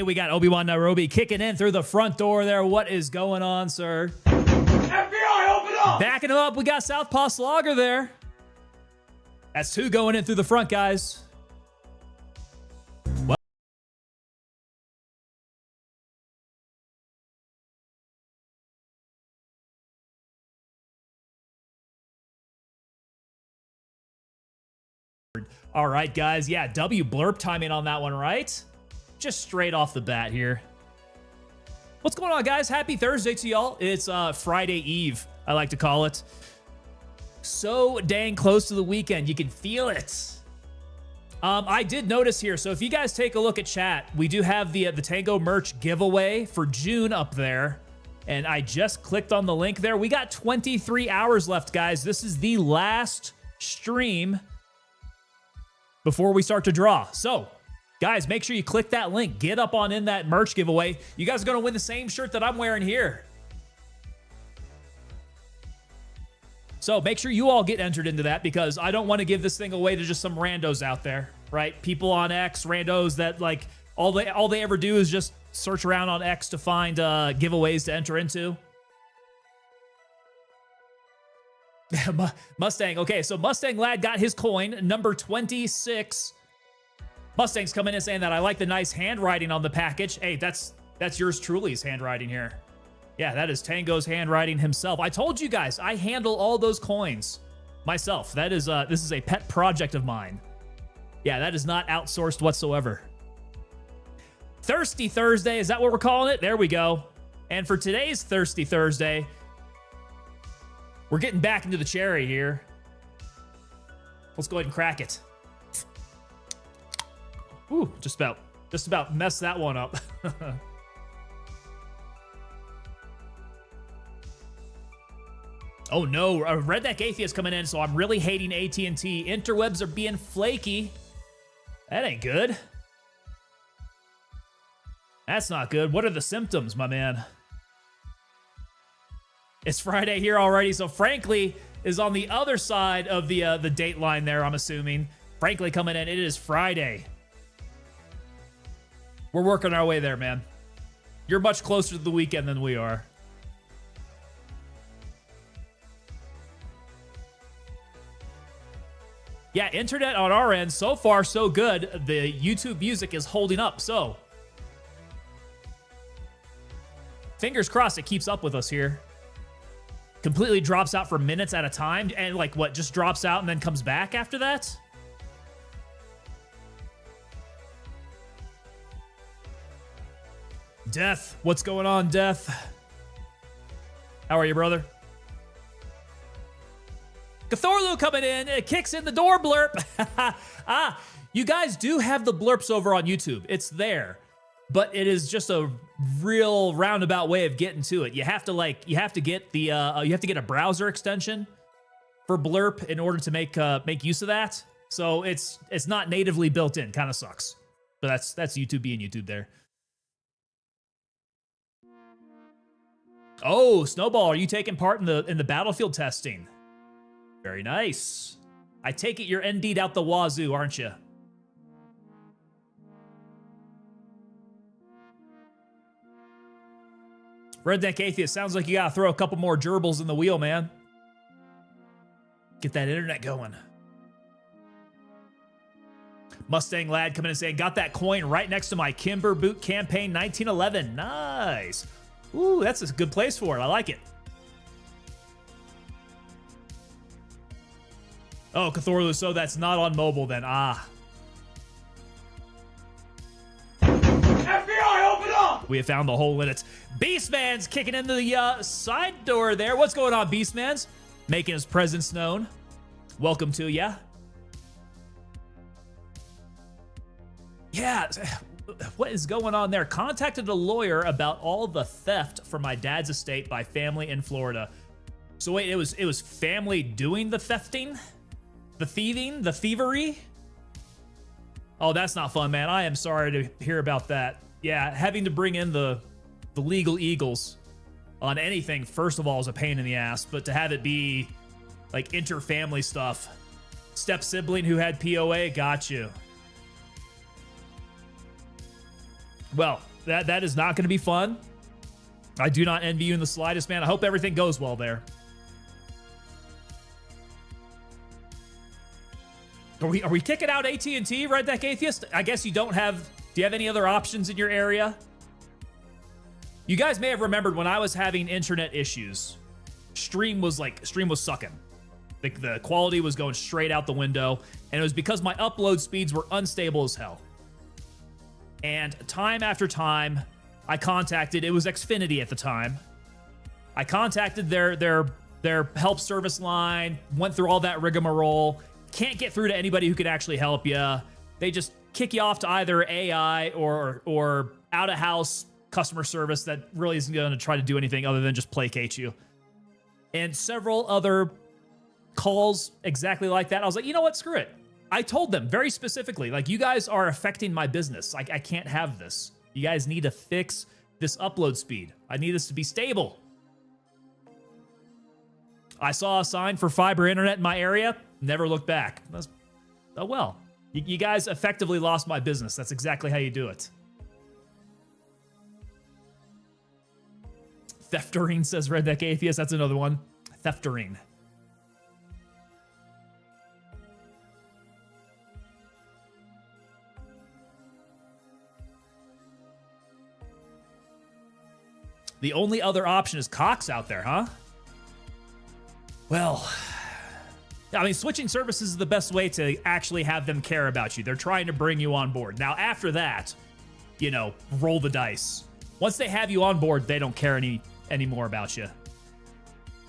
we got Obi-Wan Nairobi kicking in through the front door there. What is going on, sir? FBI, open up! Backing him up, we got Southpaw Slogger there. That's 2 going in through the front, guys. Well, all right, guys. Yeah, W blurb timing on that one, right? Just straight off the bat here. What's going on, guys? Happy Thursday to y'all. It's Friday Eve, I like to call it. So dang close to the weekend. You can feel it. I did notice here, so if you guys take a look at chat, we do have the Tango merch giveaway for June up there. And I just clicked on the link there. We got 23 hours left, guys. This is the last stream before we start to draw. So, guys, make sure you click that link. Get up on in that merch giveaway. You guys are going to win the same shirt that I'm wearing here. So make sure you all get entered into that because I don't want to give this thing away to just some randos out there, right? People on X, randos that like all they ever do is just search around on X to find giveaways to enter into. Mustang. Okay, so Mustang Lad got his coin, number 26. Mustang's coming in saying that I like the nice handwriting on the package. Hey, that's yours truly's handwriting here. Yeah, that is Tango's handwriting himself. I told you guys, I handle all those coins myself. That is this is a pet project of mine. Yeah, that is not outsourced whatsoever. Thirsty Thursday, is that what we're calling it? There we go. And for today's Thirsty Thursday, we're getting back into the cherry here. Let's go ahead and crack it. Ooh, just about messed that one up. Oh no, a Redneck Atheist coming in, so I'm really hating AT&T. Interwebs are being flaky. That ain't good. That's not good. What are the symptoms, my man? It's Friday here already, so Frankly is on the other side of the date line there, I'm assuming. Frankly coming in, it is Friday. We're working our way there, man. You're much closer to the weekend than we are. Yeah, internet on our end, so far so good. The YouTube music is holding up, so fingers crossed it keeps up with us here. Completely drops out for minutes at a time, and like what, just drops out and then comes back after that? Death, what's going on, Death? How are you, brother? Cthorlu coming in, it kicks in the door blurp. You guys do have the blurps over on YouTube. It's there, but it is just a real roundabout way of getting to it. You have to get a browser extension for blurp in order to make use of that. So it's not natively built in. Kind of sucks. But that's YouTube being YouTube there. Oh, Snowball, are you taking part in the battlefield testing? Very nice. I take it you're ND'd out the wazoo, aren't you? Redneck Atheist, sounds like you gotta throw a couple more gerbils in the wheel, man. Get that internet going. Mustang Lad coming in saying, got that coin right next to my Kimber Boot Campaign 1911. Nice. Ooh, that's a good place for it. I like it. Oh, Cthorlu, so that's not on mobile then. Ah. FBI, open up! We have found the hole in it. Beastman's kicking into the side door there. What's going on, Beastman's? Making his presence known. Welcome to ya. Yeah, what is going on there? Contacted a lawyer about all the theft from my dad's estate by family in Florida. So wait, it was family doing the thefting? The thieving? The thievery? Oh, that's not fun, man. I am sorry to hear about that. Yeah, having to bring in the legal eagles on anything, first of all, is a pain in the ass, but to have it be like inter-family stuff. Step sibling who had POA, got you. Well, That is not going to be fun. I do not envy you in the slightest, man. I hope everything goes well there. Are we kicking out AT&T, Red Deck Atheist? I guess you don't have... Do you have any other options in your area? You guys may have remembered when I was having internet issues, stream was sucking. The quality was going straight out the window, and it was because my upload speeds were unstable as hell. And time after time, I contacted, it was Xfinity at the time. I contacted their help service line, went through all that rigmarole, can't get through to anybody who could actually help you. They just kick you off to either AI or out-of-house customer service that really isn't going to try to do anything other than just placate you. And several other calls exactly like that. I was like, you know what? Screw it. I told them very specifically, like, you guys are affecting my business. Like, I can't have this. You guys need to fix this upload speed. I need this to be stable. I saw a sign for fiber internet in my area, never looked back. Oh, well. You guys effectively lost my business. That's exactly how you do it. Theftering, says Red Deck Atheist. That's another one. Theftering. The only other option is Cox out there, huh? Well, I mean, switching services is the best way to actually have them care about you. They're trying to bring you on board. Now, after that, you know, roll the dice. Once they have you on board, they don't care any more about you.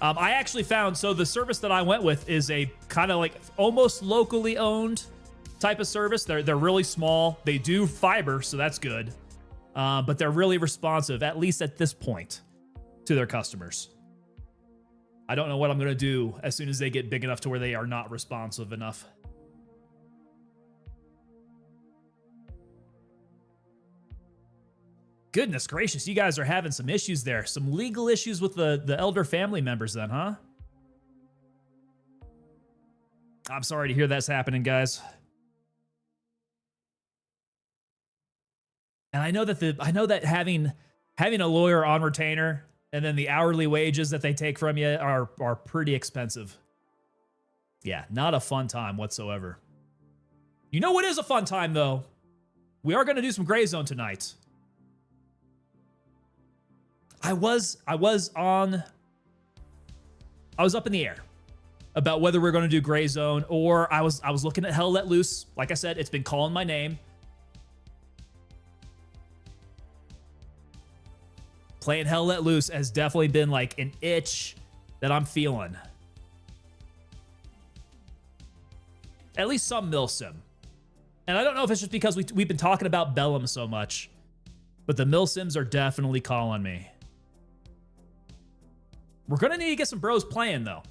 I actually found, so the service that I went with is a kind of like almost locally owned type of service. They're really small. They do fiber, so that's good. But they're really responsive, at least at this point, to their customers. I don't know what I'm going to do as soon as they get big enough to where they are not responsive enough. Goodness gracious, you guys are having some issues there. Some legal issues with the elder family members then, huh? I'm sorry to hear that's happening, guys. And I know that having a lawyer on retainer and then the hourly wages that they take from you are pretty expensive. Yeah, not a fun time whatsoever. You know what is a fun time though? We are going to do some Gray Zone tonight. I was up in the air about whether we're going to do Gray Zone, or I was looking at Hell Let Loose. Like I said, it's been calling my name. Playing Hell Let Loose has definitely been like an itch that I'm feeling. At least some milsim. And I don't know if it's just because we've been talking about Bellum so much, but the milsims are definitely calling me. We're going to need to get some bros playing, though.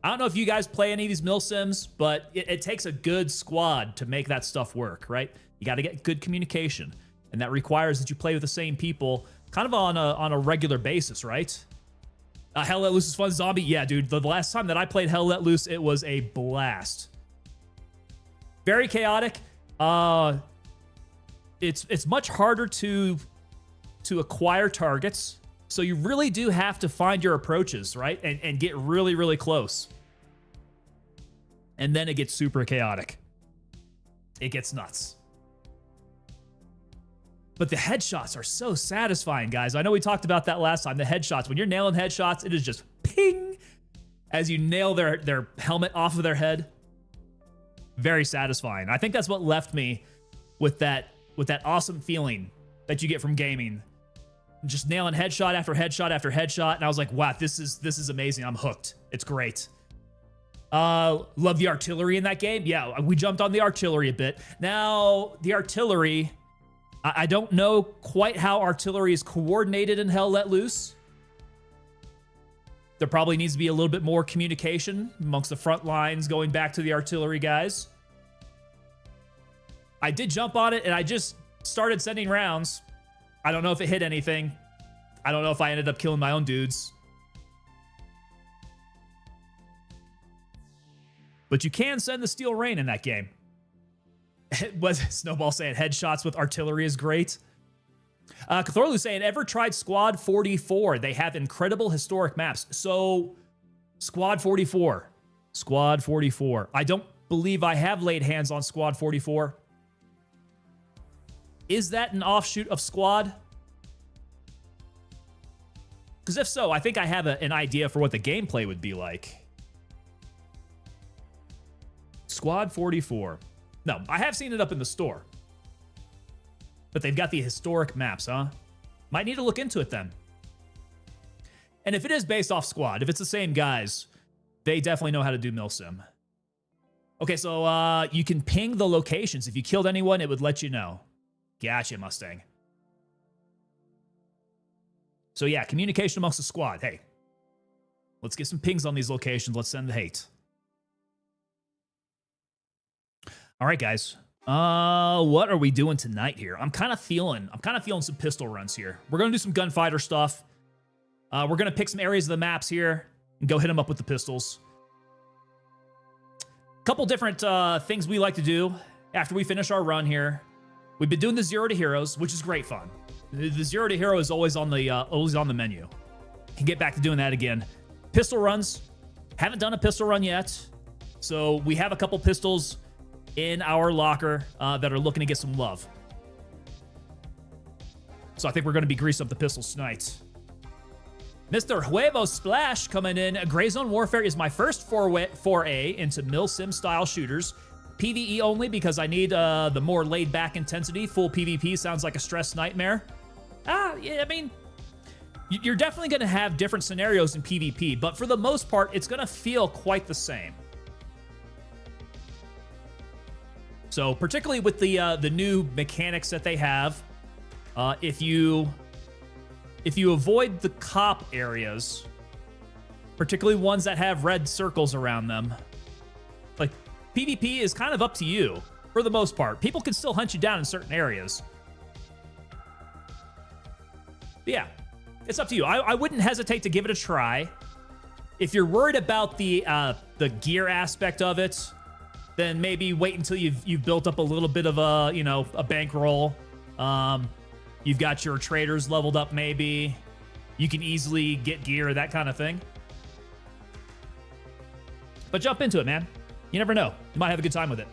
I don't know if you guys play any of these milsims, but it takes a good squad to make that stuff work, right? You got to get good communication, and that requires that you play with the same people kind of on a regular basis, right? Hell Let Loose is fun. Zombie, yeah, dude. The last time that I played Hell Let Loose, it was a blast. Very chaotic. It's much harder to acquire targets. So you really do have to find your approaches, right? And get really, really close. And then it gets super chaotic. It gets nuts. But the headshots are so satisfying, guys. I know we talked about that last time. The headshots, when you're nailing headshots, it is just ping as you nail their helmet off of their head. Very satisfying. I think that's what left me with that awesome feeling that you get from gaming. Just nailing headshot after headshot after headshot. And I was like, wow, this is amazing. I'm hooked. It's great. Love the artillery in that game. Yeah, we jumped on the artillery a bit. Now, the artillery, I don't know quite how artillery is coordinated in Hell Let Loose. There probably needs to be a little bit more communication amongst the front lines going back to the artillery guys. I did jump on it and I just started sending rounds. I don't know if it hit anything. I don't know if I ended up killing my own dudes. But you can send the Steel Rain in that game. It was Snowball saying headshots with artillery is great. Cthorlu saying, ever tried Squad 44? They have incredible historic maps. So, Squad 44. Squad 44. I don't believe I have laid hands on Squad 44. Is that an offshoot of Squad? Because if so, I think I have an idea for what the gameplay would be like. Squad 44. No, I have seen it up in the store. But they've got the historic maps, huh? Might need to look into it then. And if it is based off Squad, if it's the same guys, they definitely know how to do milsim. Okay, so you can ping the locations. If you killed anyone, it would let you know. Gotcha, Mustang. So yeah, communication amongst the squad. Hey, let's get some pings on these locations. Let's send the hate. All right, guys. What are we doing tonight here? I'm kind of feeling some pistol runs here. We're gonna do some gunfighter stuff. We're gonna pick some areas of the maps here and go hit them up with the pistols. Couple different things we like to do after we finish our run here. We've been doing the 0 to heroes, which is great fun. The 0 to hero is always on the menu. Can get back to doing that again. Pistol runs. Haven't done a pistol run yet. So we have a couple pistols in our locker that are looking to get some love. So I think we're going to be greasing up the pistols tonight. Mr. Huevo Splash coming in. Gray Zone Warfare is my first foray into milsim style shooters. PvE only because I need the more laid back intensity. Full PvP sounds like a stress nightmare. Yeah, I mean, you're definitely going to have different scenarios in PvP, but for the most part, it's going to feel quite the same. So particularly with the new mechanics that they have, if you avoid the cop areas, particularly ones that have red circles around them, like PvP is kind of up to you for the most part. People can still hunt you down in certain areas. But yeah, it's up to you. I wouldn't hesitate to give it a try. If you're worried about the gear aspect of it, then maybe wait until you've built up a little bit of a bankroll. You've got your traders leveled up maybe. You can easily get gear, that kind of thing. But jump into it, man. You never know. You might have a good time with it.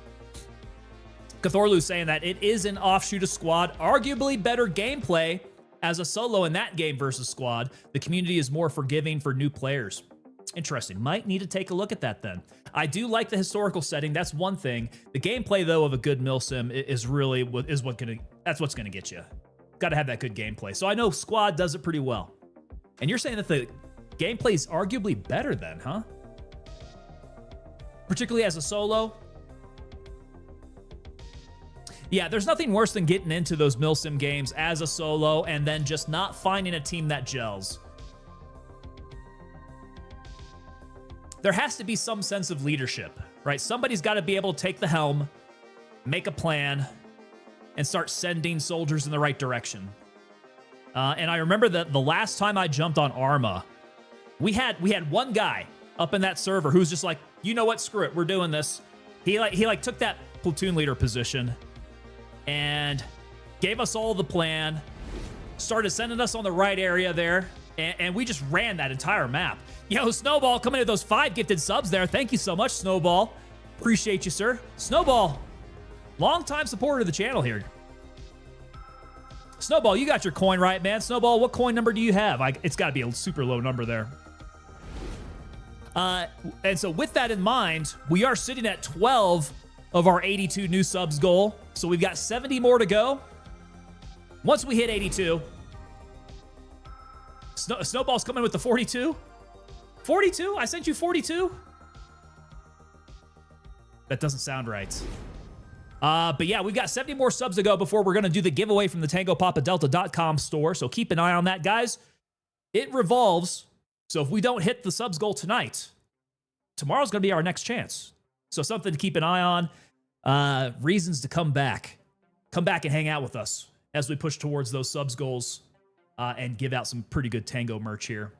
Cthorlu saying that it is an offshoot of Squad. Arguably better gameplay as a solo in that game versus Squad. The community is more forgiving for new players. Interesting. Might need to take a look at that then. I do like the historical setting. That's one thing. The gameplay though of a good milsim is really that's what's gonna get you. Got to have that good gameplay. So I know Squad does it pretty well. And you're saying that the gameplay is arguably better then, huh? Particularly as a solo. Yeah, there's nothing worse than getting into those milsim games as a solo and then just not finding a team that gels. There has to be some sense of leadership, right? Somebody's got to be able to take the helm, make a plan, and start sending soldiers in the right direction. And I remember that the last time I jumped on Arma, we had one guy up in that server who's just like, you know what, screw it, we're doing this. He took that platoon leader position and gave us all the plan, started sending us on the right area there, and we just ran that entire map. Yo, Snowball coming in with those 5 gifted subs there. Thank you so much, Snowball. Appreciate you, sir. Snowball, long-time supporter of the channel here. Snowball, you got your coin right, man. Snowball, what coin number do you have? It's got to be a super low number there. And so with that in mind, we are sitting at 12 of our 82 new subs goal. So we've got 70 more to go. Once we hit 82, Snowball's coming with the 42. 42? I sent you 42? That doesn't sound right. But yeah, we've got 70 more subs to go before we're going to do the giveaway from the TangoPapaDelta.com store. So keep an eye on that, guys. It revolves. So if we don't hit the subs goal tonight, tomorrow's going to be our next chance. So something to keep an eye on. Reasons to come back. Come back and hang out with us as we push towards those subs goals and give out some pretty good Tango merch here.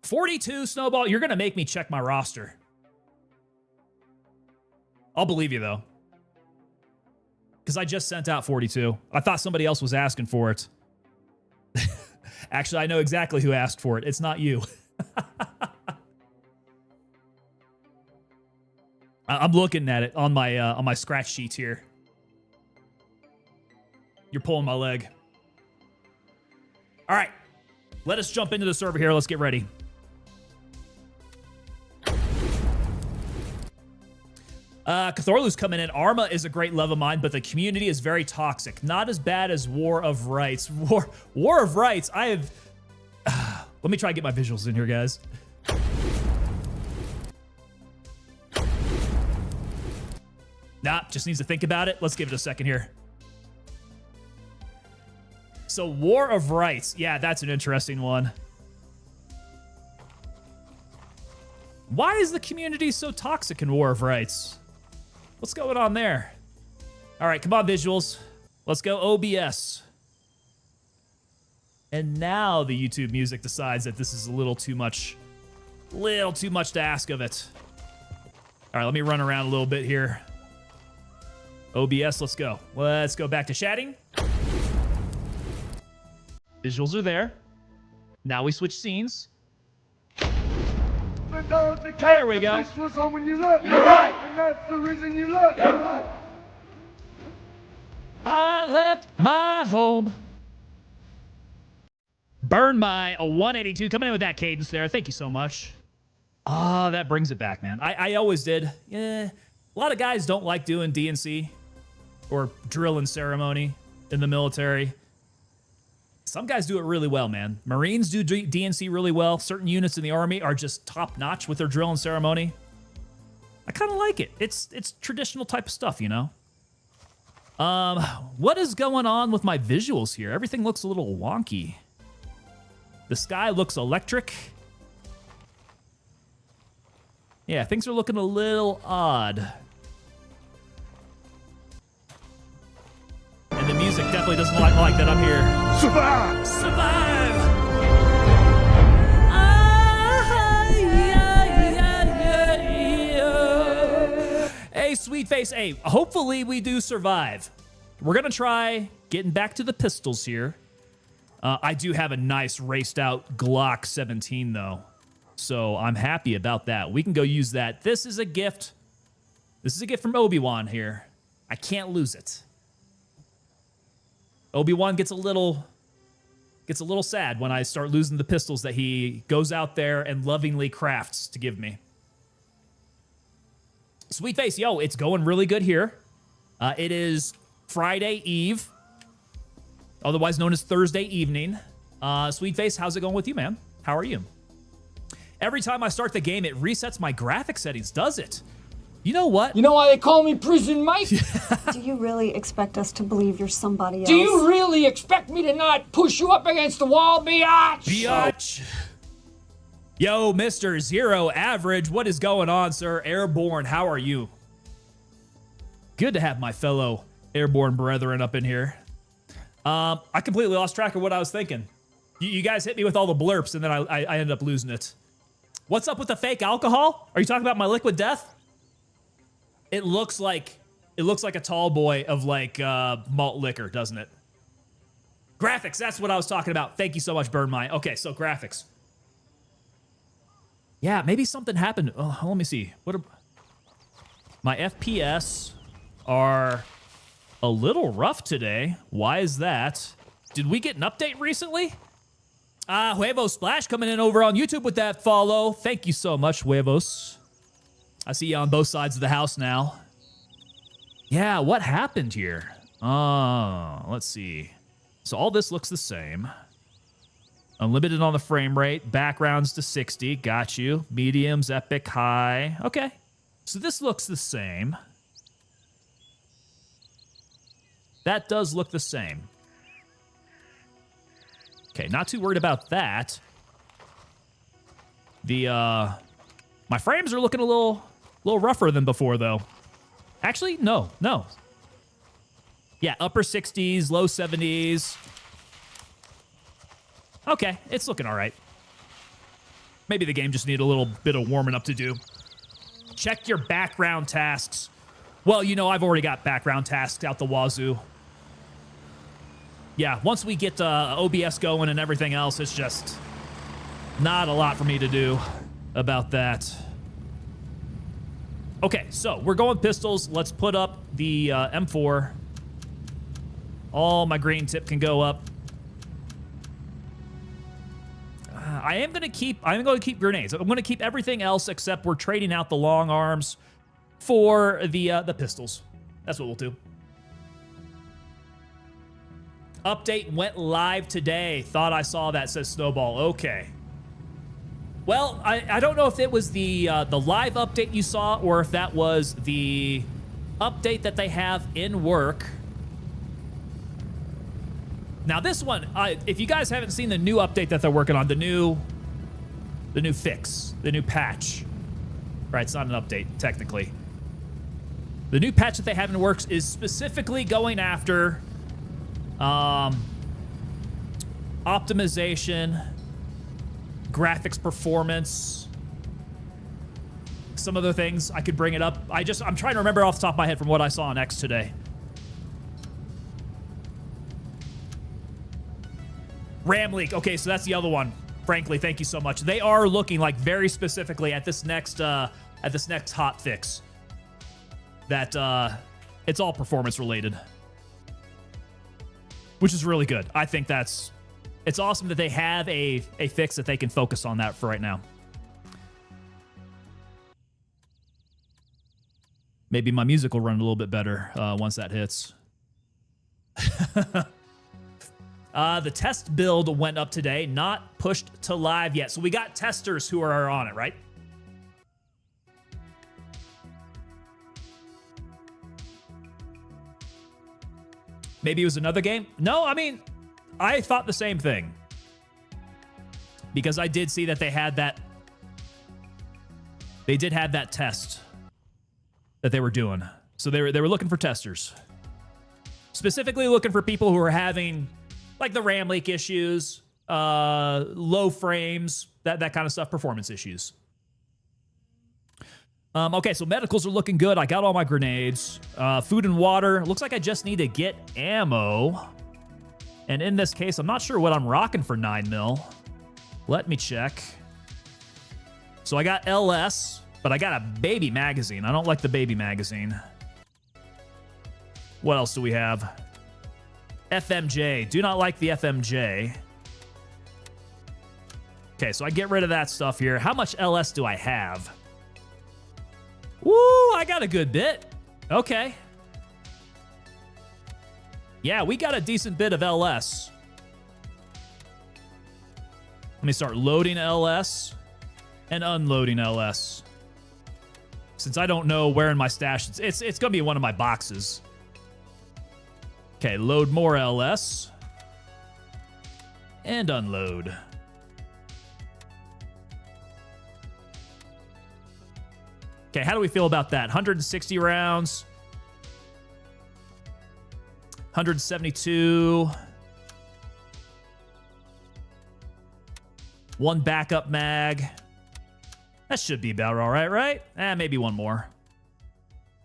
42, Snowball, you're going to make me check my roster. I'll believe you, though. because I just sent out 42. I thought somebody else was asking for it. Actually, I know exactly who asked for it. It's not you. I'm looking at it on my scratch sheet here. You're pulling my leg. All right, let us jump into the server here. Let's get ready. Cthulhu's coming in. Arma is a great love of mine, but the community is very toxic. Not as bad as War of Rights. War of Rights, I have... let me try to get my visuals in here, guys. Nah, just needs to think about it. Let's give it a second here. So War of Rights. Yeah, that's an interesting one. Why is the community so toxic in War of Rights? What's going on there? All right, come on, visuals. Let's go OBS. And now the YouTube music decides that this is a little too much to ask of it. All right, let me run around a little bit here. OBS, let's go. Let's go back to chatting. Visuals are there. Now we switch scenes. There we go. You're right. And that's the reason you left. You're right. I left my home. Burn my 182. Coming in with that cadence there. Thank you so much. Ah, that brings it back, man. I always did. Yeah. A lot of guys don't like doing DNC or drill and ceremony in the military. Some guys do it really well, man. Marines do DNC really well. Certain units in the Army are just top-notch with their drill and ceremony. I kind of like it. It's traditional type of stuff, you know? What is going on with my visuals here? Everything looks a little wonky. The sky looks electric. Yeah, things are looking a little odd. And the music definitely doesn't like that I'm here. Survive! Survive! Hey, sweet face. Hey, hopefully we do survive. We're going to try getting back to the pistols here. I do have a nice raced out Glock 17, though. So I'm happy about that. We can go use that. This is a gift. This is a gift from Obi-Wan here. I can't lose it. Obi-Wan gets a little sad when I start losing the pistols that he goes out there and lovingly crafts to give me. Sweet face, yo, it's going really good here. It is Friday Eve, otherwise known as Thursday evening. Sweet face, how's it going with you, man? How are you? Every time I start the game, it resets my graphic settings, does it? You know what? You know why they call me Prison Mike? Do you really expect us to believe you're somebody else? Do you really expect me to not push you up against the wall, biatch? Biatch. Yo, Mr. Zero Average, what is going on, sir? Airborne, how are you? Good to have my fellow airborne brethren up in here. I completely lost track of what I was thinking. You guys hit me with all the blurps, and then I ended up losing it. What's up with the fake alcohol? Are you talking about my liquid death? It looks like a tall boy of like malt liquor, doesn't it? Graphics, that's what I was talking about. Thank you so much, Burn Mine. Okay, so graphics. Yeah, maybe something happened. Oh, let me see. My FPS are a little rough today. Why is that? Did we get an update recently? Huevos Splash coming in over on YouTube with that follow. Thank you so much, Huevos. I see you on both sides of the house now. Yeah, what happened here? Let's see. So all this looks the same. Unlimited on the frame rate. Backgrounds to 60. Got you. Mediums, epic, high. Okay. So this looks the same. That does look the same. Okay, not too worried about that. My frames are looking a little rougher than before, though. Actually, no. Yeah, upper 60s, low 70s. Okay, it's looking all right. Maybe the game just needed a little bit of warming up to do. Check your background tasks. Well, you know, I've already got background tasks out the wazoo. Yeah, once we get OBS going and everything else, it's just not a lot for me to do about that. Okay, so we're going pistols. Let's put up the M4. All my green tip can go up. I'm going to keep grenades. I'm going to keep everything else except we're trading out the long arms for the pistols. That's what we'll do. Update went live today. Thought I saw that, says Snowball. Okay. Well, I don't know if it was the live update you saw or if that was the update that they have in work. Now this one, if you guys haven't seen the new update that they're working on, the new fix, the new patch. Right, it's not an update technically. The new patch that they have in works is specifically going after optimization, graphics performance, some other things. I could bring it up. I'm trying to remember off the top of my head from what I saw on X today. RAM leak. Okay, so that's the other one. Frankly, thank you so much. They are looking like very specifically at this next hot fix. That it's all performance related, which is really good. I think it's awesome that they have a fix that they can focus on that for right now. Maybe my music will run a little bit better once that hits. The test build went up today, not pushed to live yet. So we got testers who are on it, right? Maybe it was another game? No, I mean, I thought the same thing. Because I did see that they had that. They did have that test that they were doing. So they were looking for testers. Specifically looking for people who are having like the RAM leak issues, low frames, that kind of stuff, performance issues. Okay, so medicals are looking good. I got all my grenades. Food and water. Looks like I just need to get ammo. And in this case, I'm not sure what I'm rocking for 9mm. Let me check. So I got LS, but I got a baby magazine. I don't like the baby magazine. What else do we have? FMJ. Do not like the FMJ. Okay, so I get rid of that stuff here. How much LS do I have? Woo, I got a good bit. Okay. Yeah, we got a decent bit of LS. Let me start loading LS and unloading LS. Since I don't know where in my stash, it's going to be one of my boxes. Okay, load more LS. And unload. Okay, how do we feel about that? 160 rounds. 172. One backup mag. That should be about all right, right? Maybe one more.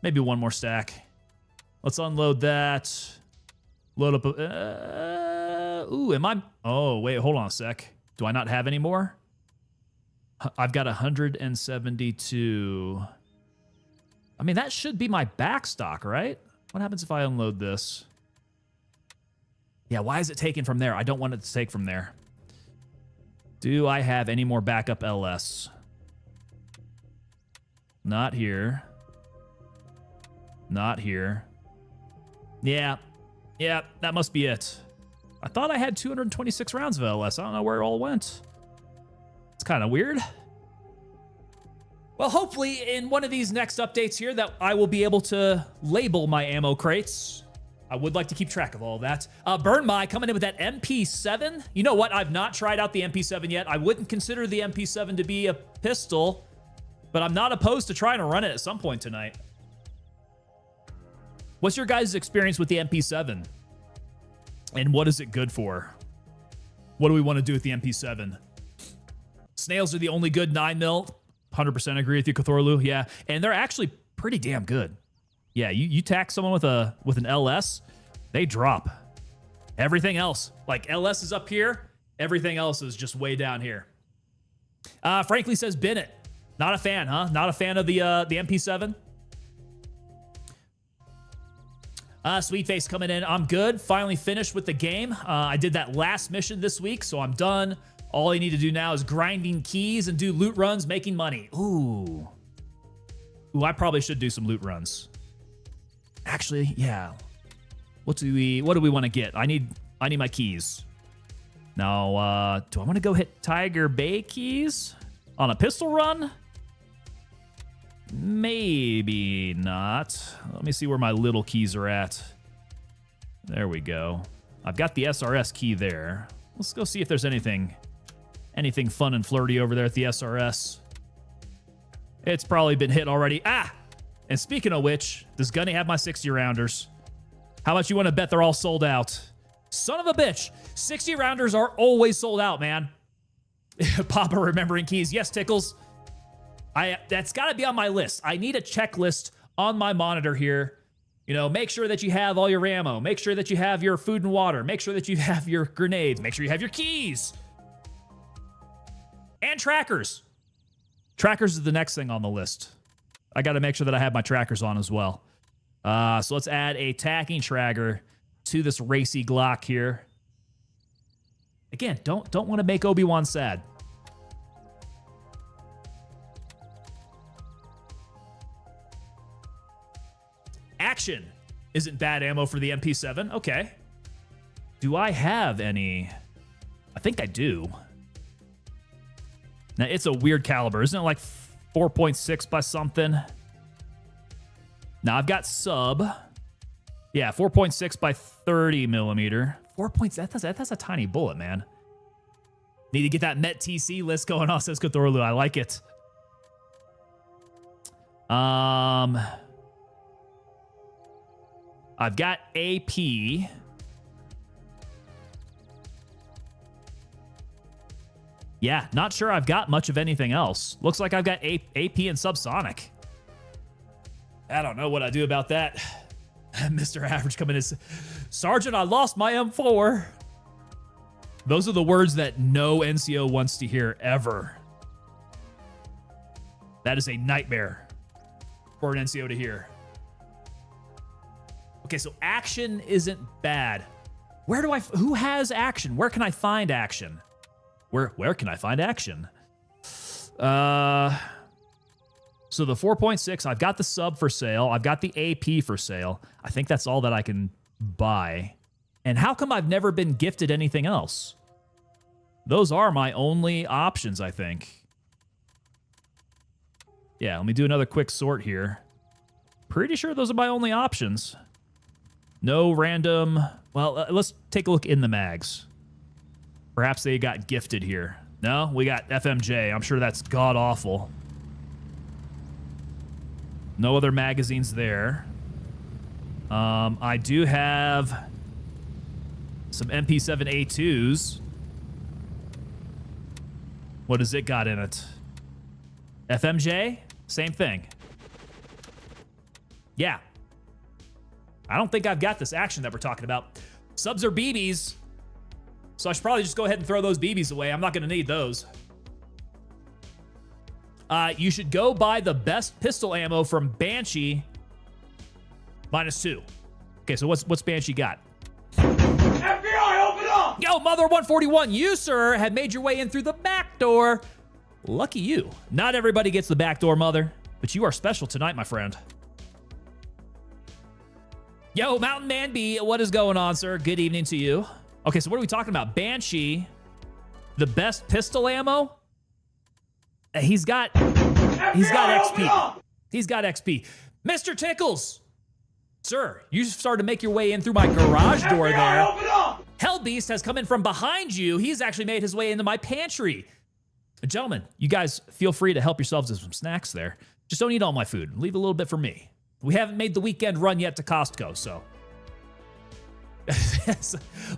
Maybe one more stack. Let's unload that. Load up. Ooh, am I? Oh, wait, hold on a sec. Do I not have any more? I've got 172. I mean, that should be my back stock, right? What happens if I unload this? Yeah, why is it taken from there? I don't want it to take from there. Do I have any more backup LS? Not here. Not here. Yeah, that must be it. I thought I had 226 rounds of LS. I don't know where it all went. It's kind of weird. Well, hopefully in one of these next updates here that I will be able to label my ammo crates. I would like to keep track of all of that. Burn My coming in with that MP7. You know what? I've not tried out the MP7 yet. I wouldn't consider the MP7 to be a pistol, but I'm not opposed to trying to run it at some point tonight. What's your guys' experience with the MP7? And what is it good for? What do we want to do with the MP7? Snails are the only good 9mm. 100% agree with you, Cthorlu. Yeah, and they're actually pretty damn good. Yeah, you tack someone with an LS, they drop. Everything else, like LS is up here, everything else is just way down here. Frankly says Bennett. Not a fan, huh? Not a fan of the MP7? Sweetface coming in. I'm good. Finally finished with the game. I did that last mission this week, so I'm done. All I need to do now is grinding keys and do loot runs, making money. Ooh, I probably should do some loot runs. Actually, yeah. What do we want to get? I need my keys. Now, do I want to go hit Tiger Bay keys on a pistol run? Maybe not. Let me see where my little keys are at. There we go. I've got the SRS key there. Let's go see if there's anything fun and flirty over there at the SRS. It's probably been hit already. Ah! And speaking of which, does Gunny have my 60 rounders? How much you want to bet they're all sold out? Son of a bitch. 60 rounders are always sold out, man. Papa remembering keys. Yes, Tickles. That's got to be on my list. I need a checklist on my monitor here. You know, make sure that you have all your ammo. Make sure that you have your food and water. Make sure that you have your grenades. Make sure you have your keys. And trackers. Trackers is the next thing on the list. I got to make sure that I have my trackers on as well. So let's add a tacking tracker to this racy Glock here. Again, don't want to make Obi-Wan sad. Action isn't bad ammo for the MP7. Okay. Do I have any? I think I do. Now, it's a weird caliber. Isn't it like 4.6 by something? Now, I've got sub. Yeah, 4.6 by 30 millimeter. 4 points. That's a tiny bullet, man. Need to get that Met TC list going on, says Cthulhu. I like it. I've got AP. Yeah, not sure I've got much of anything else. Looks like I've got AP and subsonic. I don't know what I do about that. Mr. Average coming in. Sergeant, I lost my M4. Those are the words that no NCO wants to hear ever. That is a nightmare for an NCO to hear. Okay, so action isn't bad. Who has action? Where can I find action? Where can I find action? So the 4.6, I've got the sub for sale. I've got the AP for sale. I think that's all that I can buy. And how come I've never been gifted anything else? Those are my only options, I think. Yeah, let me do another quick sort here. Pretty sure those are my only options. No random... Well, let's take a look in the mags. Perhaps they got gifted here. No, we got FMJ. I'm sure that's god-awful. No other magazines there. I do have some MP7A2s. What does it got in it? FMJ? Same thing. Yeah. I don't think I've got this action that we're talking about. Subs are BBs. So I should probably just go ahead and throw those BBs away. I'm not going to need those. You should go buy the best pistol ammo from Banshee. -2. Okay, so what's Banshee got? FBI, open up! Yo, Mother 141, you, sir, have made your way in through the back door. Lucky you. Not everybody gets the back door, Mother, but you are special tonight, my friend. Yo, Mountain Man B, what is going on, sir? Good evening to you. Okay, so what are we talking about? Banshee, the best pistol ammo? He's got XP. He's got XP. Mr. Tickles! Sir, you started to make your way in through my garage door there. Hellbeast has come in from behind you. He's actually made his way into my pantry. Gentlemen, you guys feel free to help yourselves to some snacks there. Just don't eat all my food. Leave a little bit for me. We haven't made the weekend run yet to Costco, so.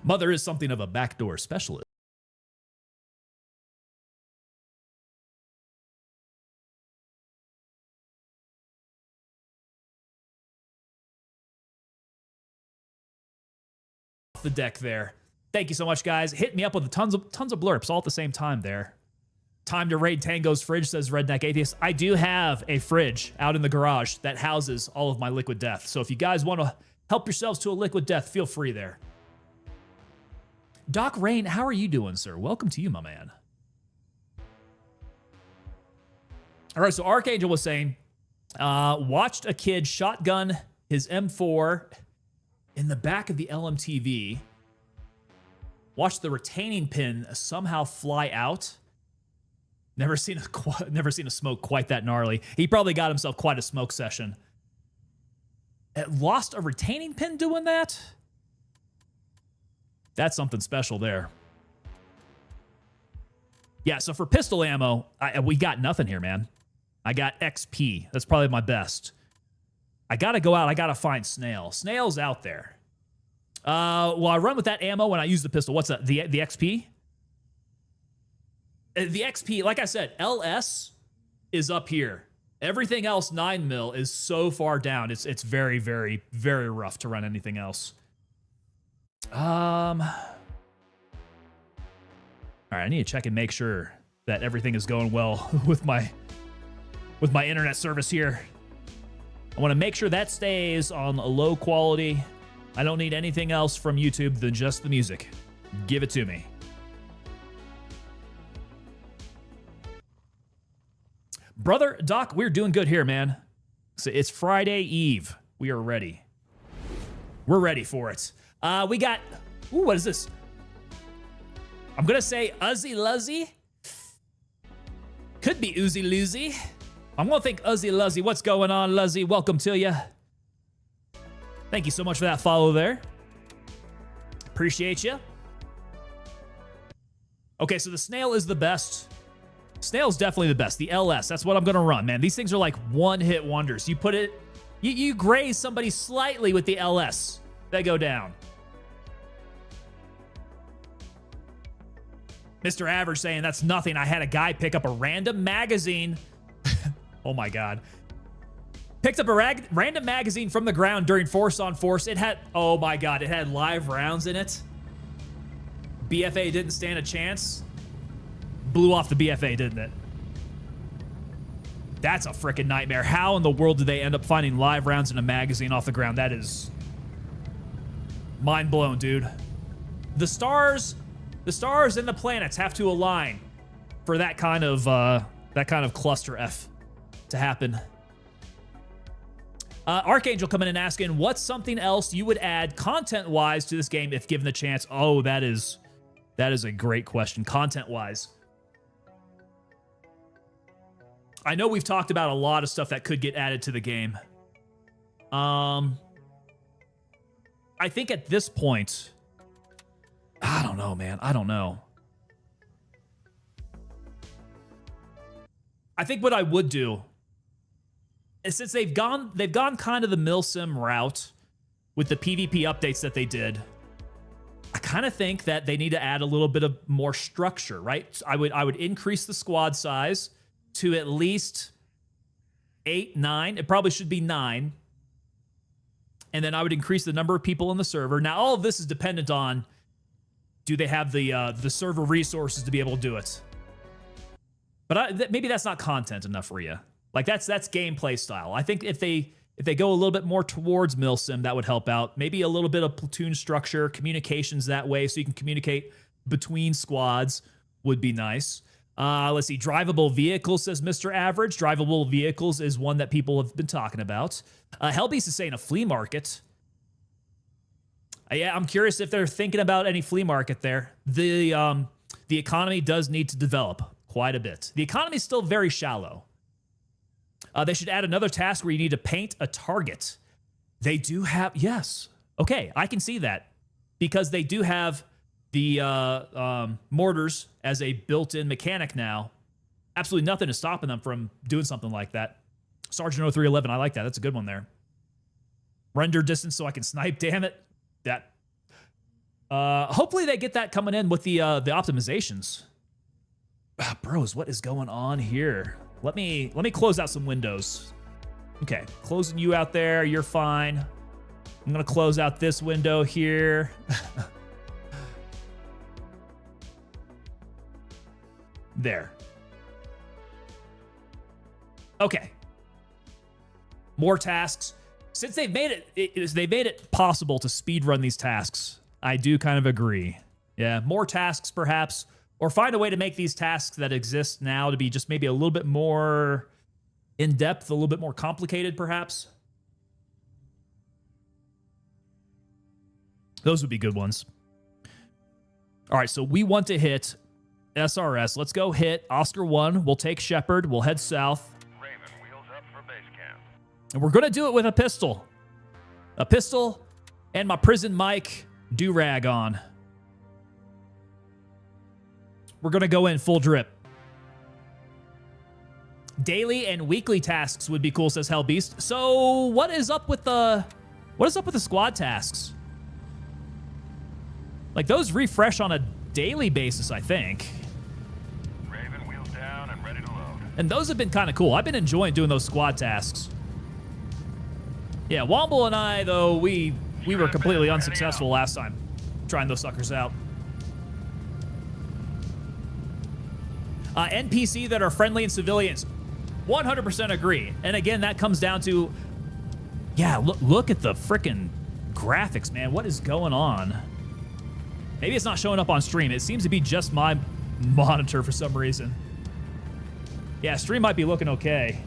Mother is something of a backdoor specialist. the deck there. Thank you so much, guys. Hit me up with tons of blurps all at the same time there. Time to raid Tango's fridge, says Redneck Atheist. I do have a fridge out in the garage that houses all of my liquid death. So if you guys want to help yourselves to a liquid death, feel free there. Doc Rain, how are you doing, sir? Welcome to you, my man. All right, so Archangel was saying, watched a kid shotgun his M4 in the back of the LMTV. Watched the retaining pin somehow fly out. Never seen a smoke quite that gnarly. He probably got himself quite a smoke session. Lost a retaining pin doing that? That's something special there. Yeah, so for pistol ammo, we got nothing here, man. I got XP. That's probably my best. I got to go out. I got to find Snail. Snail's out there. Well, I run with that ammo when I use the pistol. What's that? The XP? The XP, like I said, LS is up here. Everything else 9mm is so far down. It's very, very, very rough to run anything else. All right, I need to check and make sure that everything is going well with my internet service here. I want to make sure that stays on a low quality. I don't need anything else from YouTube than just the music. Give it to me. Brother Doc, we're doing good here, man. So it's Friday Eve. We are ready. We're ready for it. We got, ooh, what is this? I'm gonna say Uzzy Luzzy. Could be Uzi Luzzy. I'm gonna think Uzzy Luzzy. What's going on, Luzzy? Welcome to you. Thank you so much for that follow there. Appreciate you. Okay, so the Snail is the best. Snail's definitely the best. The LS, that's what I'm gonna run, man. These things are like one-hit wonders. You put it, you graze somebody slightly with the LS, they go down. Mr. Average saying that's nothing. I had a guy pick up a random magazine. Oh my God. Picked up a random magazine from the ground during Force on Force. It had, oh my God, it had live rounds in it. BFA didn't stand a chance. Blew off the BFA, didn't it? That's a freaking nightmare. How in the world did they end up finding live rounds in a magazine off the ground? That is mind blown, dude. The stars and the planets have to align for that kind of cluster F to happen. Archangel coming in asking, what's something else you would add content-wise to this game if given the chance? Oh, that is a great question. Content-wise. I know we've talked about a lot of stuff that could get added to the game. I think at this point, I don't know, man. I don't know. I think what I would do is, since they've gone kind of the milsim route with the PvP updates that they did, I kind of think that they need to add a little bit of more structure, right? I would increase the squad size to at least 8, 9. It probably should be 9. And then I would increase the number of people in the server. Now, all of this is dependent on, do they have the server resources to be able to do it? But maybe that's not content enough for you. Like, that's gameplay style. I think if they go a little bit more towards milsim, that would help out. Maybe a little bit of platoon structure, communications that way, so you can communicate between squads would be nice. Let's see. Drivable vehicles, says Mr. Average. Drivable vehicles is one that people have been talking about. Hellbeast is saying a flea market. Yeah, I'm curious if they're thinking about any flea market there. The economy does need to develop quite a bit. The economy is still very shallow. They should add another task where you need to paint a target. They do have, yes. Okay, I can see that, because they do have the mortars as a built-in mechanic now. Absolutely nothing is stopping them from doing something like that. Sergeant 0311, I like that. That's a good one there. Render distance so I can snipe, damn it. That. Hopefully they get that coming in with the optimizations. Bros, what is going on here? Let me close out some windows. Okay, closing you out there. You're fine. I'm going to close out this window here. There. Okay. More tasks. Since they've made it possible to speedrun these tasks, I do kind of agree. Yeah, more tasks perhaps, or find a way to make these tasks that exist now to be just maybe a little bit more in-depth, a little bit more complicated perhaps. Those would be good ones. All right, so we want to hit SRS. Let's go hit Oscar 1. We'll take Shepard. We'll head south. Raven, wheels up for base camp. And we're going to do it with a pistol. A pistol and my prison mic do-rag on. We're going to go in full drip. Daily and weekly tasks would be cool, says Hellbeast. So what is up with the squad tasks? Like, those refresh on a daily basis, I think. Raven, wheels down and ready to load. And those have been kind of cool. I've been enjoying doing those squad tasks. Yeah, Womble and I, though, we were completely unsuccessful last time trying those suckers out. NPC that are friendly and civilians. 100% agree. And again, that comes down to, yeah, look at the frickin' graphics, man. What is going on? Maybe it's not showing up on stream. It seems to be just my monitor for some reason. Yeah, stream might be looking okay.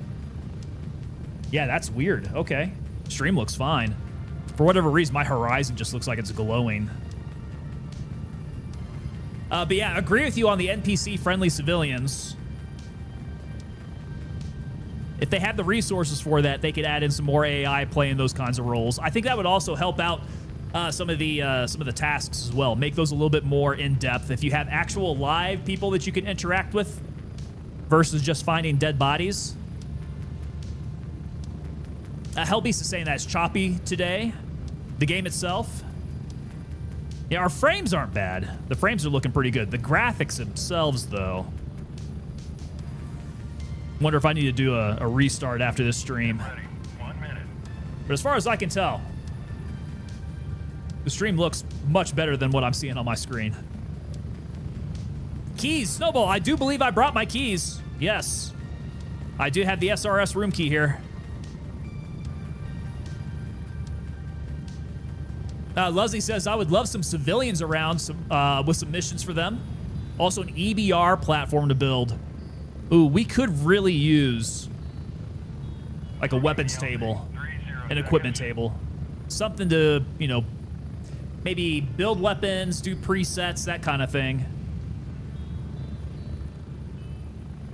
Yeah, that's weird. Okay. Stream looks fine. For whatever reason, my horizon just looks like it's glowing. But yeah, agree with you on the NPC-friendly civilians. If they have the resources for that, they could add in some more AI playing those kinds of roles. I think that would also help out some of the tasks as well. Make those a little bit more in-depth. If you have actual live people that you can interact with versus just finding dead bodies. Hellbeast is saying that it's choppy today. The game itself. Yeah, our frames aren't bad. The frames are looking pretty good. The graphics themselves, though. Wonder if I need to do a restart after this stream. Ready. 1 minute. But as far as I can tell, the stream looks much better than what I'm seeing on my screen. Keys. Snowball, I do believe I brought my keys. Yes. I do have the SRS room key here. Leslie says, I would love some civilians around with some missions for them. Also an EBR platform to build. Ooh, we could really use like a weapons table, an equipment table. Something to, you know, maybe build weapons, do presets, that kind of thing.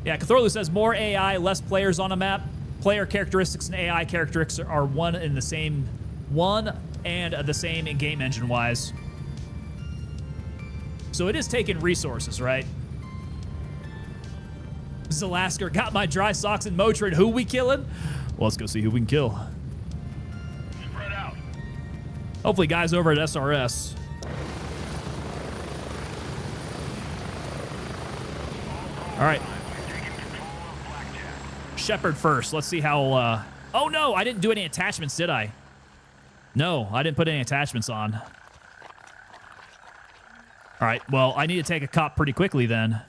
Yeah, Cthulhu says more AI, less players on a map. Player characteristics and AI characteristics are one and the same in game engine wise. So it is taking resources, right? Zalasker got my dry socks and Motrin. Who we killing? Well, let's go see who we can kill. Spread out. Hopefully guys over at SRS. All right. Shepard first. Let's see how... Oh, no. I didn't do any attachments, did I? No, I didn't put any attachments on. All right. Well, I need to take a cop pretty quickly then,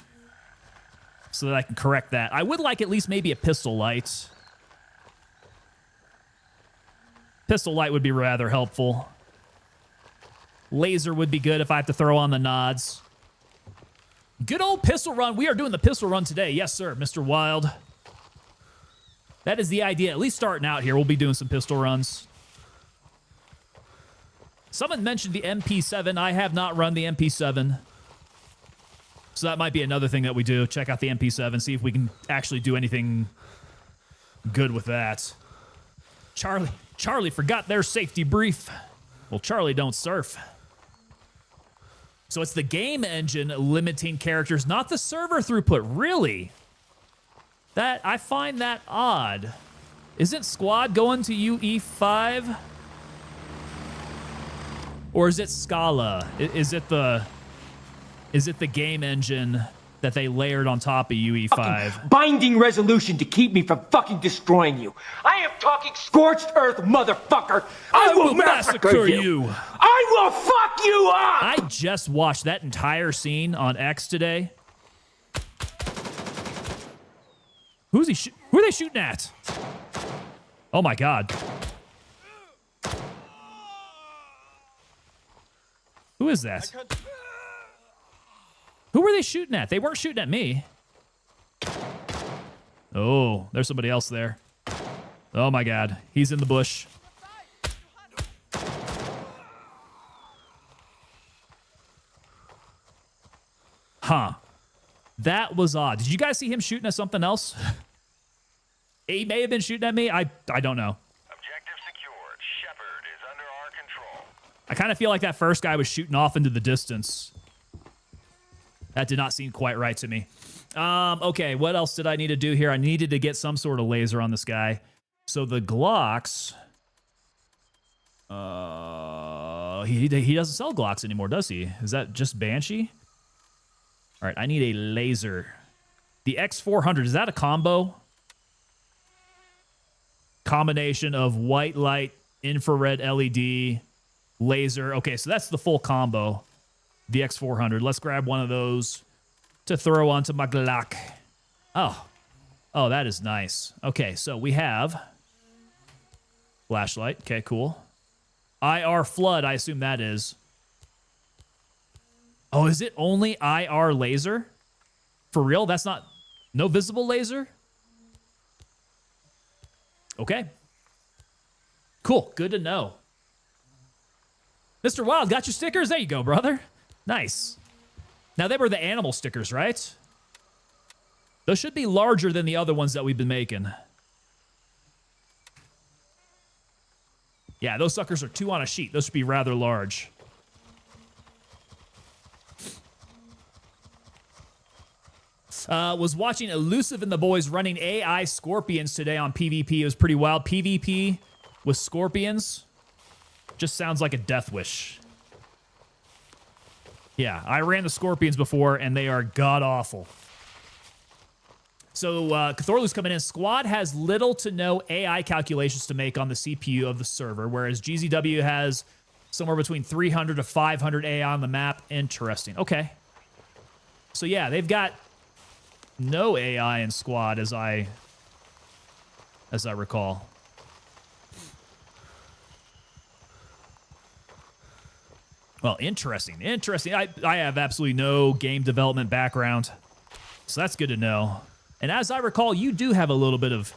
so that I can correct that. I would like at least maybe a pistol light. Pistol light would be rather helpful. Laser would be good if I have to throw on the nods. Good old pistol run. We are doing the pistol run today. Yes, sir, Mr. Wild. That is the idea. At least starting out here, we'll be doing some pistol runs. Someone mentioned the MP7. I have not run the MP7. So that might be another thing that we do. Check out the MP7, see if we can actually do anything good with that. Charlie forgot their safety brief. Well, Charlie don't surf. So it's the game engine limiting characters, not the server throughput. Really? I find that odd. Isn't Squad going to UE5? Or is it Scala? Is it the game engine that they layered on top of UE5. Binding resolution to keep me from fucking destroying you. I am talking scorched earth, motherfucker. I will massacre you. I will fuck you up. I just watched that entire scene on X today. Who are they shooting at? Oh my God. Who is that? Who were they shooting at? They weren't shooting at me. Oh, there's somebody else there. Oh my God. He's in the bush. Huh. That was odd. Did you guys see him shooting at something else? He may have been shooting at me. I don't know. Objective secured. Shepard is under our control. I kind of feel like that first guy was shooting off into the distance. That did not seem quite right to me. Okay, what else did I need to do here? I needed to get some sort of laser on this guy. So the Glocks... he doesn't sell Glocks anymore, does he? Is that just Banshee? All right, I need a laser. The X400, is that a combo? Combination of white light, infrared LED, laser. Okay, so that's the full combo. The X400. Let's grab one of those to throw onto my Glock. Oh, that is nice. Okay, so we have flashlight. Okay, cool. IR flood, I assume that is. Oh, is it only IR laser? For real? That's not... No visible laser? Okay. Cool. Good to know. Mr. Wild, got your stickers? There you go, brother. Nice. Now, they were the animal stickers, right? Those should be larger than the other ones that we've been making. Yeah, those suckers are 2 on a sheet. Those should be rather large. Was watching Elusive and the boys running AI Scorpions today on PvP. It was pretty wild. PvP with Scorpions just sounds like a death wish. Yeah, I ran the Scorpions before, and they are god-awful. So, Cthulhu's coming in. Squad has little to no AI calculations to make on the CPU of the server, whereas GZW has somewhere between 300 to 500 AI on the map. Interesting. Okay. So, yeah, they've got no AI in Squad, as I recall. Well, interesting. I have absolutely no game development background, so that's good to know. And as I recall, you do have a little bit of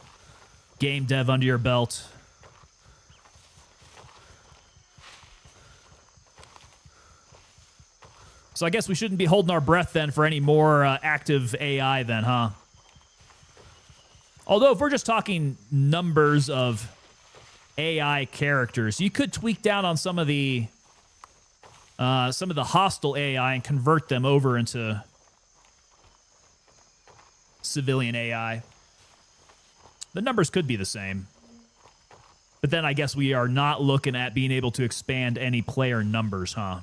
game dev under your belt. So I guess we shouldn't be holding our breath then for any more active AI then, huh? Although if we're just talking numbers of AI characters, you could tweak down on some of the hostile AI and convert them over into civilian AI. The numbers could be the same. But then I guess we are not looking at being able to expand any player numbers, huh?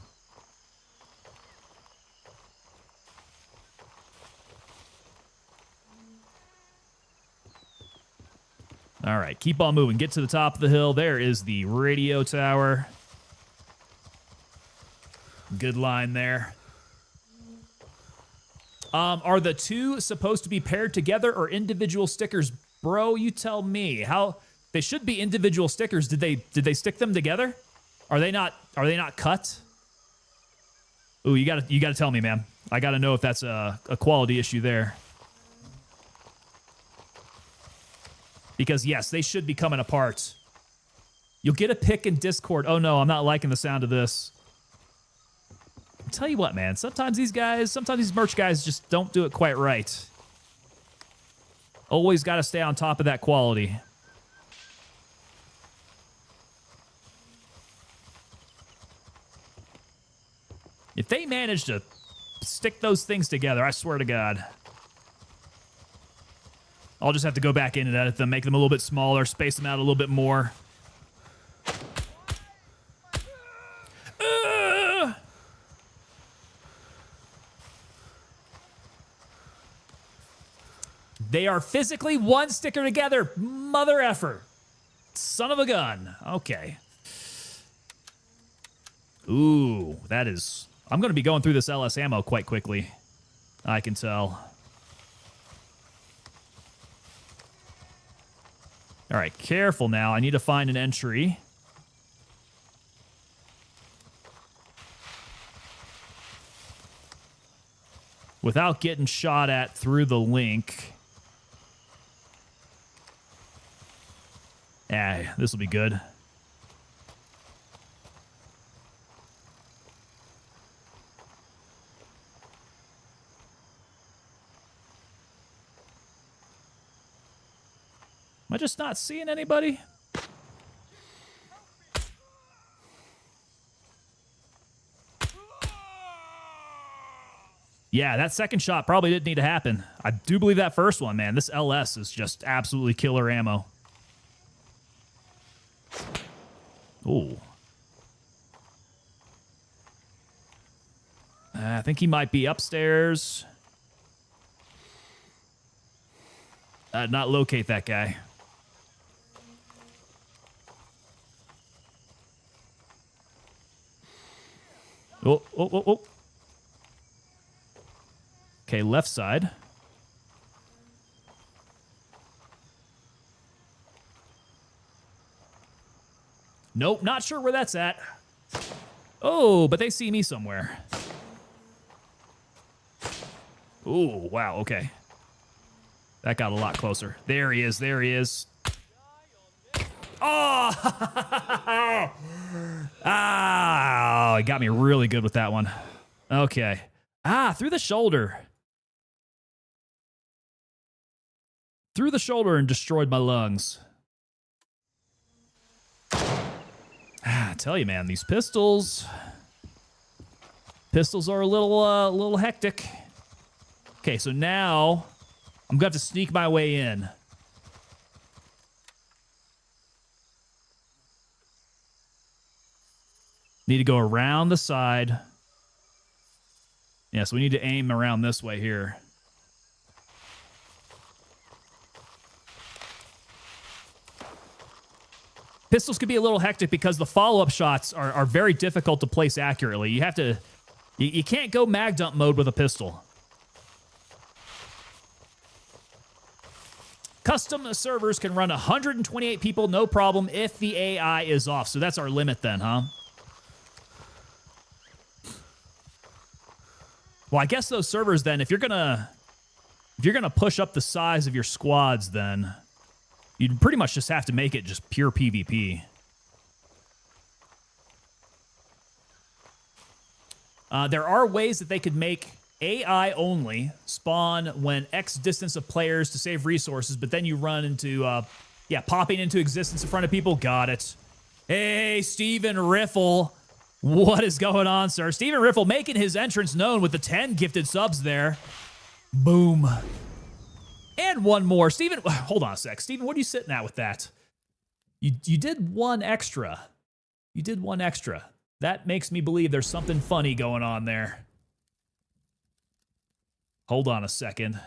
All right, keep on moving. Get to the top of the hill. There is the radio tower. Good line there. Are the two supposed to be paired together or individual stickers? Bro, you tell me. How they should be individual stickers. Did they stick them together? Are they not cut? Ooh, you gotta tell me, man. I gotta know if that's a quality issue there. Because, yes, they should be coming apart. You'll get a pick in Discord. Oh, no, I'm not liking the sound of this. I'll tell you what, man. Sometimes these merch guys just don't do it quite right. Always got to stay on top of that quality. If they manage to stick those things together, I swear to God, I'll just have to go back in and edit them, make them a little bit smaller, space them out a little bit more. They are physically one sticker together. Mother effer. Son of a gun. Okay. Ooh, that is... I'm going to be going through this LS ammo quite quickly. I can tell. All right, careful now. I need to find an entry. Without getting shot at through the link. Yeah, this will be good. Am I just not seeing anybody? Yeah, that second shot probably didn't need to happen. I do believe that first one, man. This LS is just absolutely killer ammo. Ooh. I think he might be upstairs. I did not locate that guy. Oh, oh, oh, oh. Okay, left side. Nope, not sure where that's at. Oh, but they see me somewhere. Oh, wow, okay. That got a lot closer. There he is, there he is. Oh! Ah, he got me really good with that one. Okay. Ah, through the shoulder. Through the shoulder and destroyed my lungs. Ah, I tell you, man, these pistols are a little hectic. Okay, so now I'm gonna have to sneak my way in. Need to go around the side. Yeah, so we need to aim around this way here. Pistols could be a little hectic because the follow-up shots are very difficult to place accurately. You have to... You can't go mag dump mode with a pistol. Custom servers can run 128 people, no problem, if the AI is off. So that's our limit then, huh? Well, I guess those servers then, if you're gonna push up the size of your squads, then you'd pretty much just have to make it just pure PvP. There are ways that they could make AI only spawn when X distance of players to save resources, but then you run into, popping into existence in front of people. Got it. Hey, Steven Riffle. What is going on, sir? Steven Riffle making his entrance known with the 10 gifted subs there. Boom. And one more. Steven, hold on a sec. Steven, what are you sitting at with that? You did one extra. You did one extra. That makes me believe there's something funny going on there. Hold on a second.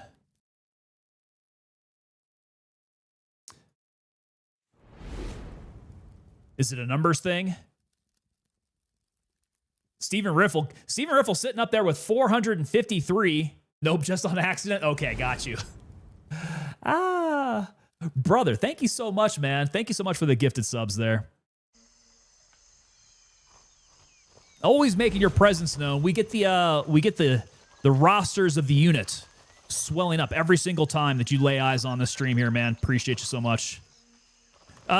Is it a numbers thing? Steven Riffle sitting up there with 453. Nope, just on accident. Okay, got you. Ah, brother, thank you so much, man. Thank you so much for the gifted subs there. Always making your presence known. We get the rosters of the unit swelling up every single time that you lay eyes on the stream here, man. Appreciate you so much.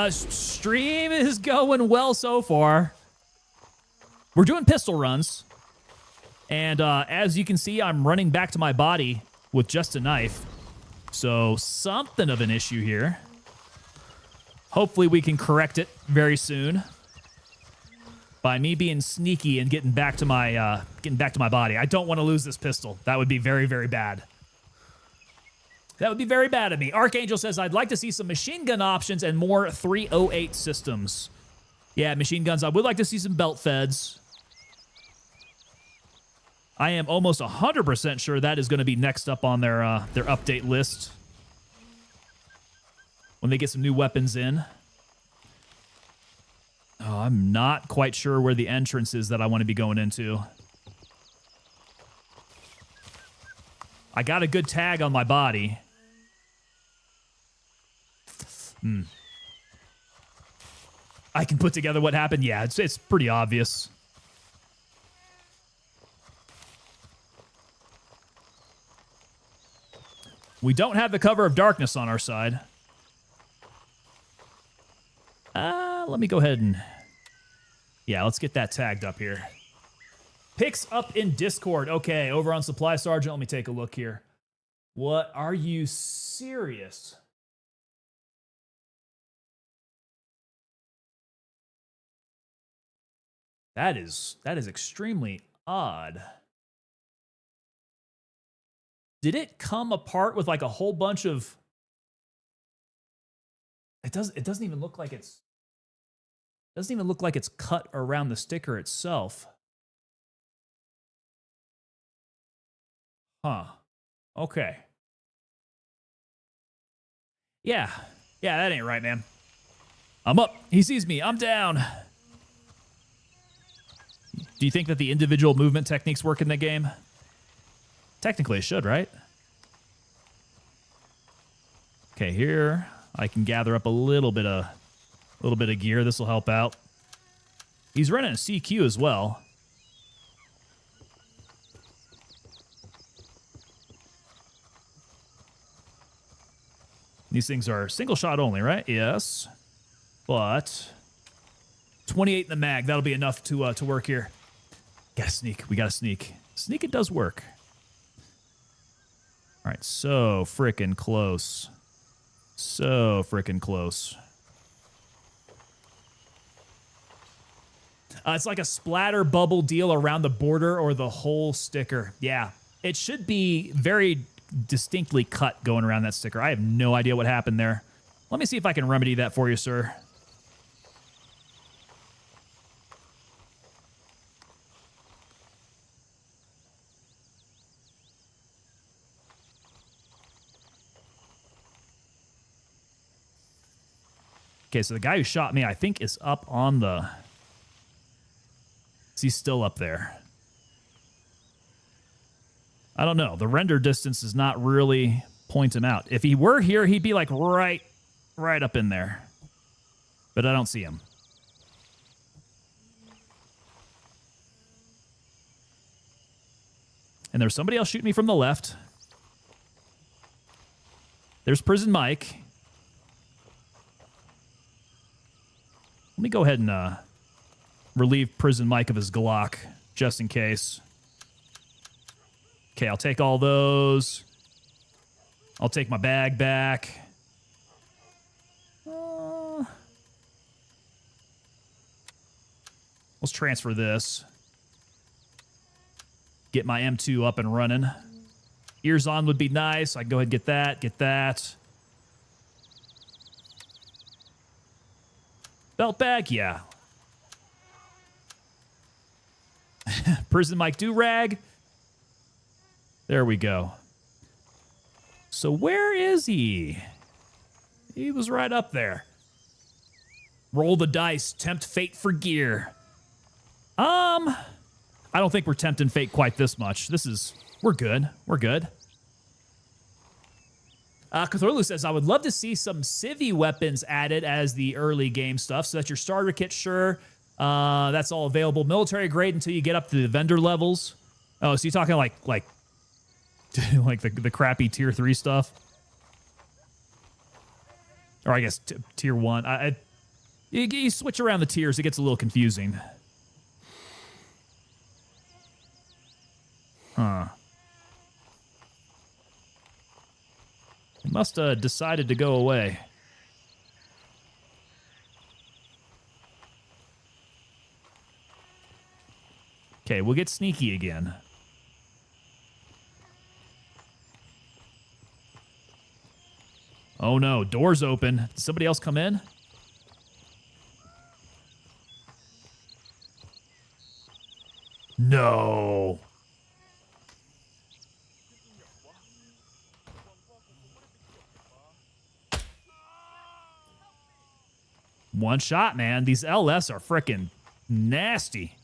Stream is going well so far. We're doing pistol runs, and as you can see, I'm running back to my body with just a knife. So something of an issue here. Hopefully we can correct it very soon by me being sneaky and getting back to my body. I don't want to lose this pistol. That would be very, very bad. That would be very bad of me. Archangel says, I'd like to see some machine gun options and more 308 systems. Yeah, machine guns. I would like to see some belt feds. I am almost 100% sure that is going to be next up on their update list. when they get some new weapons in. Oh, I'm not quite sure where the entrance is that I want to be going into. I got a good tag on my body. I can put together what happened. Yeah, it's pretty obvious. We don't have the cover of darkness on our side. Let me go ahead and... Yeah, let's get that tagged up here. Picks up in Discord. Okay, over on Supply Sergeant, let me take a look here. What? Are you serious? That is extremely odd. Did it come apart with like a whole bunch of... It doesn't even look like it's... Doesn't even look like it's cut around the sticker itself. Huh. Okay. Yeah. Yeah, that ain't right, man. I'm up. He sees me. I'm down. Do you think that the individual movement techniques work in the game? Technically, it should, right? Okay, here I can gather up a little bit of gear. This will help out. He's running a CQ as well. These things are single shot only, right? Yes. But 28 in the mag. That'll be enough to work here. Gotta sneak. We gotta sneak. Sneak, it does work. All right, so frickin' close. So frickin' close. It's like a splatter bubble deal around the border or the whole sticker. Yeah, it should be very distinctly cut going around that sticker. I have no idea what happened there. Let me see if I can remedy that for you, sir. Okay, so the guy who shot me, I think, is up on the... Is he still up there? I don't know. The render distance does not really point him out. If he were here, he'd be like right up in there. But I don't see him. And there's somebody else shooting me from the left. There's Prison Mike. Let me go ahead and relieve Prison Mike of his Glock, just in case. Okay, I'll take all those. I'll take my bag back. Let's transfer this. Get my M2 up and running. Ears on would be nice. I can go ahead and get that, get that. Belt bag, yeah. Prison Mike do-rag. There we go. So where is he? He was right up there. Roll the dice, tempt fate for gear. I don't think we're tempting fate quite this much. We're good. We're good. Cthulhu says, I would love to see some civvy weapons added as the early game stuff. So that's your starter kit, sure. That's all available. Military grade until you get up to the vendor levels. Oh, so you're talking like like the crappy tier 3 stuff? Or I guess tier 1. You switch around the tiers, it gets a little confusing. Huh. It must have decided to go away. Okay, we'll get sneaky again. Oh no, door's open. Did somebody else come in? No. One shot, man. These LS are freaking nasty.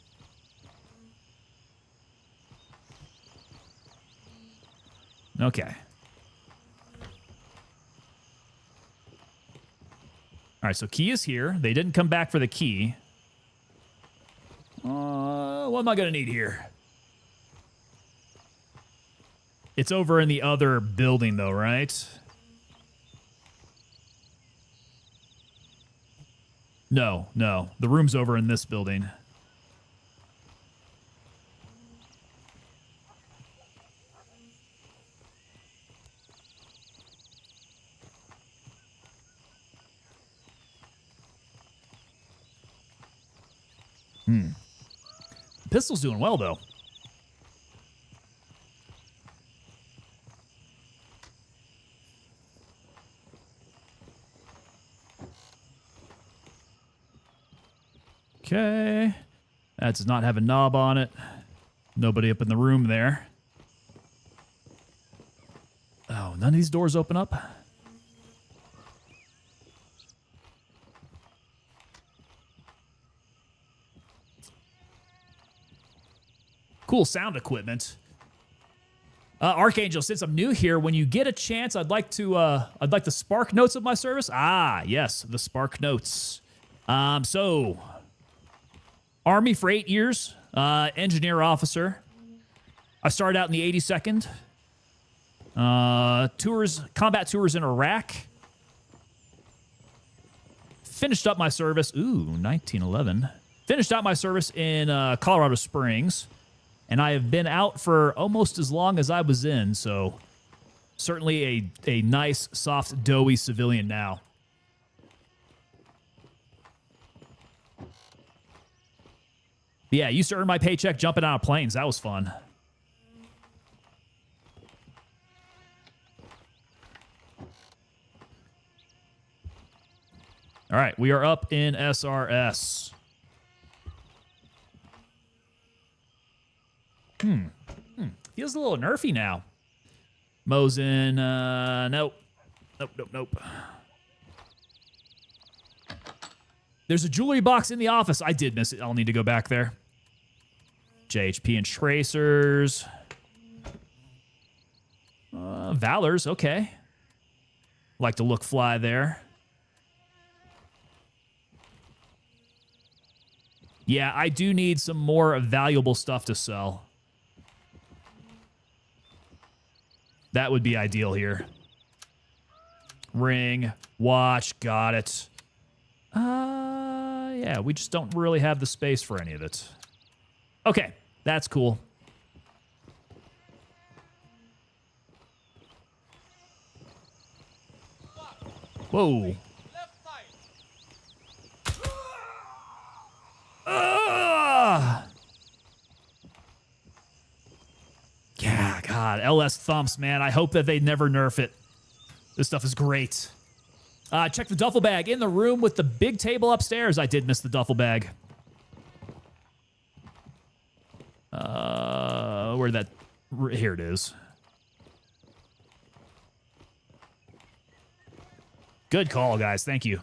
Okay. All right, so key is here. They didn't come back for the key. What am I going to need here? It's over in the other building, though, right? No, no. The room's over in this building. The pistol's doing well, though. Okay. That does not have a knob on it. Nobody up in the room there. Oh, none of these doors open up? Cool sound equipment. Archangel, since I'm new here, when you get a chance, I'd like the Spark Notes of my service. Ah, yes, the Spark Notes. So, Army for 8 years, engineer officer. I started out in the 82nd. Combat tours in Iraq. Finished up my service. Ooh, 1911. Finished out my service in Colorado Springs. And I have been out for almost as long as I was in, so certainly a nice, soft, doughy civilian now. Yeah, I used to earn my paycheck jumping out of planes. That was fun. All right, we are up in SRS. Feels a little nerfy now. Mosin, nope. Nope. There's a jewelry box in the office. I did miss it. I'll need to go back there. JHP and tracers. Valors, okay. Like to look fly there. Yeah, I do need some more valuable stuff to sell. That would be ideal here. Ring, watch, got it. Yeah, we just don't really have the space for any of it. Okay, that's cool. Whoa. Yeah, God, LS thumps, man. I hope that they never nerf it. This stuff is great. Check the duffel bag in the room with the big table upstairs. I did miss the duffel bag. Where that... Here it is. Good call, guys. Thank you.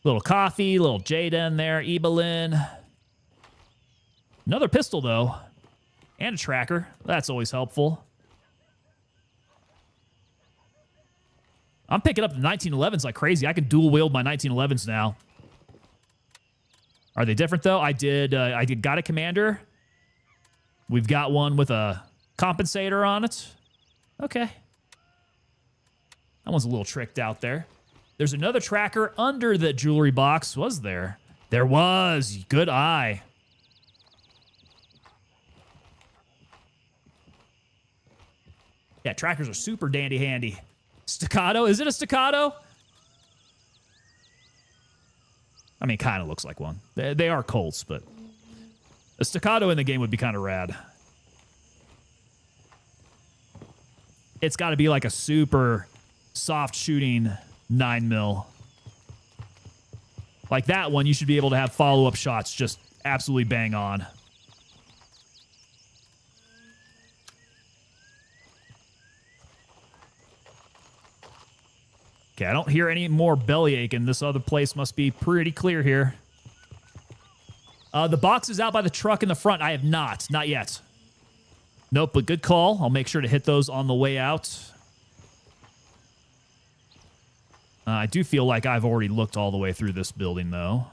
Little coffee, little Jada in there, Evelyn. Another pistol, though. And a tracker. That's always helpful. I'm picking up the 1911s like crazy. I can dual wield my 1911s now. Are they different, though? I got a commander. We've got one with a compensator on it. Okay. That one's a little tricked out there. There's another tracker under the jewelry box. Was there? There was. Good eye. Yeah, trackers are super dandy handy. Staccato? Is it a staccato? I mean, kind of looks like one. They are Colts, but a staccato in the game would be kind of rad. It's got to be like a super soft shooting 9mm. Like that one, you should be able to have follow-up shots just absolutely bang on. Okay, I don't hear any more bellyache, and this other place must be pretty clear here. The box is out by the truck in the front. I have not yet. Nope, but good call. I'll make sure to hit those on the way out. I do feel like I've already looked all the way through this building, though.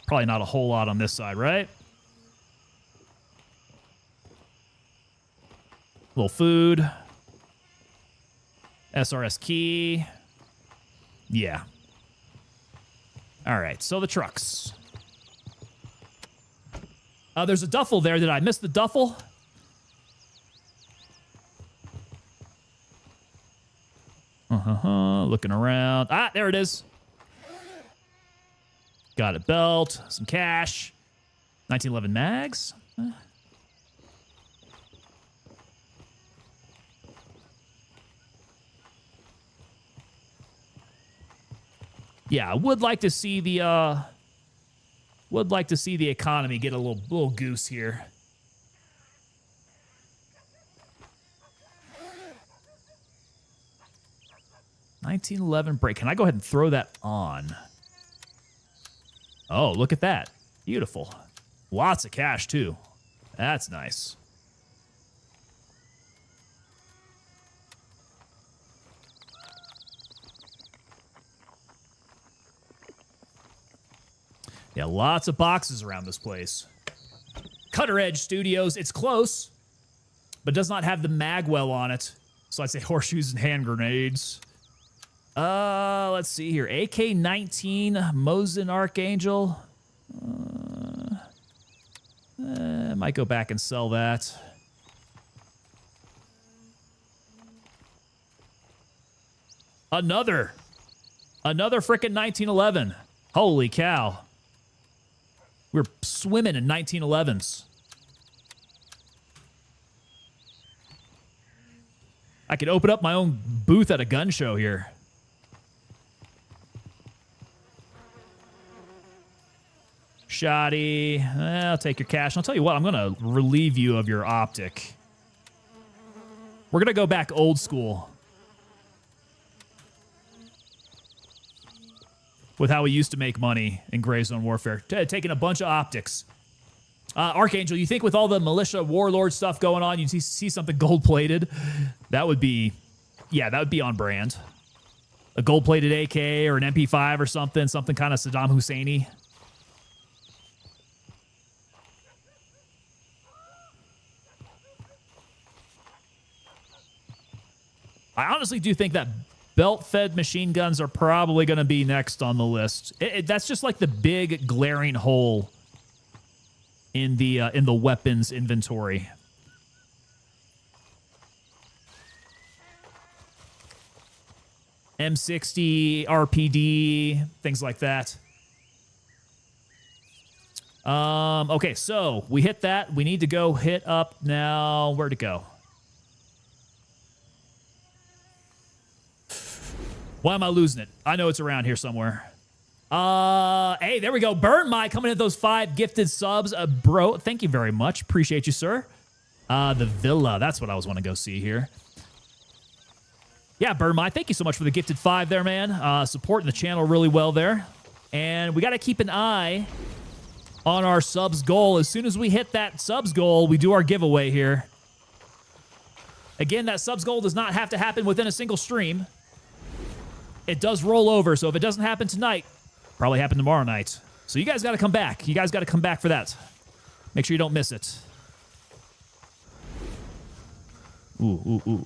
Probably not a whole lot on this side, right? Little food. SRS key. Yeah. All right, so the trucks. There's a duffel there. Did I miss the duffel? Looking around. Ah, there it is. Got a belt, some cash. 1911 mags. Yeah, I would like to see the economy get a little goose here. $19.11 break. Can I go ahead and throw that on? Oh, look at that. Beautiful. Lots of cash, too. That's nice. Yeah, lots of boxes around this place. Cutter Edge Studios. It's close, but does not have the magwell on it. So I'd say horseshoes and hand grenades. Let's see here. AK-19 Mosin Archangel. Might go back and sell that. Another frickin' 1911. Holy cow. We're swimming in 1911s. I could open up my own booth at a gun show here. Shoddy. I'll take your cash. I'll tell you what, I'm going to relieve you of your optic. We're going to go back old school with how we used to make money in Gray Zone Warfare. Taking a bunch of optics. Archangel, you think with all the militia warlord stuff going on, you'd see something gold-plated? That would be, yeah, that would be on brand. A gold-plated AK or an MP5 or something kind of Saddam Hussein-y. I honestly do think that belt-fed machine guns are probably going to be next on the list. That's just like the big glaring hole in the weapons inventory. M60, RPD, things like that. Okay, so we hit that. We need to go hit up now. Where'd it go? Why am I losing it? I know it's around here somewhere. Hey, there we go. Burn My coming in those 5 gifted subs. Bro, thank you very much. Appreciate you, sir. The Villa. That's what I was want to go see here. Yeah, Burn My, thank you so much for the gifted 5 there, man. Supporting the channel really well there. And we got to keep an eye on our subs goal. As soon as we hit that subs goal, we do our giveaway here. Again, that subs goal does not have to happen within a single stream. It does roll over, so if it doesn't happen tonight, probably happen tomorrow night. So you guys got to come back. You guys got to come back for that. Make sure you don't miss it. Ooh, ooh, ooh,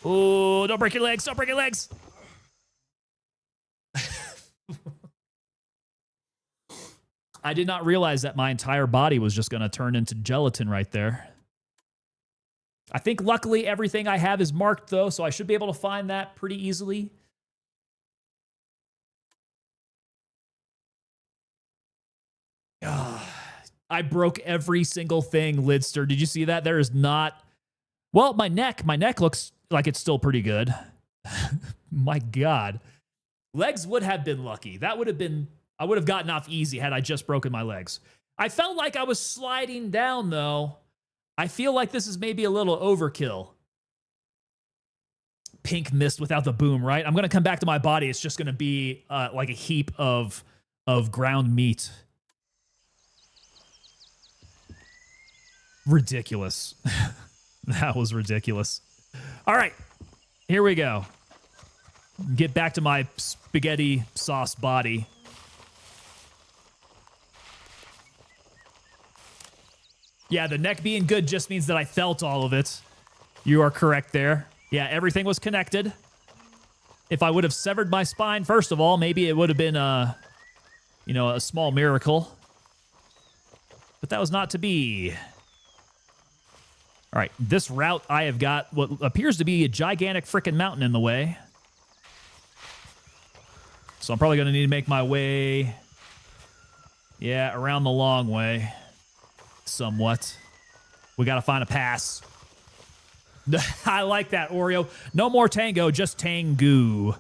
ooh. Ooh, don't break your legs. Don't break your legs. I did not realize that my entire body was just going to turn into gelatin right there. I think luckily everything I have is marked, though, so I should be able to find that pretty easily. I broke every single thing, Lidster. Did you see that? There is not... Well, my neck looks like it's still pretty good. My God. Legs would have been lucky. That would have been... I would have gotten off easy had I just broken my legs. I felt like I was sliding down, though. I feel like this is maybe a little overkill. pink mist without the boom, right? I'm going to come back to my body. It's just going to be like a heap of ground meat. Ridiculous. That was ridiculous. All right, here we go. Get back to my spaghetti sauce body. Yeah, the neck being good just means that I felt all of it. You are correct there. Yeah, everything was connected. If I would have severed my spine, first of all, maybe it would have been a small miracle. But that was not to be. All right, this route, I have got what appears to be a gigantic freaking mountain in the way. So I'm probably going to need to make my way, yeah, around the long way. Somewhat. We got to find a pass. I like that, Oreo. No more tango, just tango.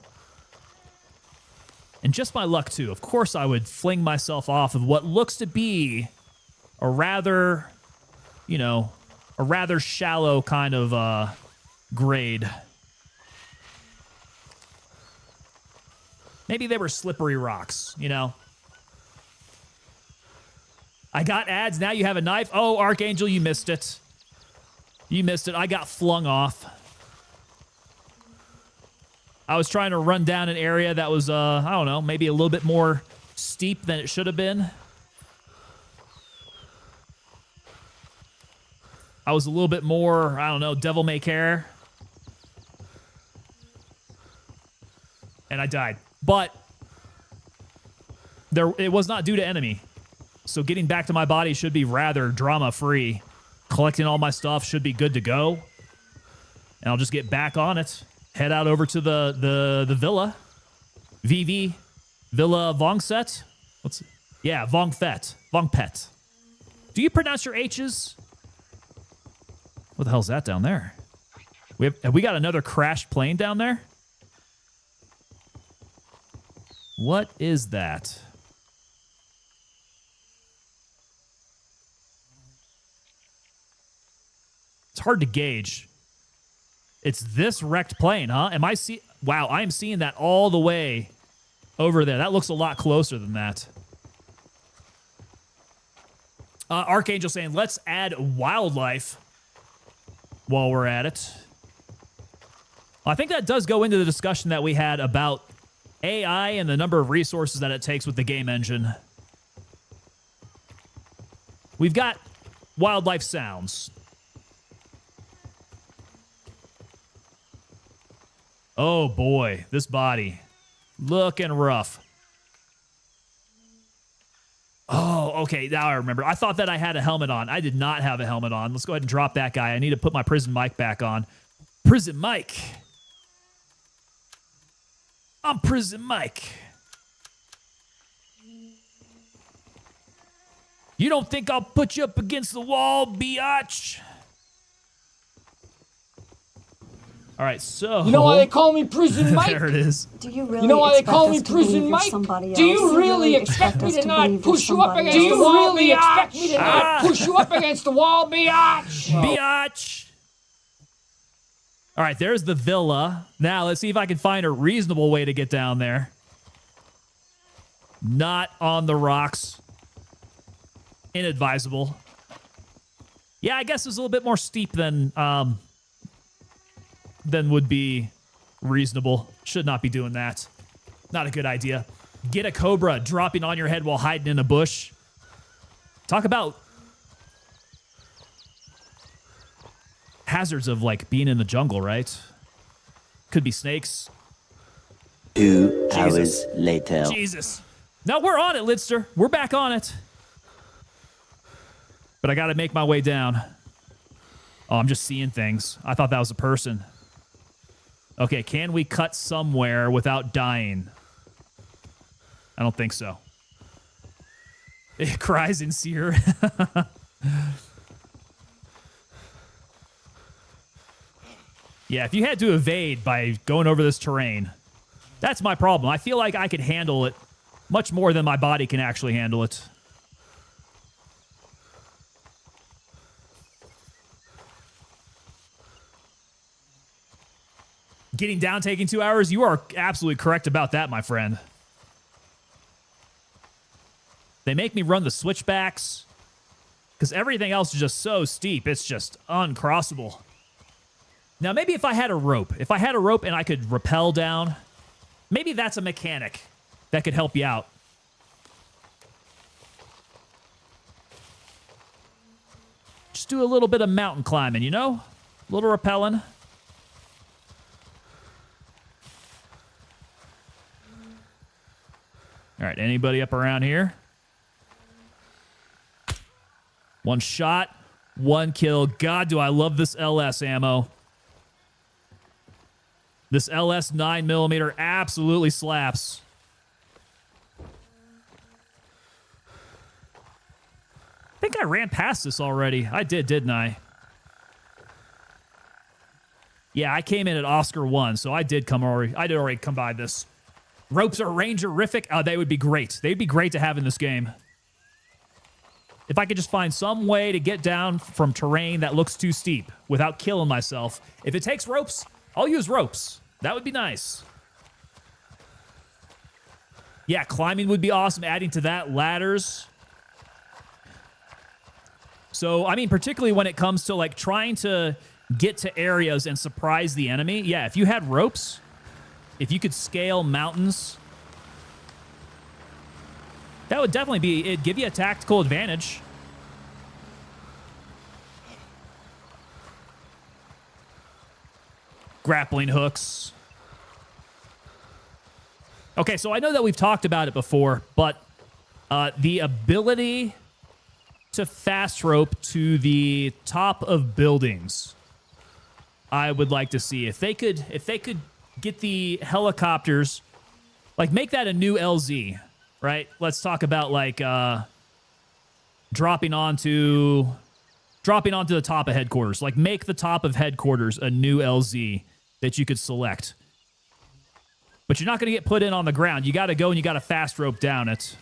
And just my luck, too. Of course, I would fling myself off of what looks to be a rather, a rather shallow kind of grade. Maybe they were slippery rocks, I got ads. Now you have a knife. Oh, Archangel, you missed it. You missed it. I got flung off. I was trying to run down an area that was, I don't know, maybe a little bit more steep than it should have been. I was a little bit more, I don't know, devil may care. And I died. But it was not due to enemy. So getting back to my body should be rather drama-free. Collecting all my stuff should be good to go. And I'll just get back on it. Head out over to the villa. VV. Villa Vongset? Yeah, Vongfet. Vongpet. Do you pronounce your H's? What the hell's that down there? Have we got another crashed plane down there? What is that? It's hard to gauge. It's this wrecked plane, huh? Wow, I am seeing that all the way over there. That looks a lot closer than that. Archangel saying, let's add wildlife while we're at it. I think that does go into the discussion that we had about AI and the number of resources that it takes with the game engine. We've got wildlife sounds. Oh boy, this body. Looking rough. Oh, okay, now I remember. I thought that I had a helmet on. I did not have a helmet on. Let's go ahead and drop that guy. I need to put my prison mic back on. Prison mic. I'm prison mic. You don't think I'll put you up against the wall, biatch? All right, so... You know why they call me Prison Mike? There it is. Do you really You know why they call me expect us to Prison believe you're Mike? somebody else? Do you really expect me to not push you up against the wall, biatch? Do you really expect me to not push you up against the wall, biatch? Biatch! All right, there's the villa. Now, let's see if I can find a reasonable way to get down there. Not on the rocks. Inadvisable. Yeah, I guess it's a little bit more steep than would be reasonable. Should not be doing that. Not a good idea. Get a cobra dropping on your head while hiding in a bush. Talk about hazards of, like, being in the jungle, right? Could be snakes. 2 hours later. Jesus. No, we're on it, Lidster. We're back on it. But I got to make my way down. Oh, I'm just seeing things. I thought that was a person. Okay, can we cut somewhere without dying? I don't think so. It cries in seer. Yeah, if you had to evade by going over this terrain, that's my problem. I feel like I could handle it much more than my body can actually handle it. Getting down taking 2 hours? You are absolutely correct about that, my friend. They make me run the switchbacks because everything else is just so steep. It's just uncrossable. Now, maybe if I had a rope. If I had a rope and I could rappel down, maybe that's a mechanic that could help you out. Just do a little bit of mountain climbing, you know? A little rappelling. All right, anybody up around here? One shot, one kill. God, do I love this LS ammo. This LS 9mm absolutely slaps. I think I ran past this already. I did, didn't I? Yeah, I came in at Oscar 1, so I did already come by this. Ropes are Ranger-rific. Oh, they would be great. They'd be great to have in this game. If I could just find some way to get down from terrain that looks too steep without killing myself. If it takes ropes, I'll use ropes. That would be nice. Yeah, climbing would be awesome. Adding to that, ladders. So, I mean, particularly when it comes to, like, trying to get to areas and surprise the enemy. Yeah, if you had ropes, if you could scale mountains, that would definitely be, it'd give you a tactical advantage. Grappling hooks. Okay, so I know that we've talked about it before, but the ability to fast rope to the top of buildings, I would like to see. If they could get the helicopters, like make that a new LZ, right? Let's talk about like dropping onto the top of headquarters. Like make the top of headquarters a new LZ that you could select. But you're not going to get put in on the ground. You got to go and you got to fast rope down it.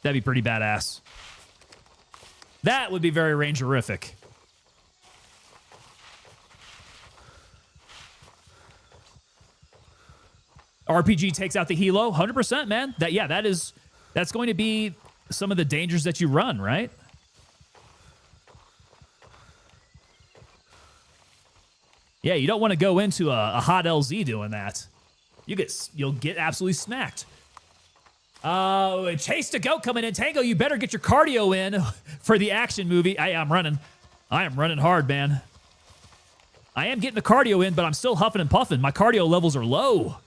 That'd be pretty badass. That would be very Ranger-rific. RPG takes out the helo, 100%, man. That's going to be some of the dangers that you run, right? Yeah, you don't want to go into a hot LZ doing that. You'll get absolutely smacked. Chase to go coming in. Tango, you better get your cardio in for the action movie. I am running hard, man. I am getting the cardio in, but I'm still huffing and puffing. My cardio levels are low.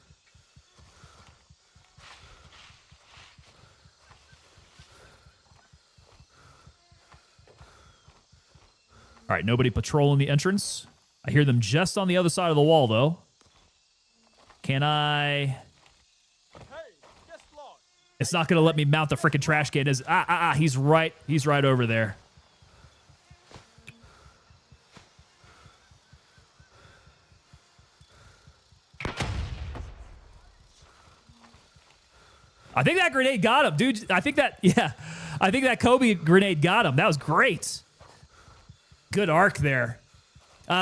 All right, nobody patrolling the entrance. I hear them just on the other side of the wall, though. Can I... It's not going to let me mount the freaking trash can. He's right over there. I think that grenade got him, dude. I think that Kobe grenade got him. That was great. Good arc there.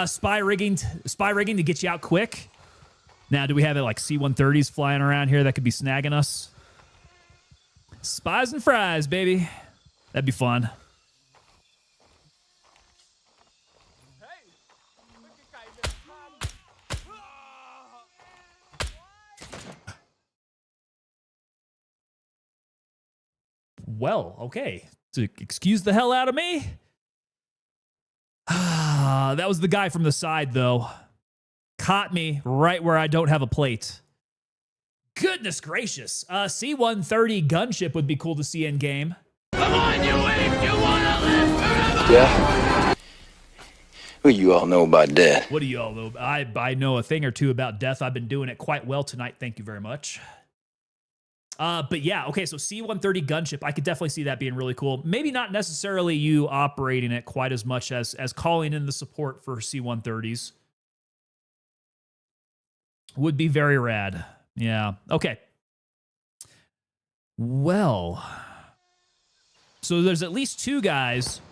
Spy rigging to get you out quick. Now, do we have like C-130s flying around here that could be snagging us? Spies and fries, baby. That'd be fun. Well, okay. So excuse the hell out of me. That was the guy from the side, though. Caught me right where I don't have a plate. Goodness gracious. C-130 gunship would be cool to see in game. Come on, you ape! You wanna live forever! Yeah. What do you all know about death? What do you all know? I know a thing or two about death. I've been doing it quite well tonight. Thank you very much. But yeah, okay, so C-130 gunship, I could definitely see that being really cool. Maybe not necessarily you operating it quite as much as calling in the support for C-130s. Would be very rad. Yeah, okay. Well, so there's at least two guys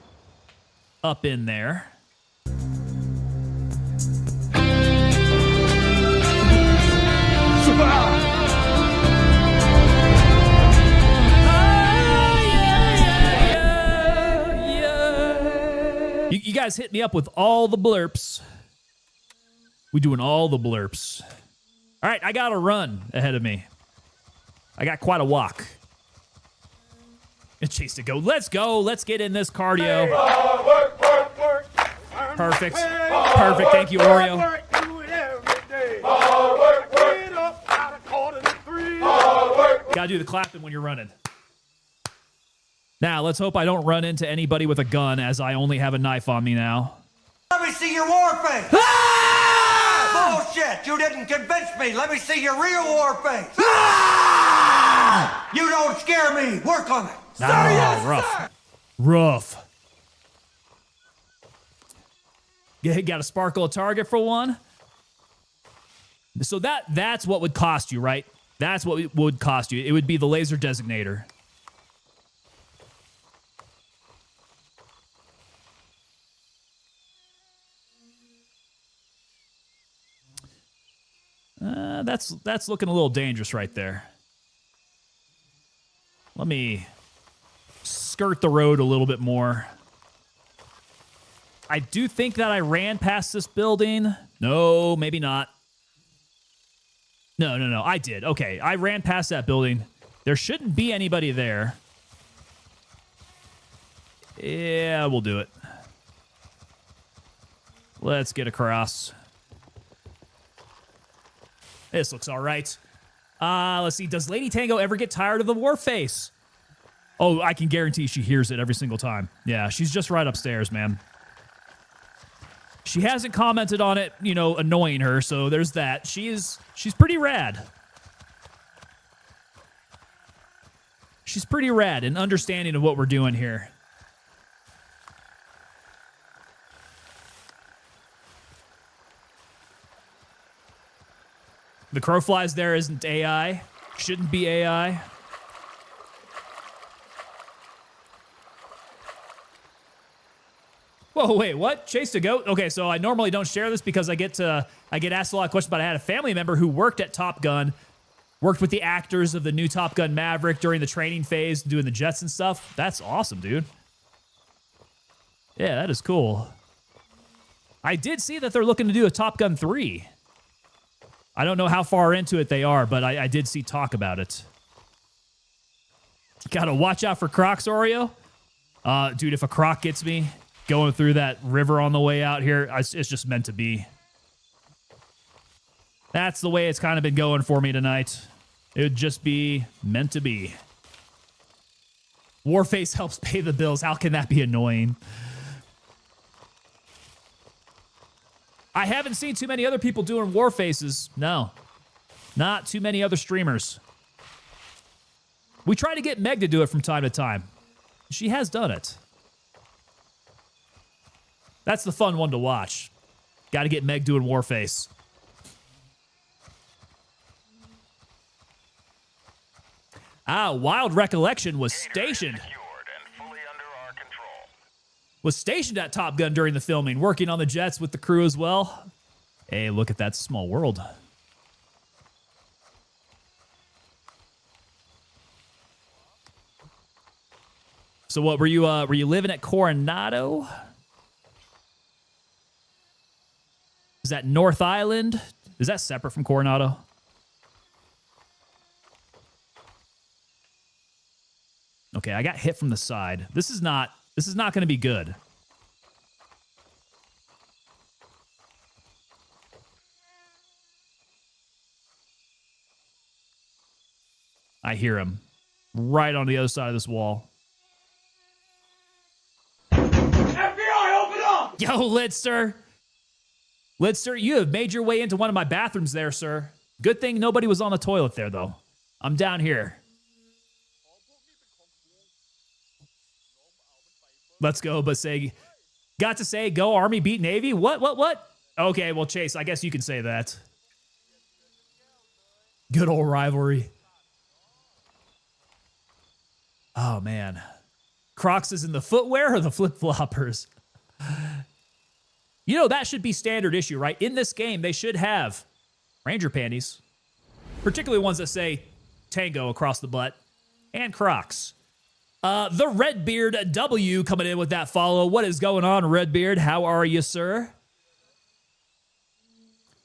up in there. You guys hit me up with all the blurps. We doing all the blurps. All right, I got a run ahead of me. I got quite a walk. And Chase to go. Let's go. Let's get in this cardio. Perfect. Perfect. Thank you, Oreo. Gotta do the clapping when you're running. Now, let's hope I don't run into anybody with a gun, as I only have a knife on me now. Let me see your war face. Bullshit! You didn't convince me. Let me see your real war face. You don't scare me. Work on it. Oh, rough. Rough. Yeah, got to sparkle a target for one. So that's what would cost you, right? That's what it would cost you. It would be the laser designator. That's looking a little dangerous right there. Let me skirt the road a little bit more. I do think that I ran past this building. No, maybe not. No, I did. Okay, I ran past that building. There shouldn't be anybody there. Yeah, we'll do it. Let's get across. This looks all right. Let's see. Does Lady Tango ever get tired of the war face? Oh, I can guarantee she hears it every single time. Yeah, she's just right upstairs, man. She hasn't commented on it, you know, annoying her, so there's that. She's pretty rad. She's pretty rad and understanding of what we're doing here. The crow flies there isn't AI. Shouldn't be AI. Whoa, wait, what? Chase to goat? Okay, so I normally don't share this because I get asked a lot of questions, but I had a family member who worked at Top Gun, worked with the actors of the new Top Gun Maverick during the training phase, doing the jets and stuff. That's awesome, dude. Yeah, that is cool. I did see that they're looking to do a Top Gun 3. I don't know how far into it they are, but I did see talk about it. Gotta watch out for crocs, Oreo. Dude, if a croc gets me going through that river on the way out here, it's just meant to be. That's the way it's kind of been going for me tonight. It would just be meant to be. Warface helps pay the bills. How can that be annoying? I haven't seen too many other people doing war faces. No. Not too many other streamers. We try to get Meg to do it from time to time. She has done it. That's the fun one to watch. Got to get Meg doing war face. Wild Recollection was stationed. Was stationed at Top Gun during the filming, working on the jets with the crew as well. Hey, look at that small world. So what, were you living at Coronado? Is that North Island? Is that separate from Coronado? Okay, I got hit from the side. This is not going to be good. I hear him right on the other side of this wall. FBI, open up! Yo, Lidster. Lidster, you have made your way into one of my bathrooms there, sir. Good thing nobody was on the toilet there, though. I'm down here. Let's go, but got to say, go Army beat Navy? What? Okay, well, Chase, I guess you can say that. Good old rivalry. Oh, man. Crocs is in the footwear or the flip-floppers? You know, that should be standard issue, right? In this game, they should have Ranger panties, particularly ones that say Tango across the butt, and Crocs. The Redbeard W coming in with that follow. What is going on, Redbeard? How are you, sir?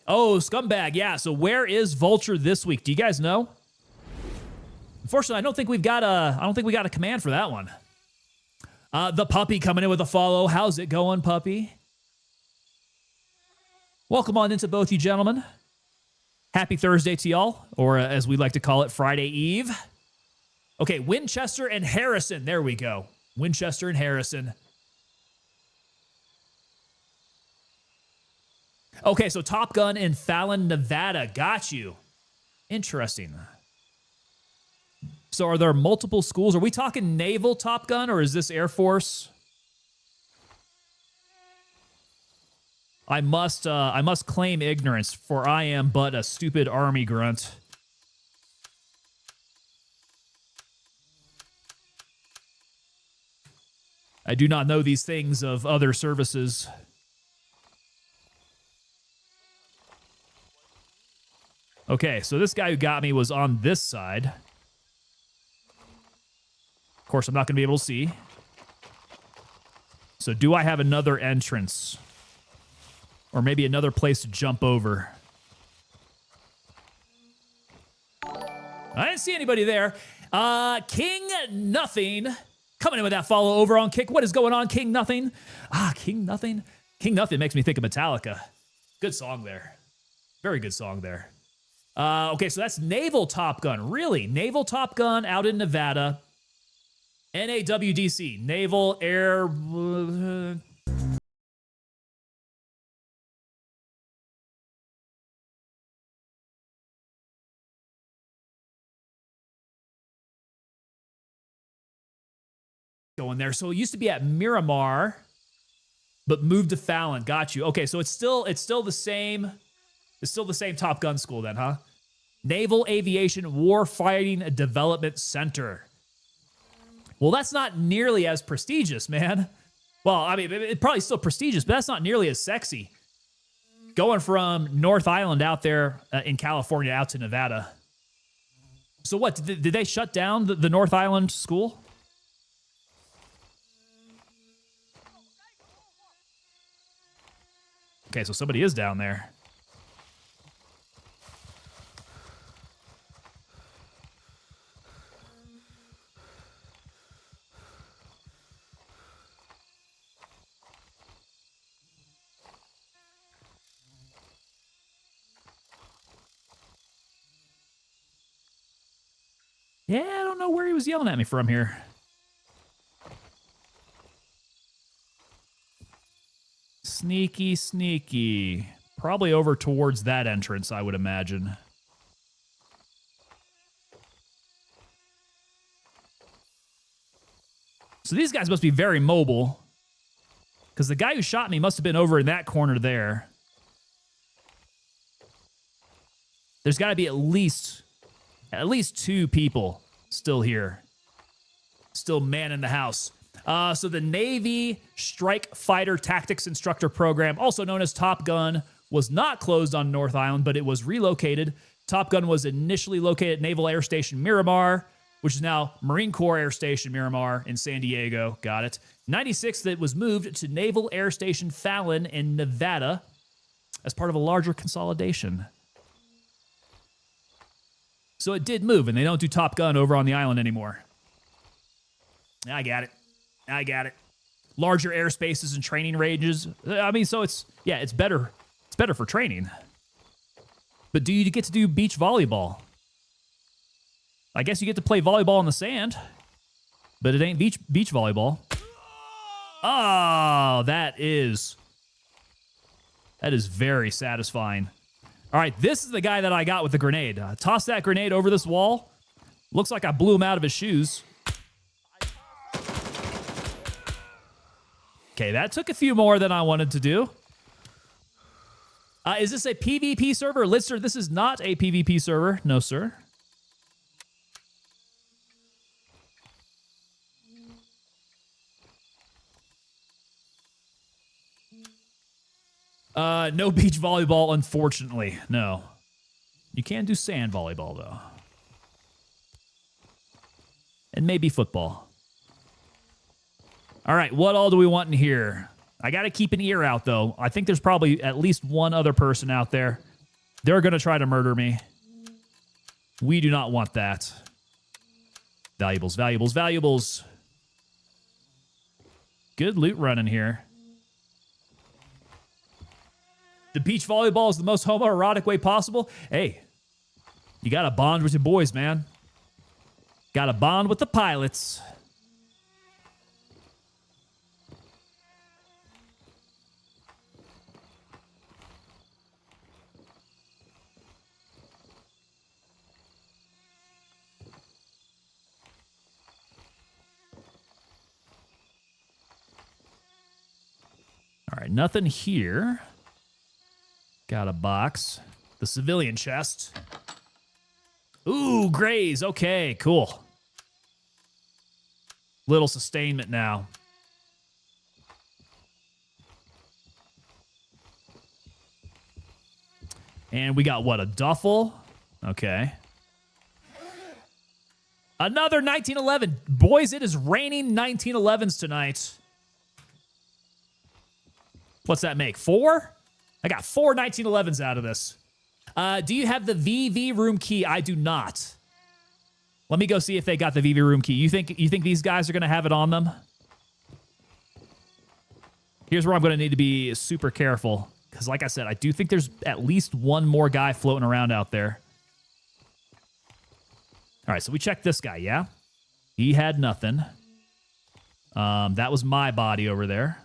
Oh, Scumbag. Yeah, so where is Vulture this week? Do you guys know? Unfortunately, I don't think we got a command for that one. The Puppy coming in with a follow. How's it going, Puppy? Welcome on into both you gentlemen. Happy Thursday to y'all, or as we like to call it, Friday Eve. Okay, Winchester and Harrison. There we go. Winchester and Harrison. Okay, so Top Gun in Fallon, Nevada. Got you. Interesting. So are there multiple schools? Are we talking naval Top Gun, or is this Air Force? I must claim ignorance, for I am but a stupid army grunt. I do not know these things of other services. Okay, so this guy who got me was on this side. Of course, I'm not going to be able to see. So do I have another entrance? Or maybe another place to jump over? I didn't see anybody there. King Nothing coming in with that follow over on Kick. What is going on, King Nothing? King Nothing. King Nothing makes me think of Metallica. Good song there. Very good song there. Okay, so that's Naval Top Gun. Really? Naval Top Gun out in Nevada. NAWDC. Naval Air... going there. So it used to be at Miramar, but moved to Fallon. Got you. Okay, so it's still the same. It's still the same Top Gun school then, huh? Naval Aviation Warfighting Development Center. Well, that's not nearly as prestigious, man. Well, I mean, it's probably still prestigious, but that's not nearly as sexy. Going from North Island out there in California out to Nevada. So what, did they shut down the North Island school? Okay, so somebody is down there. Yeah, I don't know where he was yelling at me from here. Sneaky, sneaky. Probably over towards that entrance, I would imagine. So these guys must be very mobile, because the guy who shot me must have been over in that corner there. There's got to be at least 2 people still here. Still manning the house. So the Navy Strike Fighter Tactics Instructor Program, also known as Top Gun, was not closed on North Island, but it was relocated. Top Gun was initially located at Naval Air Station Miramar, which is now Marine Corps Air Station Miramar in San Diego. Got it. 96, that was moved to Naval Air Station Fallon in Nevada as part of a larger consolidation. So it did move, and they don't do Top Gun over on the island anymore. I got it. I got it. Larger airspaces and training ranges. I mean, so it's better. It's better for training. But do you get to do beach volleyball? I guess you get to play volleyball in the sand, but it ain't beach volleyball. Oh, that is very satisfying. All right, this is the guy that I got with the grenade. Toss that grenade over this wall. Looks like I blew him out of his shoes. Okay, that took a few more than I wanted to do. Is this a PvP server? Lister, this is not a PvP server. No, sir. No beach volleyball, unfortunately. No. You can do sand volleyball, though. And maybe football. All right, what all do we want in here? I got to keep an ear out, though. I think there's probably at least one other person out there. They're going to try to murder me. We do not want that. Valuables, valuables, valuables. Good loot running here. The beach volleyball is the most homoerotic way possible. Hey, you got to bond with your boys, man. Got to bond with the pilots. All right, nothing here. Got a box. The civilian chest. Ooh, grays. Okay, cool. Little sustainment now. And we got what, a duffel? Okay. Another 1911. Boys, it is raining 1911s tonight. What's that make? 4? I got 4 1911s out of this. Do you have the VV room key? I do not. Let me go see if they got the VV room key. You think these guys are going to have it on them? Here's where I'm going to need to be super careful. Because like I said, I do think there's at least one more guy floating around out there. All right, so we checked this guy, yeah? He had nothing. That was my body over there.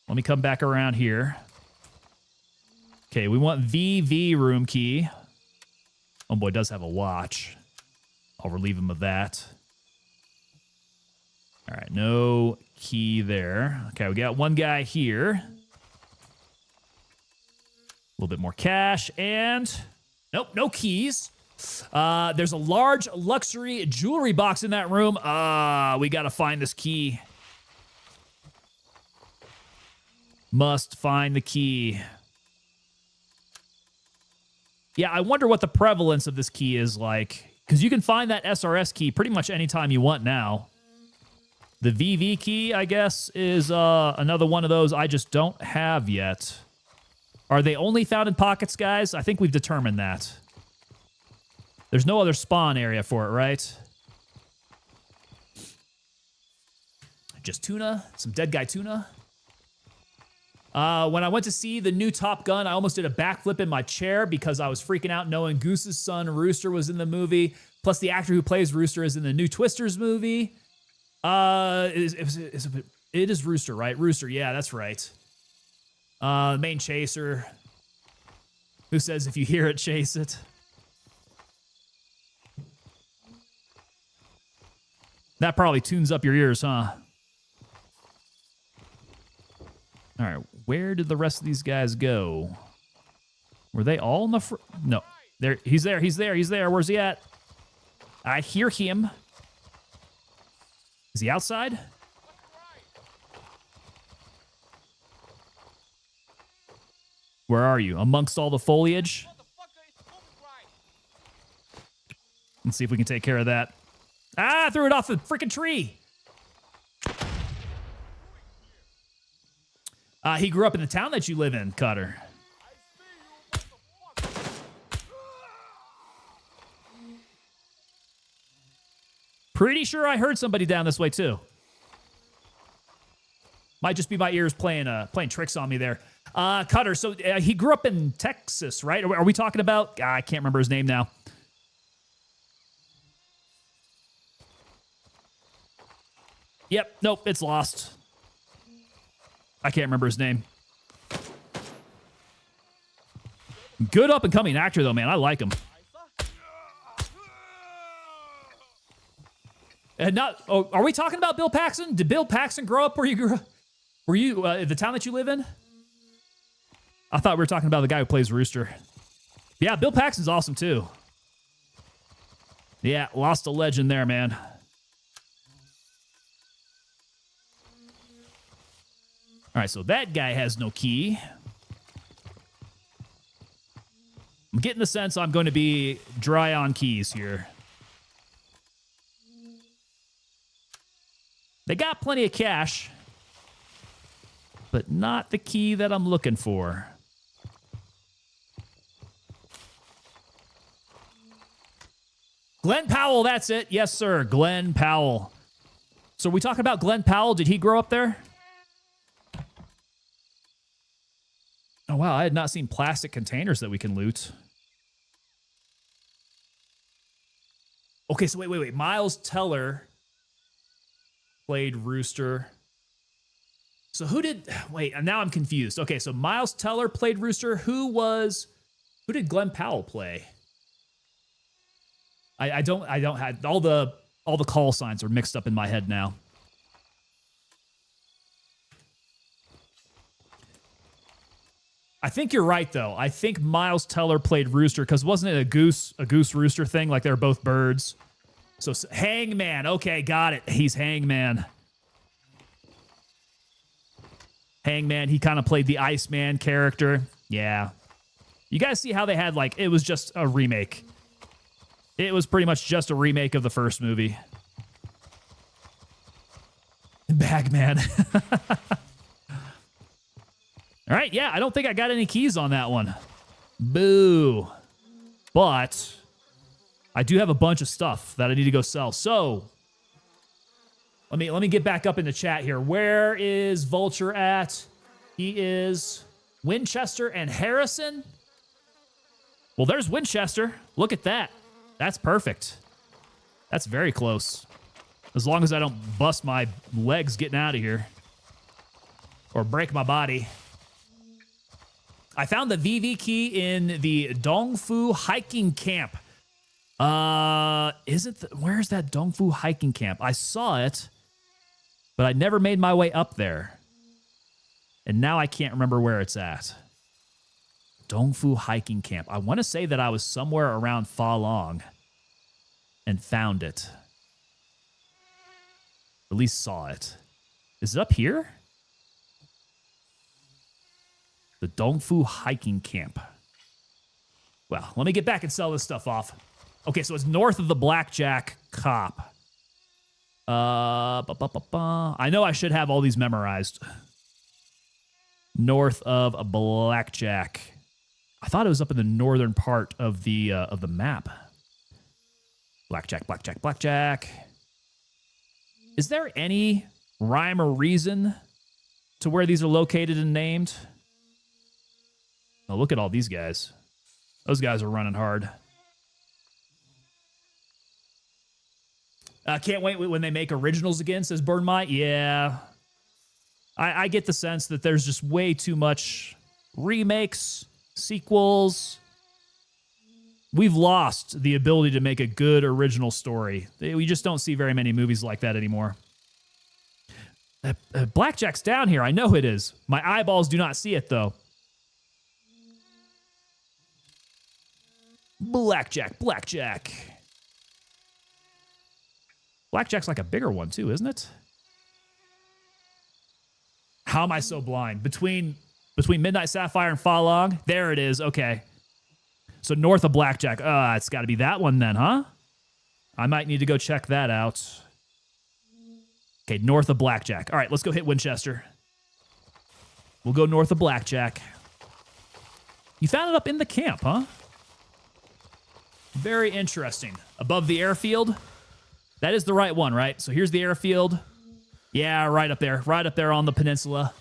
Let me come back around here. Okay, we want VV room key. Oh boy, does have a watch. I'll relieve him of that. All right, no key there. Okay, we got one guy here. A little bit more cash and... Nope, no keys. There's a large luxury jewelry box in that room. We got to find this key. Must find the key. Yeah, I wonder what the prevalence of this key is like. Because you can find that SRS key pretty much anytime you want now. The VV key, I guess, is another one of those I just don't have yet. Are they only found in pockets, guys? I think we've determined that. There's no other spawn area for it, right? Just tuna. Some dead guy tuna. When I went to see the new Top Gun, I almost did a backflip in my chair because I was freaking out knowing Goose's son, Rooster, was in the movie. Plus, the actor who plays Rooster is in the new Twisters movie. It is Rooster, right? Rooster, yeah, that's right. Main chaser. Who says if you hear it, chase it. That probably tunes up your ears, huh? All right, where did the rest of these guys go? Were they all in the no, there. He's there. He's there. He's there. Where's he at? I hear him. Is he outside? Where are you? Amongst all the foliage? Let's see if we can take care of that. Ah, I threw it off the freaking tree. He grew up in the town that you live in, Cutter. Pretty sure I heard somebody down this way, too. Might just be my ears playing tricks on me there. Cutter, so he grew up in Texas, right? Are we talking about... I can't remember his name now. Yep, nope, it's lost. I can't remember his name. Good up-and-coming actor, though, man. I like him. And not... Oh, are we talking about Bill Paxton? Did Bill Paxton grow up where you grew up? Were you the town that you live in? I thought we were talking about the guy who plays Rooster. Yeah, Bill Paxton's awesome, too. Yeah, lost a legend there, man. All right, so that guy has no key. I'm getting the sense I'm going to be dry on keys here. They got plenty of cash, but not the key that I'm looking for. Glenn Powell, that's it. Yes, sir. Glenn Powell. So are we talking about Glenn Powell? Did he grow up there? Oh, wow. I had not seen plastic containers that we can loot. Okay, so wait. Miles Teller played Rooster. So who did... Wait, now I'm confused. Okay, so Miles Teller played Rooster. Who did Glenn Powell play? I don't have... All the call signs are mixed up in my head now. I think you're right, though. I think Miles Teller played Rooster, because wasn't it a goose rooster thing? Like they're both birds. So Hangman. Okay, got it. He's Hangman. Hangman, he kind of played the Iceman character. Yeah. You guys see how they had, like, it was just a remake. It was pretty much just a remake of the first movie. Bagman. All right, yeah, I don't think I got any keys on that one. Boo. But I do have a bunch of stuff that I need to go sell. So let me get back up in the chat here. Where is Vulture at? He is Winchester and Harrison. Well, there's Winchester. Look at that. That's perfect. That's very close. As long as I don't bust my legs getting out of here. Or break my body. I found the VV key in the Dongfu hiking camp. Where's that Dongfu hiking camp? I saw it, but I never made my way up there. And now I can't remember where it's at. Dongfu hiking camp. I want to say that I was somewhere around Fa Long and found it. At least saw it. Is it up here? The Dongfu hiking camp. Well, let me get back and sell this stuff off. Okay, so it's north of the Blackjack Cop. I know I should have all these memorized. North of a Blackjack. I thought it was up in the northern part of the map. Blackjack, Blackjack, Blackjack. Is there any rhyme or reason to where these are located and named? Oh, look at all these guys. Those guys are running hard. Can't wait when they make originals again, says Burnmite. Yeah. I get the sense that there's just way too much remakes, sequels. We've lost the ability to make a good original story. We just don't see very many movies like that anymore. Blackjack's down here. I know it is. My eyeballs do not see it, though. Blackjack, Blackjack. Blackjack's like a bigger one, too, isn't it? How am I so blind? Between Midnight Sapphire and Fa Long? There it is. Okay. So north of Blackjack. It's got to be that one then, huh? I might need to go check that out. Okay, north of Blackjack. All right, let's go hit Winchester. We'll go north of Blackjack. You found it up in the camp, huh? Very interesting. Above the airfield. That is the right one, right? So here's the airfield. Yeah, right up there. Right up there on the peninsula.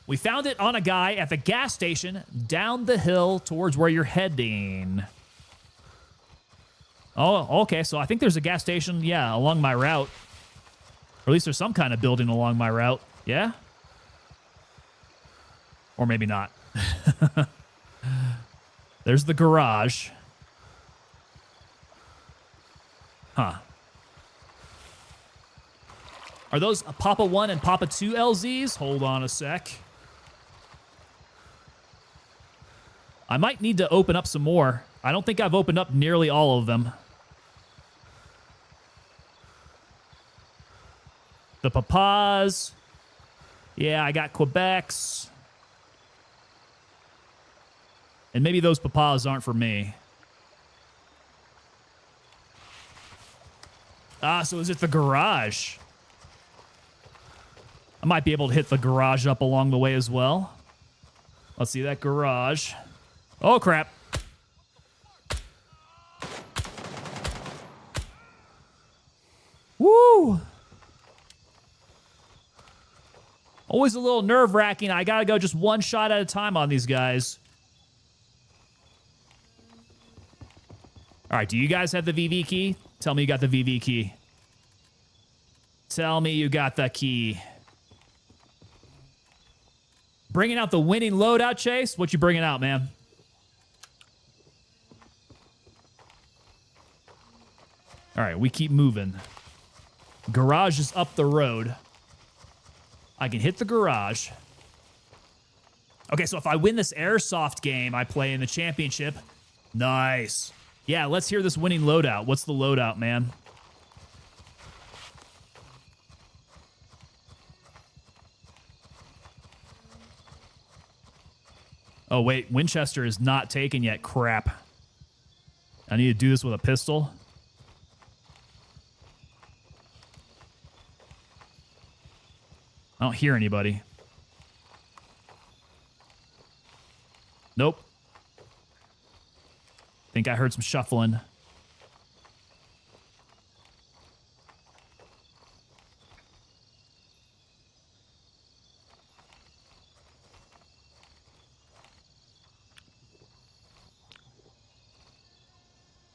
We found it on a guy at the gas station down the hill towards where you're heading. Oh, okay. So I think there's a gas station, yeah, along my route. Or at least there's some kind of building along my route. Yeah? Or maybe not. There's the garage. Huh. Are those Papa 1 and Papa 2 LZs? Hold on a sec. I might need to open up some more. I don't think I've opened up nearly all of them. The Papas. Yeah, I got Quebecs. And maybe those Papas aren't for me. Ah, so is it the garage? I might be able to hit the garage up along the way as well. Let's see that garage. Oh, crap. Woo! Always a little nerve-wracking. I gotta go just one shot at a time on these guys. All right, do you guys have the VV key? Tell me you got the VV key. Tell me you got the key. Bringing out the winning loadout, Chase? What you bringing out, man? All right, we keep moving. Garage is up the road. I can hit the garage. Okay, so if I win this airsoft game I play in the championship, nice. Yeah, let's hear this winning loadout. What's the loadout, man? Oh, wait. Winchester is not taken yet. Crap. I need to do this with a pistol. I don't hear anybody. Nope. Think I heard some shuffling.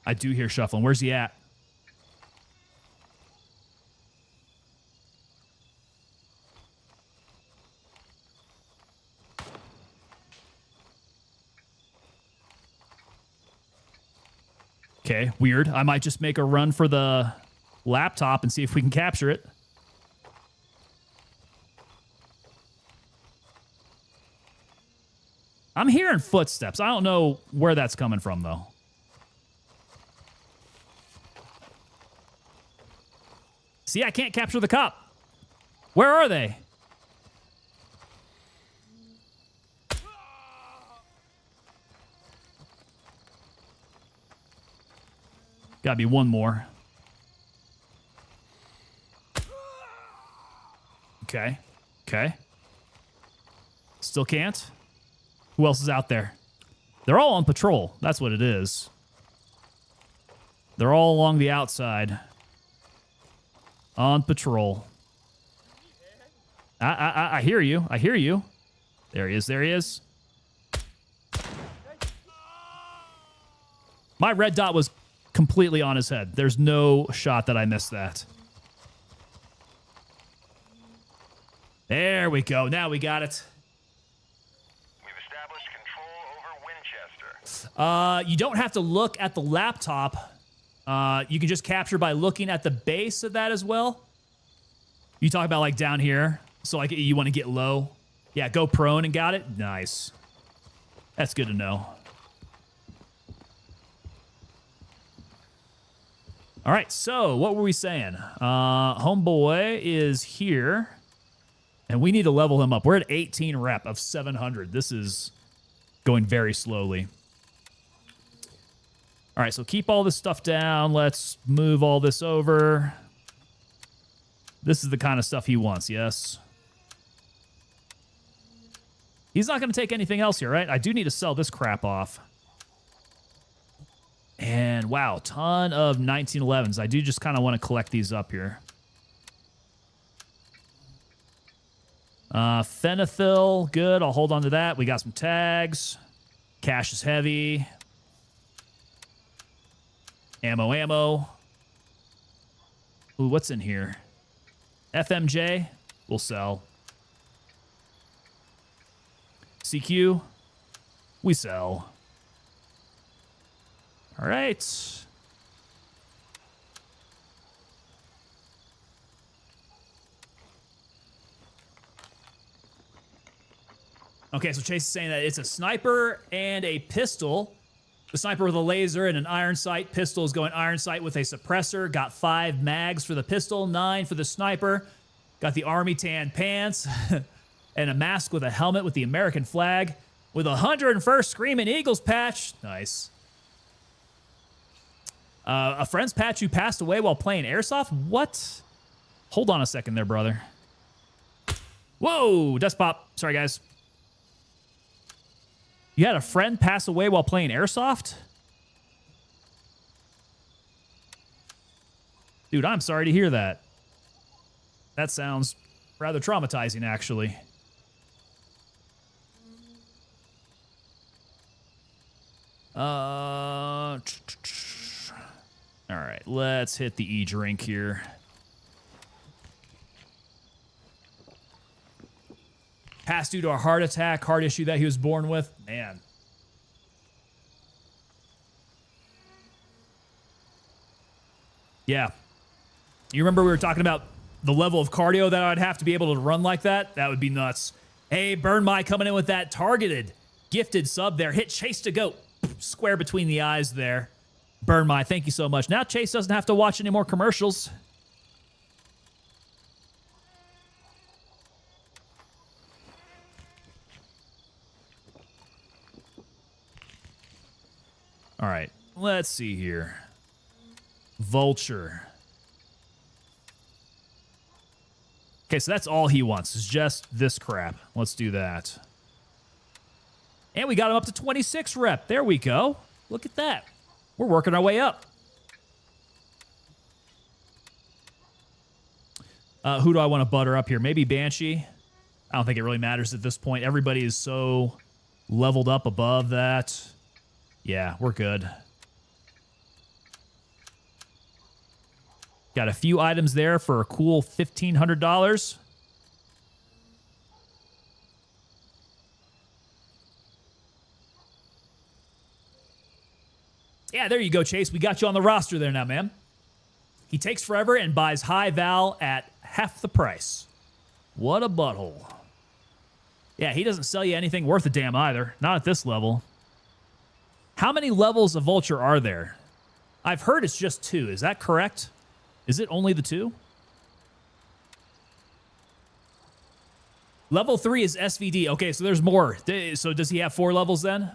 I do hear shuffling. Where's he at? Okay, weird. I might just make a run for the laptop and see if we can capture it. I'm hearing footsteps. I don't know where that's coming from, though. See, I can't capture the cop. Where are they? Gotta be one more. Okay. Okay. Still can't. Who else is out there? They're all on patrol. That's what it is. They're all along the outside. On patrol. I hear you. I hear you. There he is. There he is. My red dot was completely on his head. There's no shot that I missed that. There we go. Now we got it. We've established control over Winchester. You don't have to look at the laptop. You can just capture by looking at the base of that as well. You talk about like down here. So like you want to get low. Yeah, go prone and got it. Nice. That's good to know. All right, so what were we saying? Homeboy is here, and we need to level him up. We're at 18 rep of 700. This is going very slowly. All right, so keep all this stuff down. Let's move all this over. This is the kind of stuff he wants, yes? He's not going to take anything else here, right? I do need to sell this crap off. And wow, ton of 1911s. I do just kind of want to collect these up here. Phenethil, good. I'll hold on to that. We got some tags. Cash is heavy. Ammo. Ooh, what's in here? FMJ, we'll sell. CQ, we sell. All right. Okay, so Chase is saying that it's a sniper and a pistol. The sniper with a laser and an iron sight. Pistol is going iron sight with a suppressor. Got 5 mags for the pistol, 9 for the sniper. Got the army tan pants and a mask with a helmet with the American flag with a 101st Screaming Eagles patch. Nice. A friend's patch who passed away while playing airsoft? What? Hold on a second there, brother. Whoa, dust pop. Sorry, guys. You had a friend pass away while playing airsoft? Dude, I'm sorry to hear that. That sounds rather traumatizing, actually. All right, let's hit the e-drink here. Passed due to a heart attack, heart issue that he was born with. Man. Yeah. You remember we were talking about the level of cardio that I'd have to be able to run like that? That would be nuts. Hey, Burn My coming in with that targeted, gifted sub there. Hit Chase to go. Square between the eyes there. Burn My, thank you so much. Now Chase doesn't have to watch any more commercials. All right, let's see here. Vulture. Okay, so that's all he wants, is just this crap. Let's do that. And we got him up to 26 rep. There we go. Look at that. We're working our way up. Who do I want to butter up here? Maybe Banshee. I don't think it really matters at this point. Everybody is so leveled up above that. Yeah, we're good. Got a few items there for a cool $1,500. Yeah, there you go, Chase. We got you on the roster there now, man. He takes forever and buys high val at half the price. What a butthole. Yeah, he doesn't sell you anything worth a damn either. Not at this level. How many levels of Vulture are there? I've heard it's just 2. Is that correct? Is it only the 2? Level 3 is SVD. Okay, so there's more. So does he have 4 levels then?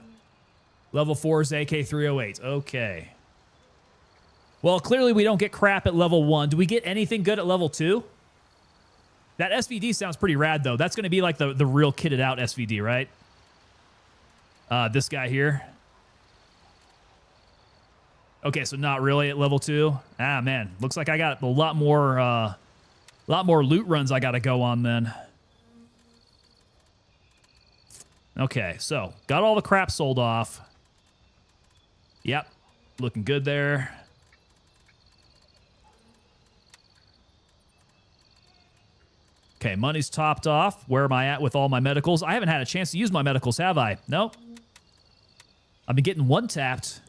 Level 4 is AK-308. Okay. Well, clearly we don't get crap at level 1. Do we get anything good at level 2? That SVD sounds pretty rad, though. That's going to be like the real kitted out SVD, right? This guy here. Okay, so not really at level 2. Ah, man. Looks like I got a lot more loot runs I got to go on then. Okay, so got all the crap sold off. Yep, looking good there. Okay, money's topped off. Where am I at with all my medicals? I haven't had a chance to use my medicals, have I? Nope. I've been getting one tapped,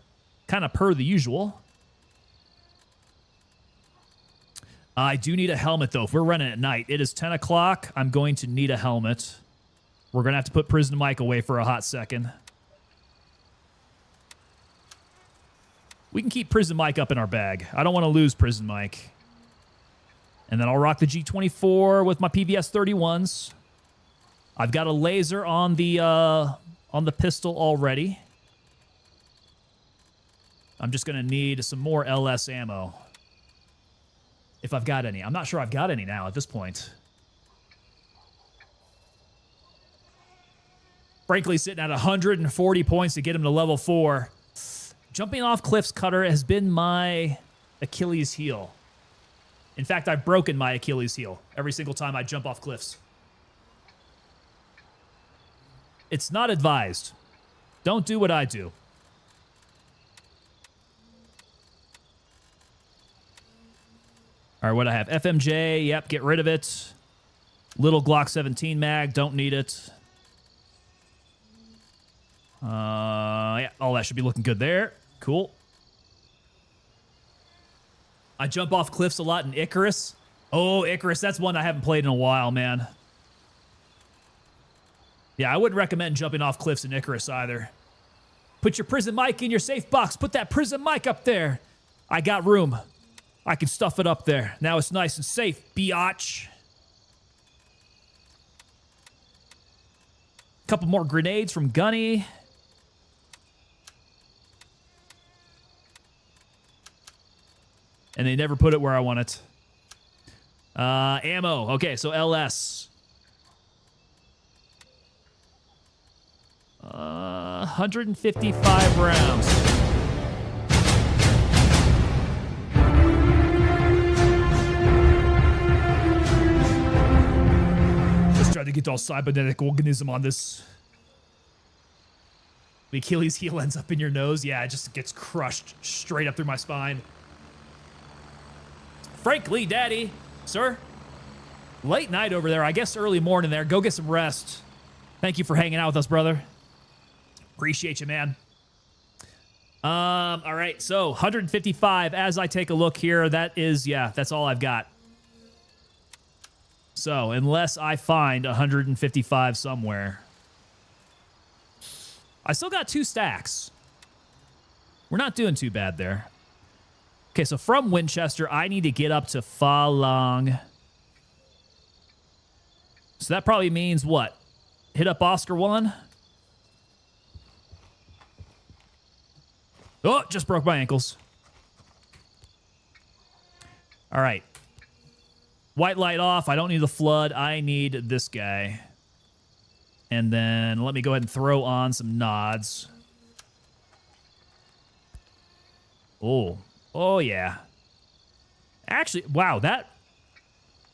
kind of per the usual. I do need a helmet, though. If we're running at night, it is 10 o'clock. I'm going to need a helmet. We're going to have to put Prison Mike away for a hot second. We can keep Prison Mike up in our bag. I don't want to lose Prison Mike. And then I'll rock the G24 with my PVS 31s. I've got a laser on the pistol already. I'm just going to need some more LS ammo. If I've got any. I'm not sure I've got any now at this point. Frankly, sitting at 140 points to get him to level 4. Jumping off cliffs, Cutter, has been my Achilles heel. In fact, I've broken my Achilles heel every single time I jump off cliffs. It's not advised. Don't do what I do. All right, what I have? FMJ, yep, get rid of it. Little Glock 17 mag, don't need it. Yeah, all that should be looking good there. Cool. I jump off cliffs a lot in Icarus. Oh, Icarus, that's one I haven't played in a while, man. Yeah, I wouldn't recommend jumping off cliffs in Icarus either. Put your prison mic in your safe box. Put that prison mic up there. I got room. I can stuff it up there. Now it's nice and safe, biatch. Couple more grenades from Gunny. and they never put it where I want it. Ammo. Okay, so LS. 155 rounds. Let's try to get all cybernetic organism on this. The Achilles heel ends up in your nose. Yeah, it just gets crushed straight up through my spine. Frankly, Daddy, sir. Late night over there. I guess early morning there. Go get some rest. Thank you for hanging out with us, brother. Appreciate you, man. All right, so 155 as I take a look here. That is, yeah, that's all I've got. So, unless I find 155 somewhere. I still got 2 stacks. We're not doing too bad there. Okay, so from Winchester, I need to get up to Falong. So that probably means what? Hit up Oscar 1. Oh, just broke my ankles. All right. White light off. I don't need the flood. I need this guy. And then let me go ahead and throw on some nods. Oh. Oh, yeah. Actually, wow, that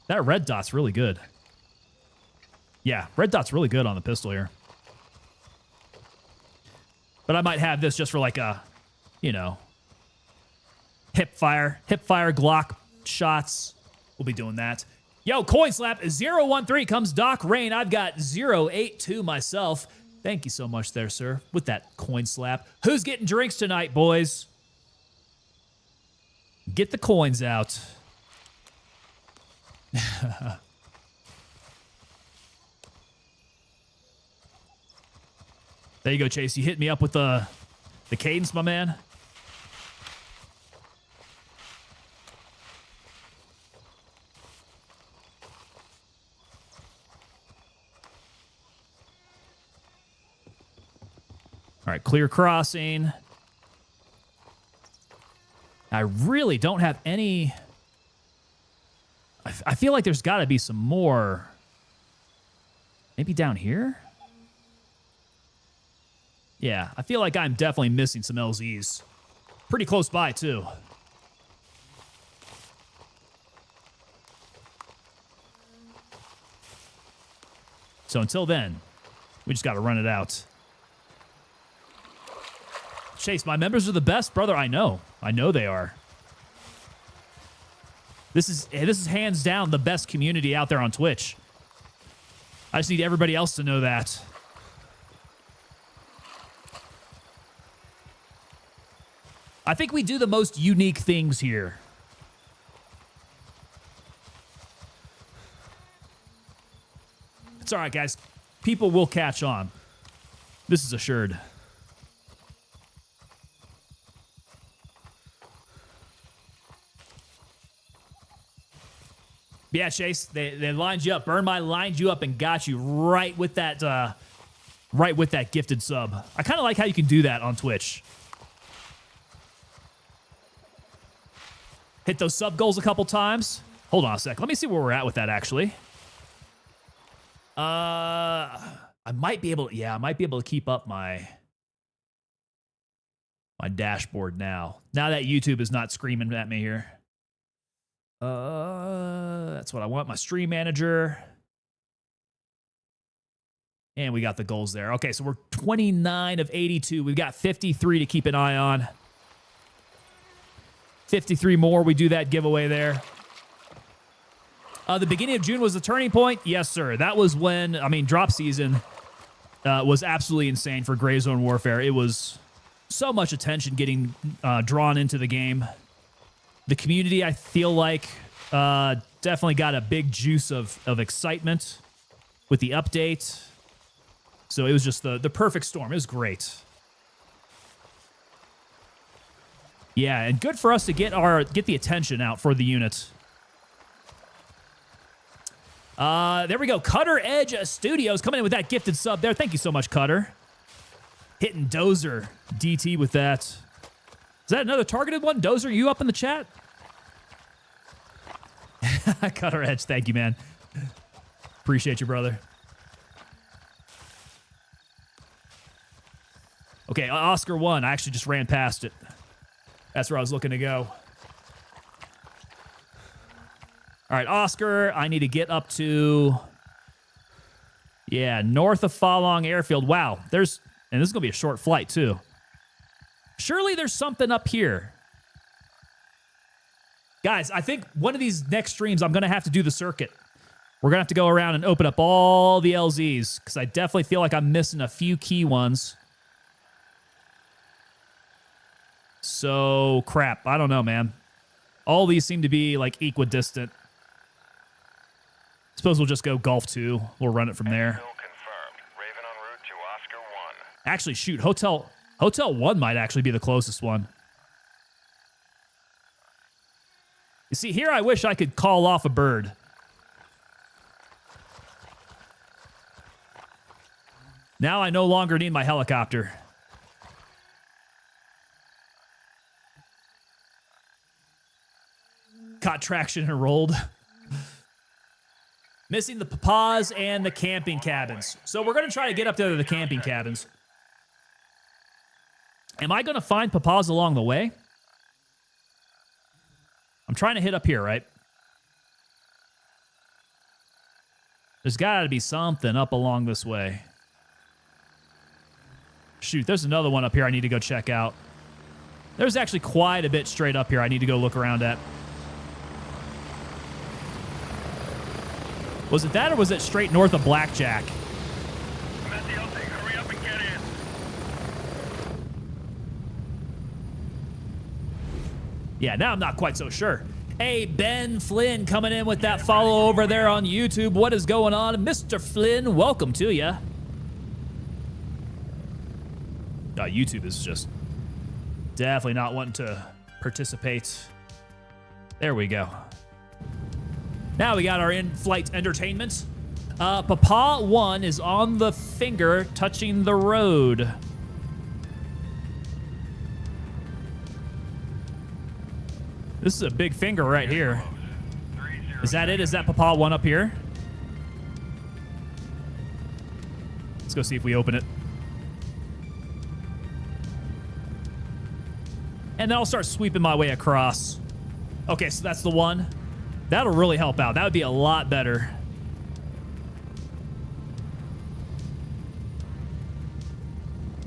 red dot's really good. Yeah, red dot's really good on the pistol here. But I might have this just for like a, you know, hip fire Glock shots. We'll be doing that. Yo, coin slap 013 comes Doc Rain. I've got 082 myself. Thank you so much there, sir, with that coin slap. Who's getting drinks tonight, boys? Get the coins out. There you go, Chase. You hit me up with the cadence, my man. All right, clear crossing. I really don't have any... I feel like there's got to be some more. Maybe down here? Yeah, I feel like I'm definitely missing some LZs. Pretty close by, too. So until then, we just got to run it out. Chase, my members are the best, brother. I know. I know they are. This is hands down the best community out there on Twitch. I just need everybody else to know that. I think we do the most unique things here. It's all right, guys. People will catch on. This is assured. Yeah, Chase, they lined you up. Burn My lined you up and got you right with that gifted sub. I kind of like how you can do that on Twitch. Hit those sub goals a couple times. Hold on a sec. Let me see where we're at with that, actually. I might be able to keep up my dashboard now. Now that YouTube is not screaming at me here. That's what I want. My stream manager. And we got the goals there. Okay, so we're 29 of 82. We've got 53 to keep an eye on. 53 more. We do that giveaway there. The beginning of June was the turning point. Yes, sir. That was when, I mean, drop season was absolutely insane for Gray Zone Warfare. It was so much attention getting drawn into the game. The community, I feel like, definitely got a big juice of excitement with the update. So it was just the perfect storm. It was great. Yeah, and good for us to get the attention out for the unit. There we go. Cutter Edge Studios coming in with that gifted sub there. Thank you so much, Cutter. Hitting Dozer DT with that. Is that another targeted one? Dozer, you up in the chat? Cutter Edge, thank you, man. Appreciate you, brother. Okay, Oscar 1. I actually just ran past it. That's where I was looking to go. All right, Oscar, I need to get up to... Yeah, north of Falong Airfield. Wow, and this is going to be a short flight, too. Surely there's something up here. Guys, I think one of these next streams, I'm going to have to do the circuit. We're going to have to go around and open up all the LZs, because I definitely feel like I'm missing a few key ones. So, crap. I don't know, man. All these seem to be, like, equidistant. Suppose we'll just go Golf 2. We'll run it from there. Confirmed. Raven en route to Oscar 1. Actually, shoot. Hotel 1 might actually be the closest one. You see, here I wish I could call off a bird. Now I no longer need my helicopter. Caught traction and rolled. Missing the papas and the camping cabins. So we're going to try to get up there to the camping cabins. Am I going to find papas along the way? I'm trying to hit up here, right? There's got to be something up along this way. Shoot, there's another one up here I need to go check out. There's actually quite a bit straight up here I need to go look around at. Was it that, or was it straight north of Blackjack? Hurry up and get in. Yeah, now I'm not quite so sure. Hey, Ben Flynn coming in with that follow over there on YouTube. What is going on? Mr. Flynn, welcome to you. YouTube is just definitely not wanting to participate. There we go. Now we got our in-flight entertainment. Papa 1 is on the finger touching the road. This is a big finger right here. Is that it? Is that Papa 1 up here? Let's go see if we open it. And then I'll start sweeping my way across. Okay, so that's the one. That'll really help out. That would be a lot better.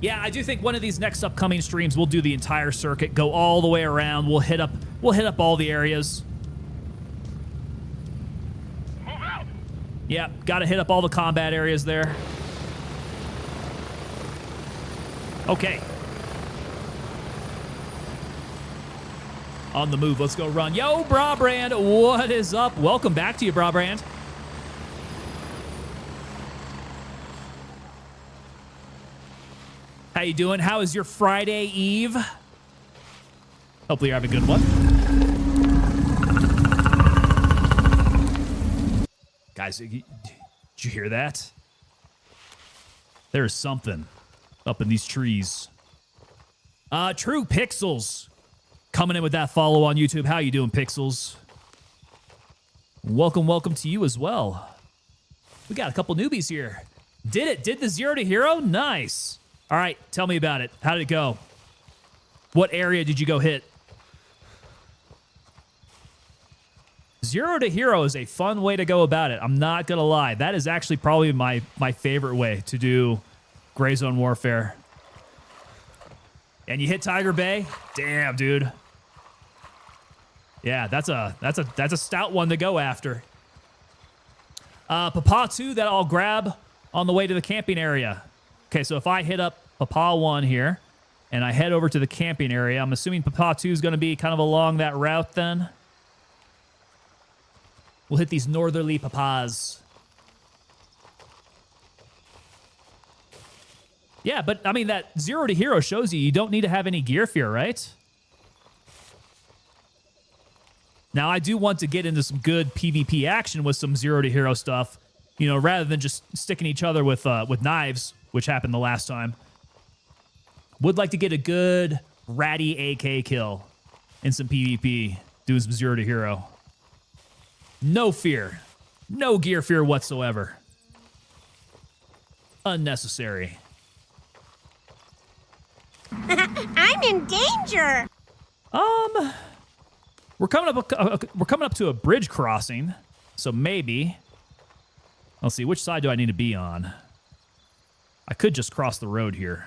Yeah, I do think one of these next upcoming streams we'll do the entire circuit, go all the way around. We'll hit up all the areas. Move out. Yeah, got to hit up all the combat areas there. Okay. On the move, let's go run. Yo, Brabrand, what is up? Welcome back to you, Brabrand. How you doing? How is your Friday Eve? Hopefully you're having a good one. Guys, did you hear that? There's something up in these trees. True Pixels coming in with that follow on YouTube. How you doing, Pixels? Welcome to you as well. We got a couple newbies here. Did the 0 to hero? Nice. All right, tell me about it. How did it go? What area did you go hit? 0 to hero is a fun way to go about it. I'm not going to lie. That is actually probably my favorite way to do Gray Zone Warfare. And you hit Tiger Bay? Damn, dude. Yeah, that's a stout one to go after. Papa 2 that I'll grab on the way to the camping area. Okay, so if I hit up Papa 1 here and I head over to the camping area, I'm assuming Papa 2 is going to be kind of along that route then. We'll hit these northerly papas. Yeah, but I mean, that 0 to hero shows you don't need to have any gear fear, right? Now, I do want to get into some good PvP action with some 0 to hero stuff, you know, rather than just sticking each other with knives, which happened the last time. Would like to get a good ratty AK kill in some PvP, doing some 0 to hero. No fear. No gear fear whatsoever. Unnecessary. I'm in danger. We're coming up to a bridge crossing, so maybe. Let's see, which side do I need to be on? I could just cross the road here.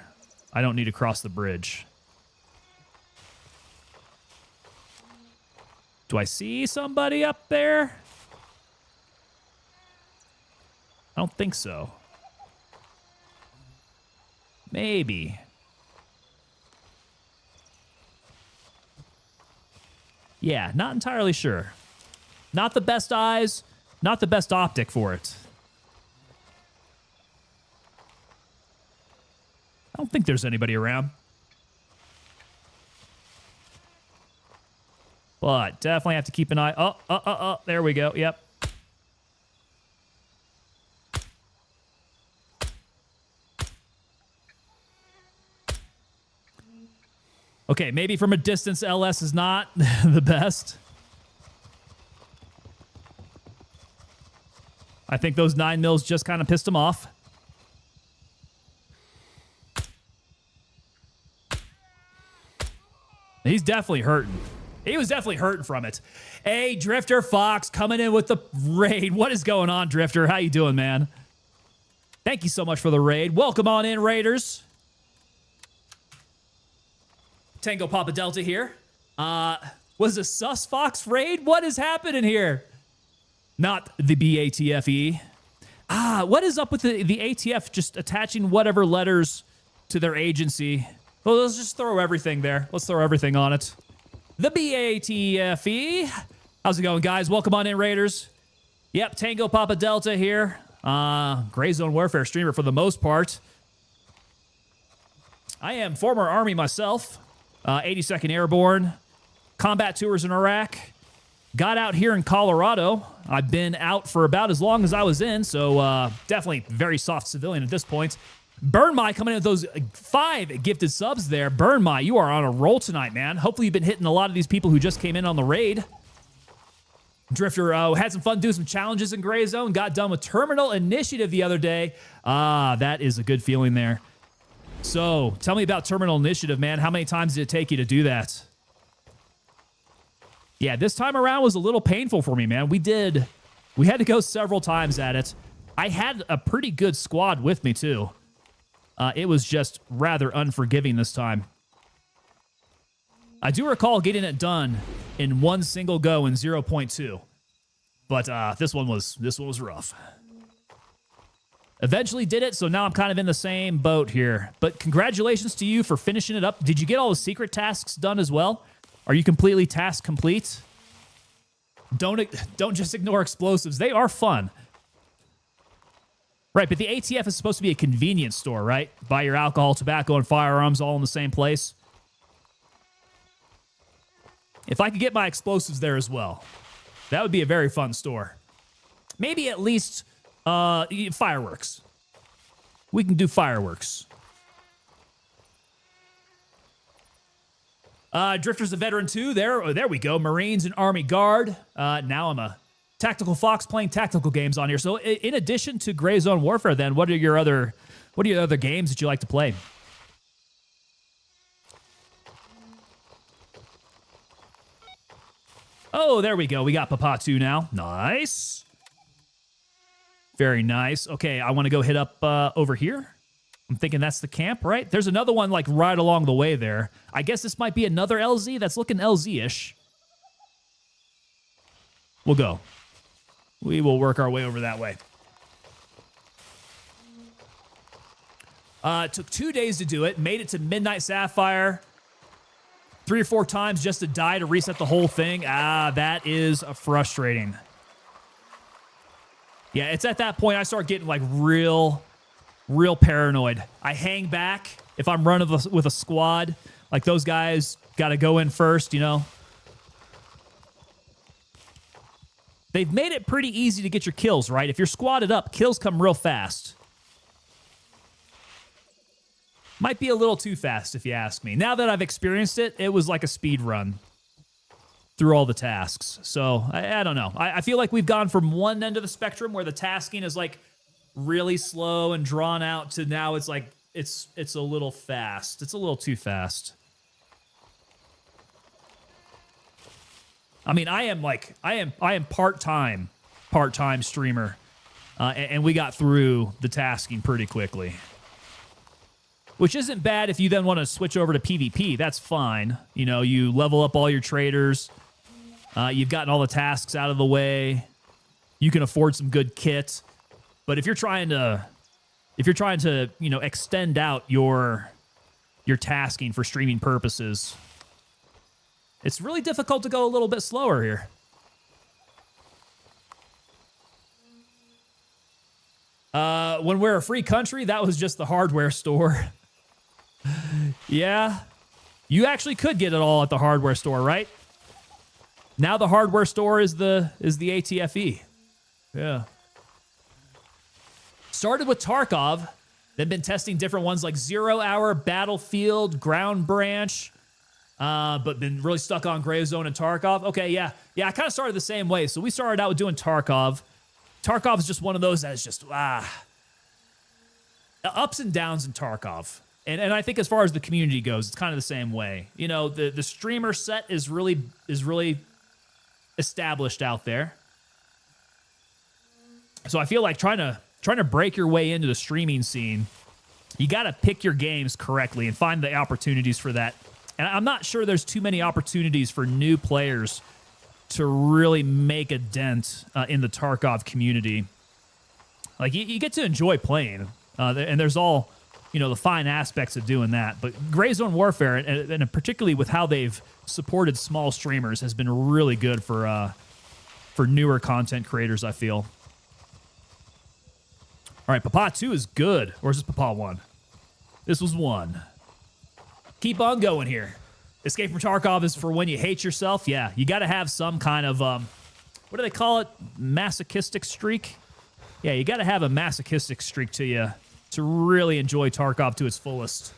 I don't need to cross the bridge. Do I see somebody up there? I don't think so. Maybe. Yeah, not entirely sure. Not the best eyes, not the best optic for it. I don't think there's anybody around. But definitely have to keep an eye. Oh, there we go. Yep. Okay, maybe from a distance, LS is not the best. I think those 9 mils just kind of pissed him off. He's definitely hurting. He was definitely hurting from it. Hey, Drifter Fox coming in with the raid. What is going on, Drifter? How you doing, man? Thank you so much for the raid. Welcome on in, Raiders. Tango Papa Delta here. Was a Sus Fox raid? What is happening here? Not the BATFE. What is up with the ATF just attaching whatever letters to their agency? Well, let's just throw everything there. Let's throw everything on it. The BATFE. How's it going, guys? Welcome on in, Raiders. Yep, Tango Papa Delta here. Gray Zone Warfare streamer for the most part. I am former Army myself. 82nd Airborne. Combat tours in Iraq. Got out here in Colorado. I've been out for about as long as I was in, so definitely very soft civilian at this point. Burn My coming in with those 5 gifted subs there. Burn My, you are on a roll tonight, man. Hopefully you've been hitting a lot of these people who just came in on the raid. Drifter had some fun doing some challenges in Gray Zone. Got done with Terminal Initiative the other day. That is a good feeling there. So, tell me about Terminal Initiative, man. How many times did it take you to do that? Yeah, this time around was a little painful for me, man. We had to go several times at it. I had a pretty good squad with me, too. It was just rather unforgiving this time. I do recall getting it done in one single go in 0.2. But this one was rough. Eventually did it, so now I'm kind of in the same boat here. But congratulations to you for finishing it up. Did you get all the secret tasks done as well? Are you completely task complete? Don't just ignore explosives. They are fun. Right, but the ATF is supposed to be a convenience store, right? Buy your alcohol, tobacco, and firearms all in the same place. If I could get my explosives there as well, that would be a very fun store. Maybe at least fireworks. We can do fireworks. Drifter's a veteran too. There we go. Marines and Army Guard. Now I'm a Tactical Fox playing tactical games on here. So in addition to Gray Zone Warfare, then what are your other games that you like to play? Oh, there we go. We got Papa 2 now. Nice. Very nice. Okay, I want to go hit up over here. I'm thinking that's the camp, right? There's another one like right along the way there. I guess this might be another LZ. That's looking LZ-ish. We'll go. We will work our way over that way. It took 2 days to do it. Made it to Midnight Sapphire 3 or 4 times just to die to reset the whole thing. That is frustrating. Yeah, it's at that point I start getting like real paranoid. I hang back if I'm running with a squad. Like those guys got to go in first, you know. They've made it pretty easy to get your kills, right? If you're squatted up, kills come real fast. Might be a little too fast, if you ask me. Now that I've experienced it, it was like a speed run. through all the tasks. So I don't know. I feel like we've gone from one end of the spectrum where the tasking is like really slow and drawn out to now it's like it's a little fast. It's a little too fast. I mean, I am part-time streamer, and we got through the tasking pretty quickly, which isn't bad if you then want to switch over to PvP. That's fine. You know, you level up all your traders. You've gotten all the tasks out of the way. You can afford some good kit. But if you're trying to, you know, extend out your tasking for streaming purposes, it's really difficult to go a little bit slower here. When we're a free country, that was just the hardware store. Yeah. You actually could get it all at the hardware store, right? Now the hardware store is the ATFE. Yeah. Started with Tarkov, then been testing different ones like 0 Hour, Battlefield, Ground Branch, but been really stuck on Gray Zone and Tarkov. Okay, yeah. Yeah, I kind of started the same way. So we started out with doing Tarkov. Tarkov is just one of those that is just, ups and downs in Tarkov. And I think as far as the community goes, it's kind of the same way. You know, the streamer set is really established out there. So I feel like trying to break your way into the streaming scene, you got to pick your games correctly and find the opportunities for that. And I'm not sure there's too many opportunities for new players to really make a dent in the Tarkov community. Like, you get to enjoy playing, and there's all, you know, the fine aspects of doing that. But Gray Zone Warfare, and particularly with how they've supported small streamers, has been really good for newer content creators, I feel. All right, Papa 2 is good. Or is this Papa 1? This was 1. Keep on going here. Escape from Tarkov is for when you hate yourself. Yeah, you got to have some kind of, what do they call it? Masochistic streak? Yeah, you got to have a masochistic streak to you to really enjoy Tarkov to its fullest.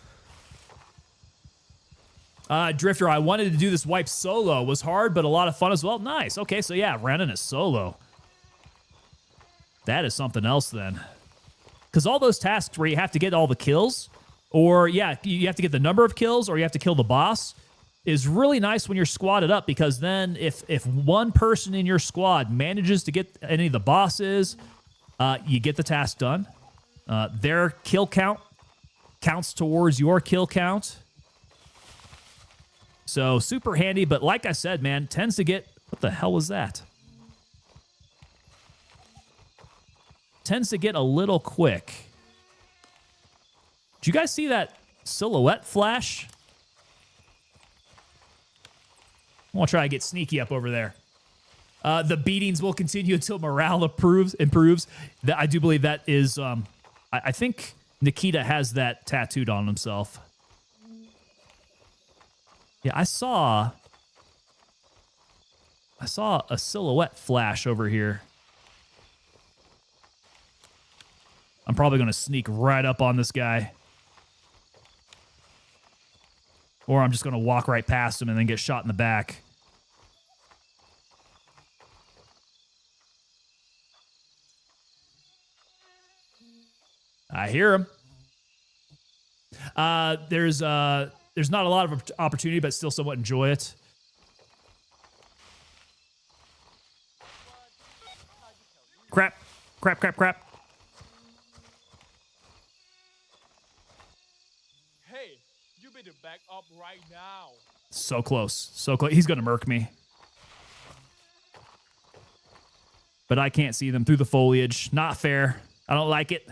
Drifter, I wanted to do this wipe solo. Was hard, but a lot of fun as well. Nice. Okay, so yeah, running it solo. That is something else then. Because all those tasks where you have to get all the kills, or yeah, you have to get the number of kills, or you have to kill the boss, is really nice when you're squatted up, because then if one person in your squad manages to get any of the bosses, you get the task done. Their kill count counts towards your kill count. So super handy, but like I said, man, tends to get... What the hell was that? Tends to get a little quick. Did you guys see that silhouette flash? I'm going to try to get sneaky up over there. The beatings will continue until morale improves. I do believe that is... I think Nikita has that tattooed on himself. Yeah, I saw a silhouette flash over here. I'm probably going to sneak right up on this guy. Or I'm just going to walk right past him and then get shot in the back. I hear him. There's not a lot of opportunity, but still somewhat enjoy it. Crap. Crap, crap, crap. Hey, you better back up right now. So close. So close. He's going to murk me. But I can't see them through the foliage. Not fair. I don't like it.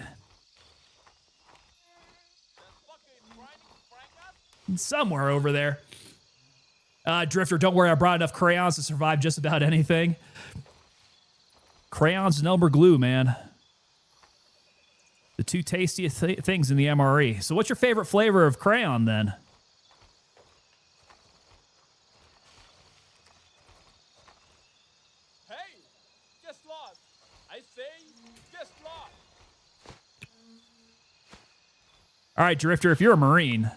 Somewhere over there. Drifter, don't worry. I brought enough crayons to survive just about anything. Crayons and Elmer glue, man. The two tastiest things in the MRE. So what's your favorite flavor of crayon, then? Hey, just lost. I say, just lost. All right, Drifter, if you're a Marine...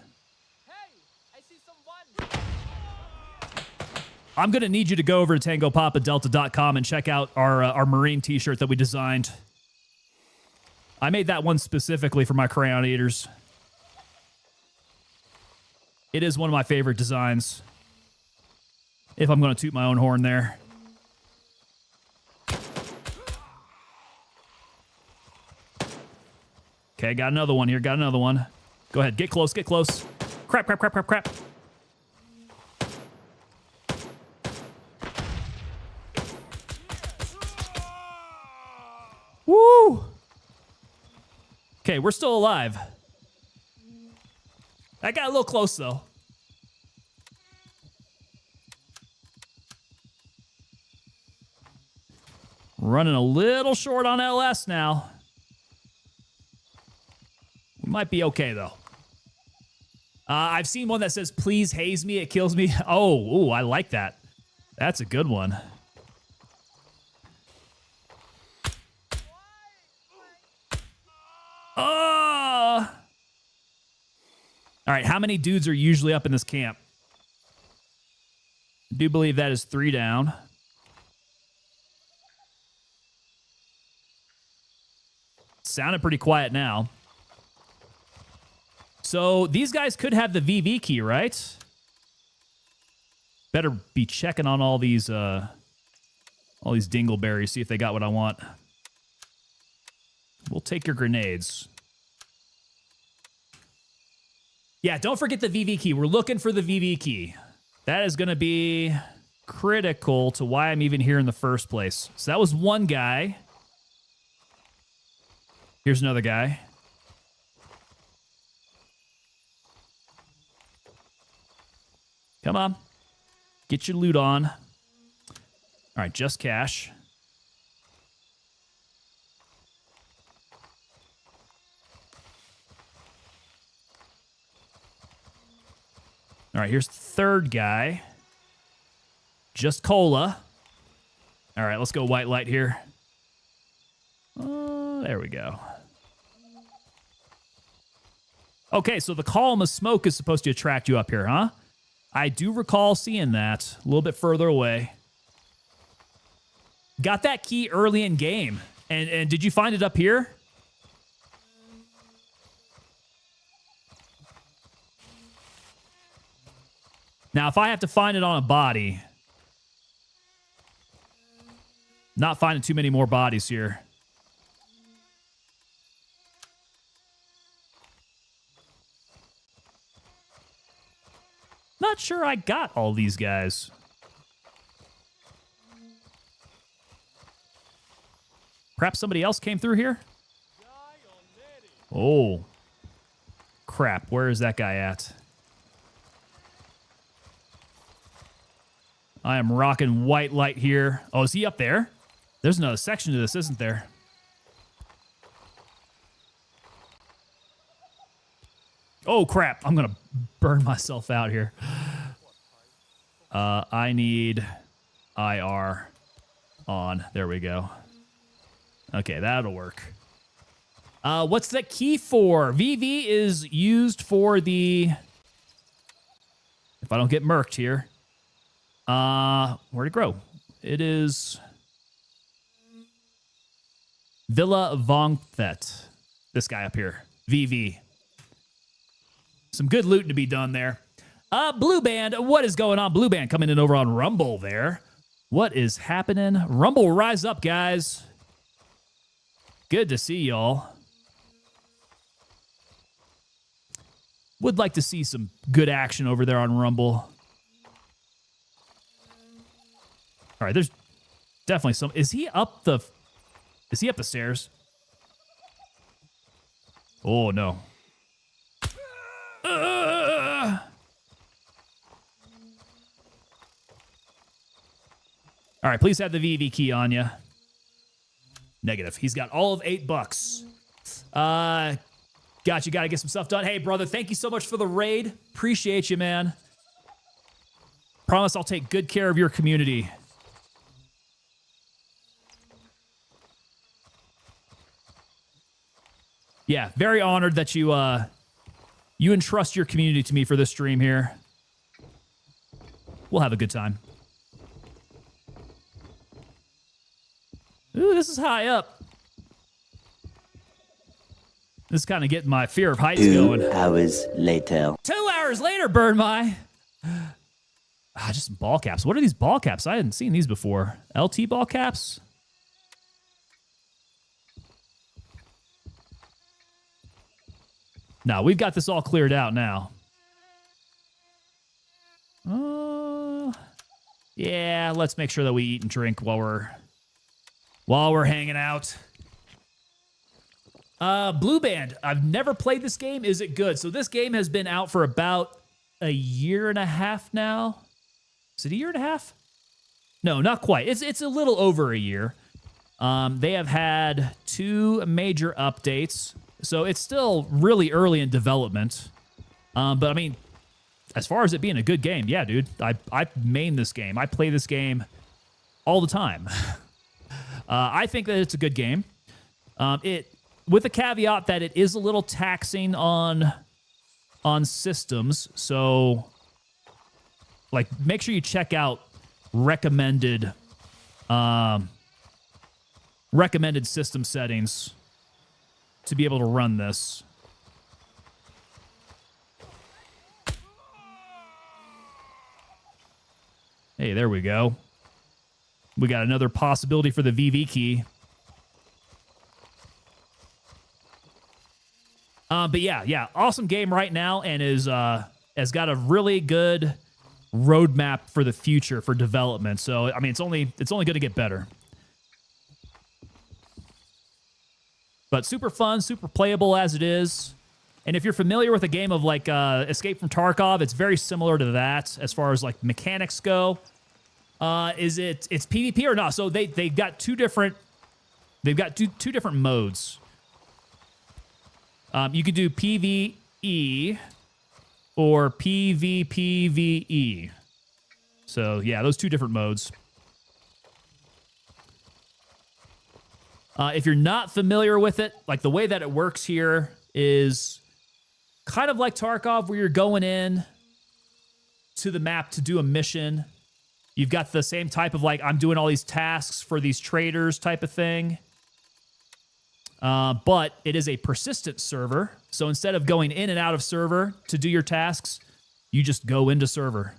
I'm going to need you to go over to tangopapadelta.com and check out our Marine t-shirt that we designed. I made that one specifically for my crayon eaters. It is one of my favorite designs. If I'm going to toot my own horn there. Okay, got another one here. Got another one. Go ahead. Get close. Get close. Crap, crap, crap, crap, crap. Woo! Okay, we're still alive. That got a little close, though. Running a little short on LS now. We might be okay, though. I've seen one that says, please haze me, it kills me. Oh, ooh, I like that. That's a good one. All right, how many dudes are usually up in this camp? I do believe that is 3 down. Sounded pretty quiet now. So these guys could have the VV key, right? Better be checking on all these dingleberries, see if they got what I want. We'll take your grenades. Yeah, don't forget the VV key. We're looking for the VV key. That is going to be critical to why I'm even here in the first place. So that was one guy. Here's another guy. Come on. Get your loot on. All right, just cash. All right, here's the third guy. Just cola. All right, let's go white light here. There we go. Okay, so the column of smoke is supposed to attract you up here, huh? I do recall seeing that a little bit further away. Got that key early in game. And did you find it up here? Now, if I have to find it on a body, not finding too many more bodies here. Not sure I got all these guys. Perhaps somebody else came through here? Oh. Crap, where is that guy at? I am rocking white light here. Oh, is he up there? There's another section to this, isn't there? Oh, crap. I'm going to burn myself out here. I need IR on. There we go. Okay, that'll work. What's that key for? VV is used for the... If I don't get murked here. Where'd it grow? It is... Villa Vongthet. This guy up here. VV. Some good looting to be done there. Blue Band, what is going on? Blue Band coming in over on Rumble there. What is happening? Rumble, rise up, guys. Good to see y'all. Would like to see some good action over there on Rumble. All right, there's definitely some. Is he up the stairs? Oh, no. All right, please have the VV key on you. Negative. He's got all of $8. Got you. Got to get some stuff done. Hey, brother, thank you so much for the raid. Appreciate you, man. Promise I'll take good care of your community. Yeah, very honored that you entrust your community to me for this stream here. We'll have a good time. Ooh, this is high up. This is kind of getting my fear of heights going. 2 hours later. 2 hours later, burn my. Just some ball caps. What are these ball caps? I hadn't seen these before. LT ball caps? No, we've got this all cleared out now. Yeah, let's make sure that we eat and drink while we're hanging out. Blue Band. I've never played this game. Is it good? So this game has been out for about a year and a half now. Is it a year and a half? No, not quite. It's a little over a year. They have had 2 major updates. So it's still really early in development. But I mean, as far as it being a good game, yeah, dude. I main this game. I play this game all the time. I think that it's a good game. With the caveat that it is a little taxing on systems. So, like, make sure you check out recommended system settings to be able to run this. Hey, there we go. We got another possibility for the VV key. But yeah, awesome game right now, and has got a really good roadmap for the future for development. So I mean, it's only going to get better. But super fun, super playable as it is. And if you're familiar with a game of like Escape from Tarkov, it's very similar to that as far as like mechanics go. It's PvP or not? So they've got two different modes. You could do PvE or PvPvE. So yeah, those 2 different modes. If you're not familiar with it, like the way that it works here is kind of like Tarkov, where you're going in to the map to do a mission. You've got the same type of like, I'm doing all these tasks for these traders type of thing. But it is a persistent server. So instead of going in and out of server to do your tasks, you just go into server.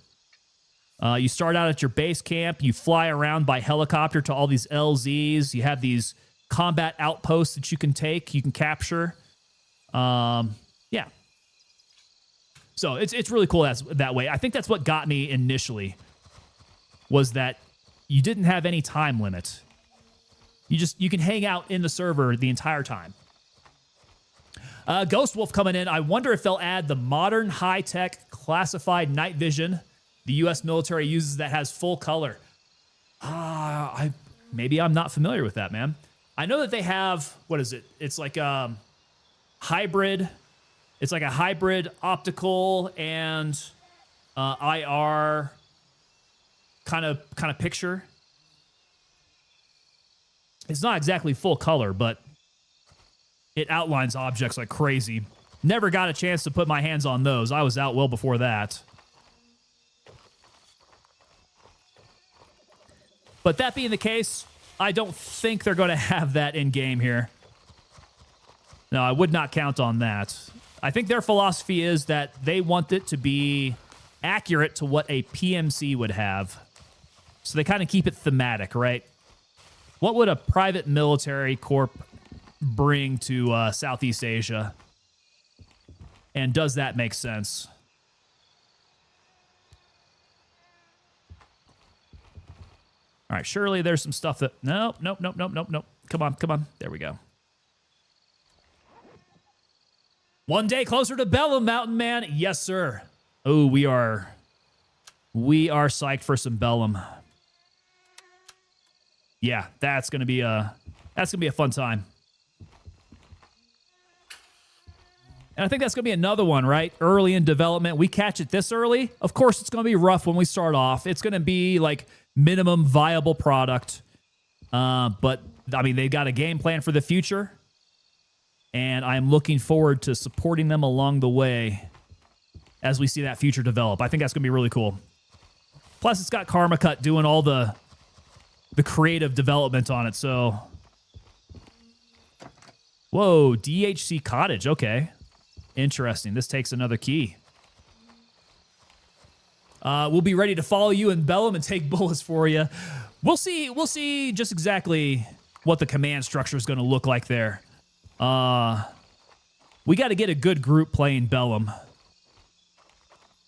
You start out at your base camp. You fly around by helicopter to all these LZs. You have these combat outposts that you can take, you can capture. Yeah. So it's really cool that way. I think that's what got me initially, was that you didn't have any time limit. You can hang out in the server the entire time. Ghost Wolf coming in. I wonder if they'll add the modern high-tech classified night vision the U.S. military uses that has full color. Maybe I'm not familiar with that, man. I know that they have, what is it? It's like hybrid. It's like a hybrid optical and IR kind of picture. It's not exactly full color, but it outlines objects like crazy. Never got a chance to put my hands on those. I was out well before that. But that being the case, I don't think they're going to have that in game here. No, I would not count on that. I think their philosophy is that they want it to be accurate to what a PMC would have. So they kind of keep it thematic, right? What would a private military corp bring to Southeast Asia? And does that make sense? All right, surely there's some stuff that... Nope. Come on. There we go. One day closer to Bellum, Mountain Man. Yes, sir. Oh, we are psyched for some Bellum. Yeah, that's gonna be a fun time. And I think that's gonna be another one, right? Early in development, we catch it this early. Of course, it's gonna be rough when we start off. It's gonna be like minimum viable product. But I mean, they've got a game plan for the future, and I'm looking forward to supporting them along the way as we see that future develop. I think that's gonna be really cool. Plus, it's got Karma Cut doing all the creative development on it, so Whoa, DHC Cottage. Okay. Interesting. This takes another key. We'll be ready to follow you in Bellum and take bullets for you. We'll see just exactly what the command structure is going to look like there. We got to get a good group playing Bellum.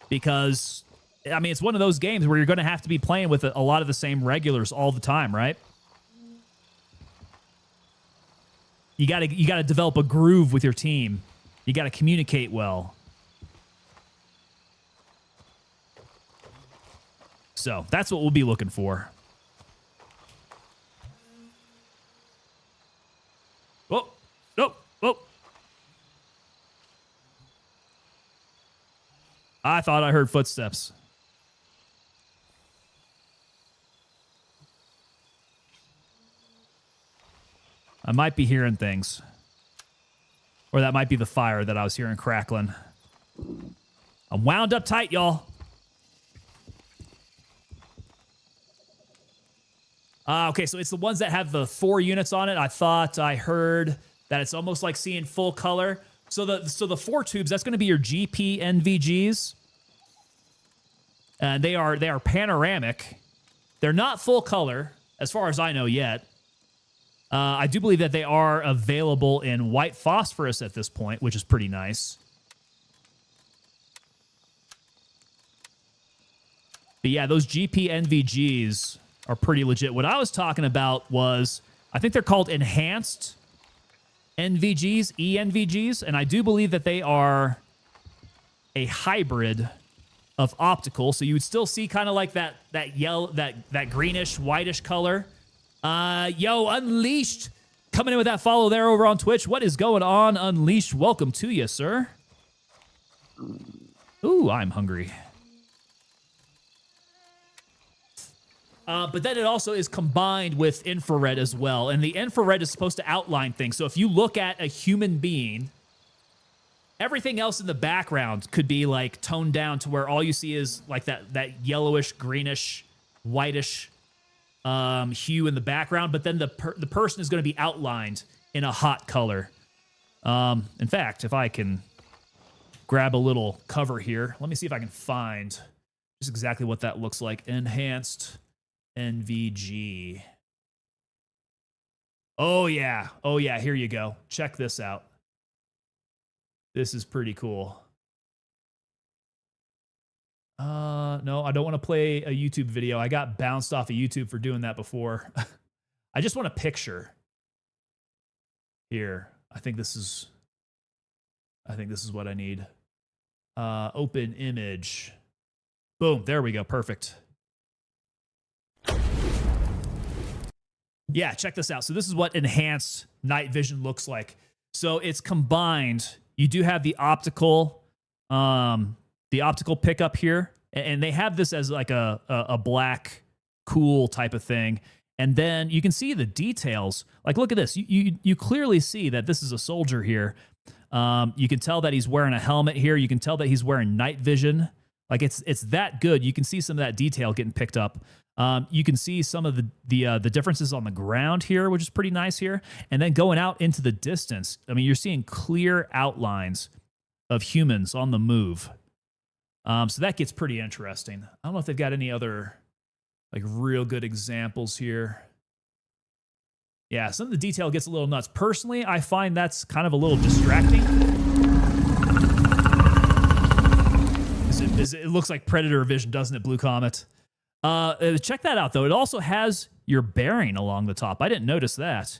Because, I mean, it's one of those games where you're going to have to be playing with a lot of the same regulars all the time, right? You got to develop a groove with your team. You got to communicate well. So, that's what we'll be looking for. Oh, oh, oh. I thought I heard footsteps. I might be hearing things. Or that might be the fire that I was hearing crackling. I'm wound up tight, y'all. Okay, so it's the ones that have the 4 units on it. I thought I heard that it's almost like seeing full color. So the 4 tubes, that's going to be your GP NVGs. And they are panoramic. They're not full color, as far as I know yet. I do believe that they are available in white phosphorus at this point, which is pretty nice. But yeah, those GP NVGs are pretty legit. What I was talking about was, I think they're called enhanced NVGs, ENVGs, and I do believe that they are a hybrid of optical. So you would still see kind of like that yellow, that greenish, whitish color. Yo, Unleashed, coming in with that follow there over on Twitch. What is going on, Unleashed? Welcome to you, sir. Ooh, I'm hungry. But then it also is combined with infrared as well. And the infrared is supposed to outline things. So if you look at a human being, everything else in the background could be like toned down to where all you see is like that yellowish, greenish, whitish hue in the background. But then the person is going to be outlined in a hot color. In fact, if I can grab a little cover here, let me see if I can find just exactly what that looks like. Enhanced NVG. Oh yeah, here you go. Check this out. This is pretty cool. No, I don't want to play a YouTube video. I got bounced off of YouTube for doing that before. I just want a picture. Here. I think this is what I need. Open image. Boom, there we go. Perfect. Yeah, check this out. So this is what enhanced night vision looks like. So it's combined. You do have the optical pickup here, and they have this as like a black, cool type of thing. And then you can see the details. Like, look at this. You clearly see that this is a soldier here. You can tell that he's wearing a helmet here. You can tell that he's wearing night vision. Like, it's that good. You can see some of that detail getting picked up. You can see some of the differences on the ground here, which is pretty nice here. And then going out into the distance, I mean, you're seeing clear outlines of humans on the move. So that gets pretty interesting. I don't know if they've got any other like real good examples here. Yeah, some of the detail gets a little nuts. Personally, I find that's kind of a little distracting. It looks like Predator vision, doesn't it, Blue Comet? Check that out, though. It also has your bearing along the top. I didn't notice that.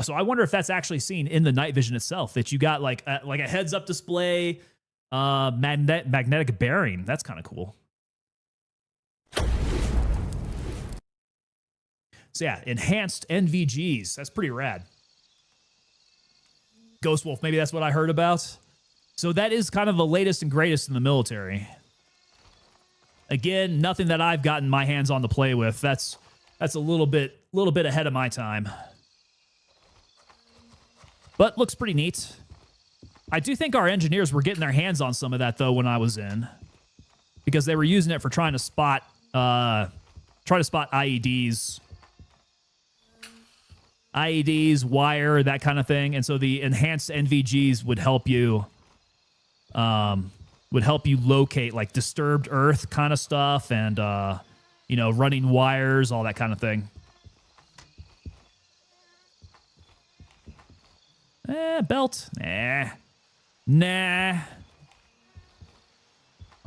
So I wonder if that's actually seen in the night vision itself, that you got like a heads-up display, magnetic bearing. That's kind of cool. So yeah, enhanced NVGs. That's pretty rad. Ghost Wolf, maybe that's what I heard about. So that is kind of the latest and greatest in the military. Again, nothing that I've gotten my hands on to play with. That's a little bit ahead of my time. But looks pretty neat. I do think our engineers were getting their hands on some of that though when I was in, because they were using it for trying to spot IEDs IEDs, wire, that kind of thing. And so the enhanced NVGs would help you locate like disturbed earth kind of stuff and you know, running wires, all that kind of thing. Belt. Nah.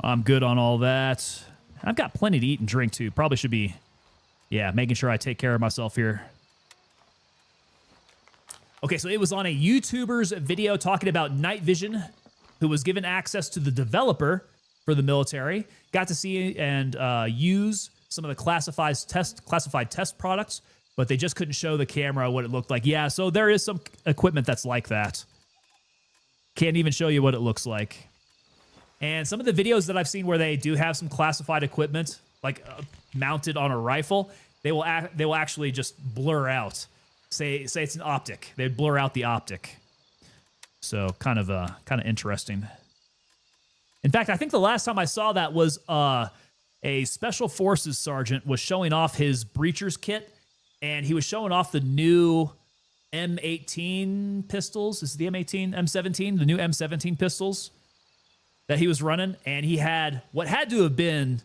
I'm good on all that. I've got plenty to eat and drink too. Probably should be, yeah, making sure I take care of myself here. Okay, so it was on a YouTuber's video talking about night vision, who was given access to the developer for the military, got to see and use some of the classified test products, but they just couldn't show the camera what it looked like. Yeah, so there is some equipment that's like that. Can't even show you what it looks like. And some of the videos that I've seen where they do have some classified equipment, like mounted on a rifle, they will actually just blur out. Say it's an optic. They'd blur out the optic. So kind of interesting. In fact, I think the last time I saw that was a Special Forces sergeant was showing off his breachers kit, and he was showing off the new M18 pistols. Is it the M18? M17? The new M17 pistols that he was running, and he had what had to have been,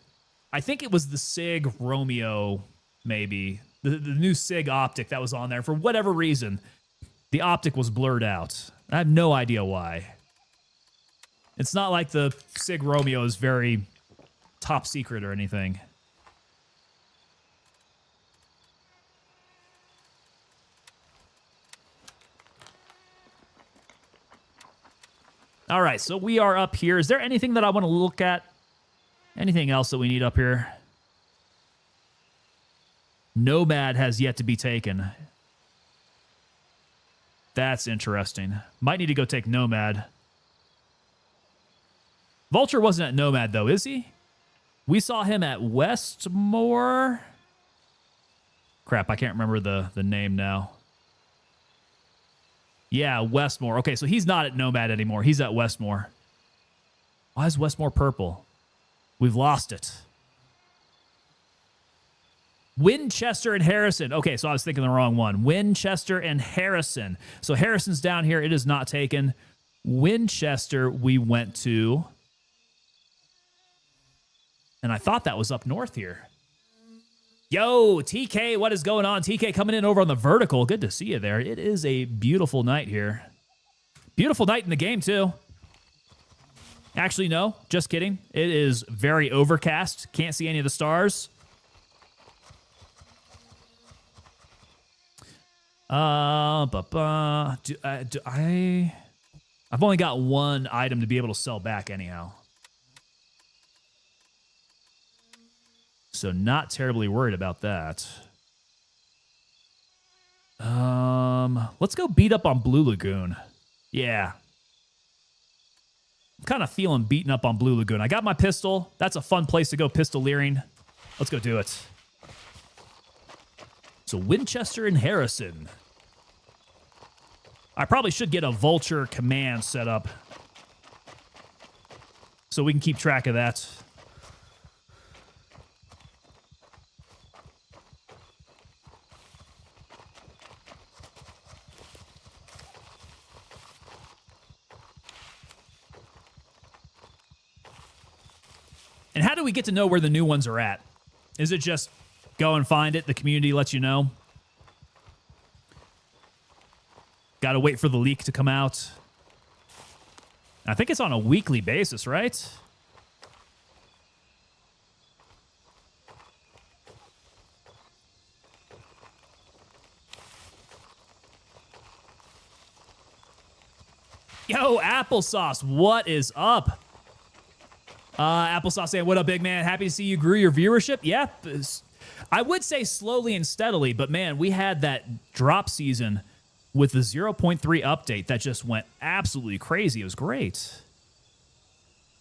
I think it was the SIG Romeo, maybe. The new SIG optic that was on there. For whatever reason, the optic was blurred out. I have no idea why. It's not like the SIG Romeo is very top secret or anything. All right, so we are up here. Is there anything that I want to look at? Anything else that we need up here? Nomad has yet to be taken. That's interesting. Might need to go take Nomad. Vulture wasn't at Nomad, though, is he? We saw him at Westmore. Crap, I can't remember the name now. Yeah, Westmore. Okay, so he's not at Nomad anymore. He's at Westmore. Why is Westmore purple? We've lost it. Winchester and Harrison. Okay, so I was thinking the wrong one. Winchester and Harrison. So Harrison's down here. It is not taken. Winchester we went to. And I thought that was up north here. Yo, TK, what is going on? TK coming in over on the vertical. Good to see you there. It is a beautiful night here. Beautiful night in the game, too. Actually, no, just kidding. It is very overcast. Can't see any of the stars. I've only got one item to be able to sell back anyhow. So not terribly worried about that. Let's go beat up on Blue Lagoon. Yeah. I'm kind of feeling beaten up on Blue Lagoon. I got my pistol. That's a fun place to go pistoleering. Let's go do it. So Winchester and Harrison. I probably should get a Vulture command set up so we can keep track of that. And how do we get to know where the new ones are at? Is it just go and find it? The community lets you know? Got to wait for the leak to come out. I think it's on a weekly basis, right? Yo, Applesauce, what is up? Applesauce saying, what up, big man? Happy to see you grew your viewership. Yeah, I would say slowly and steadily, but man, we had that drop season with the 0.3 update that just went absolutely crazy. It was great.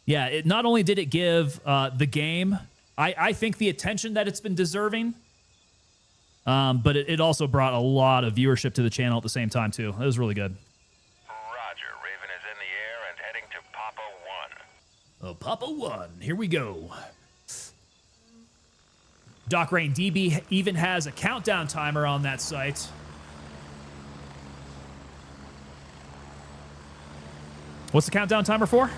Yeah, it not only did it give the game, I think, the attention that it's been deserving, but it also brought a lot of viewership to the channel at the same time, too. It was really good. Roger, Raven is in the air and heading to Papa 1. Oh, Papa 1. Here we go. Doc Rain DB even has a countdown timer on that site. What's the countdown timer for?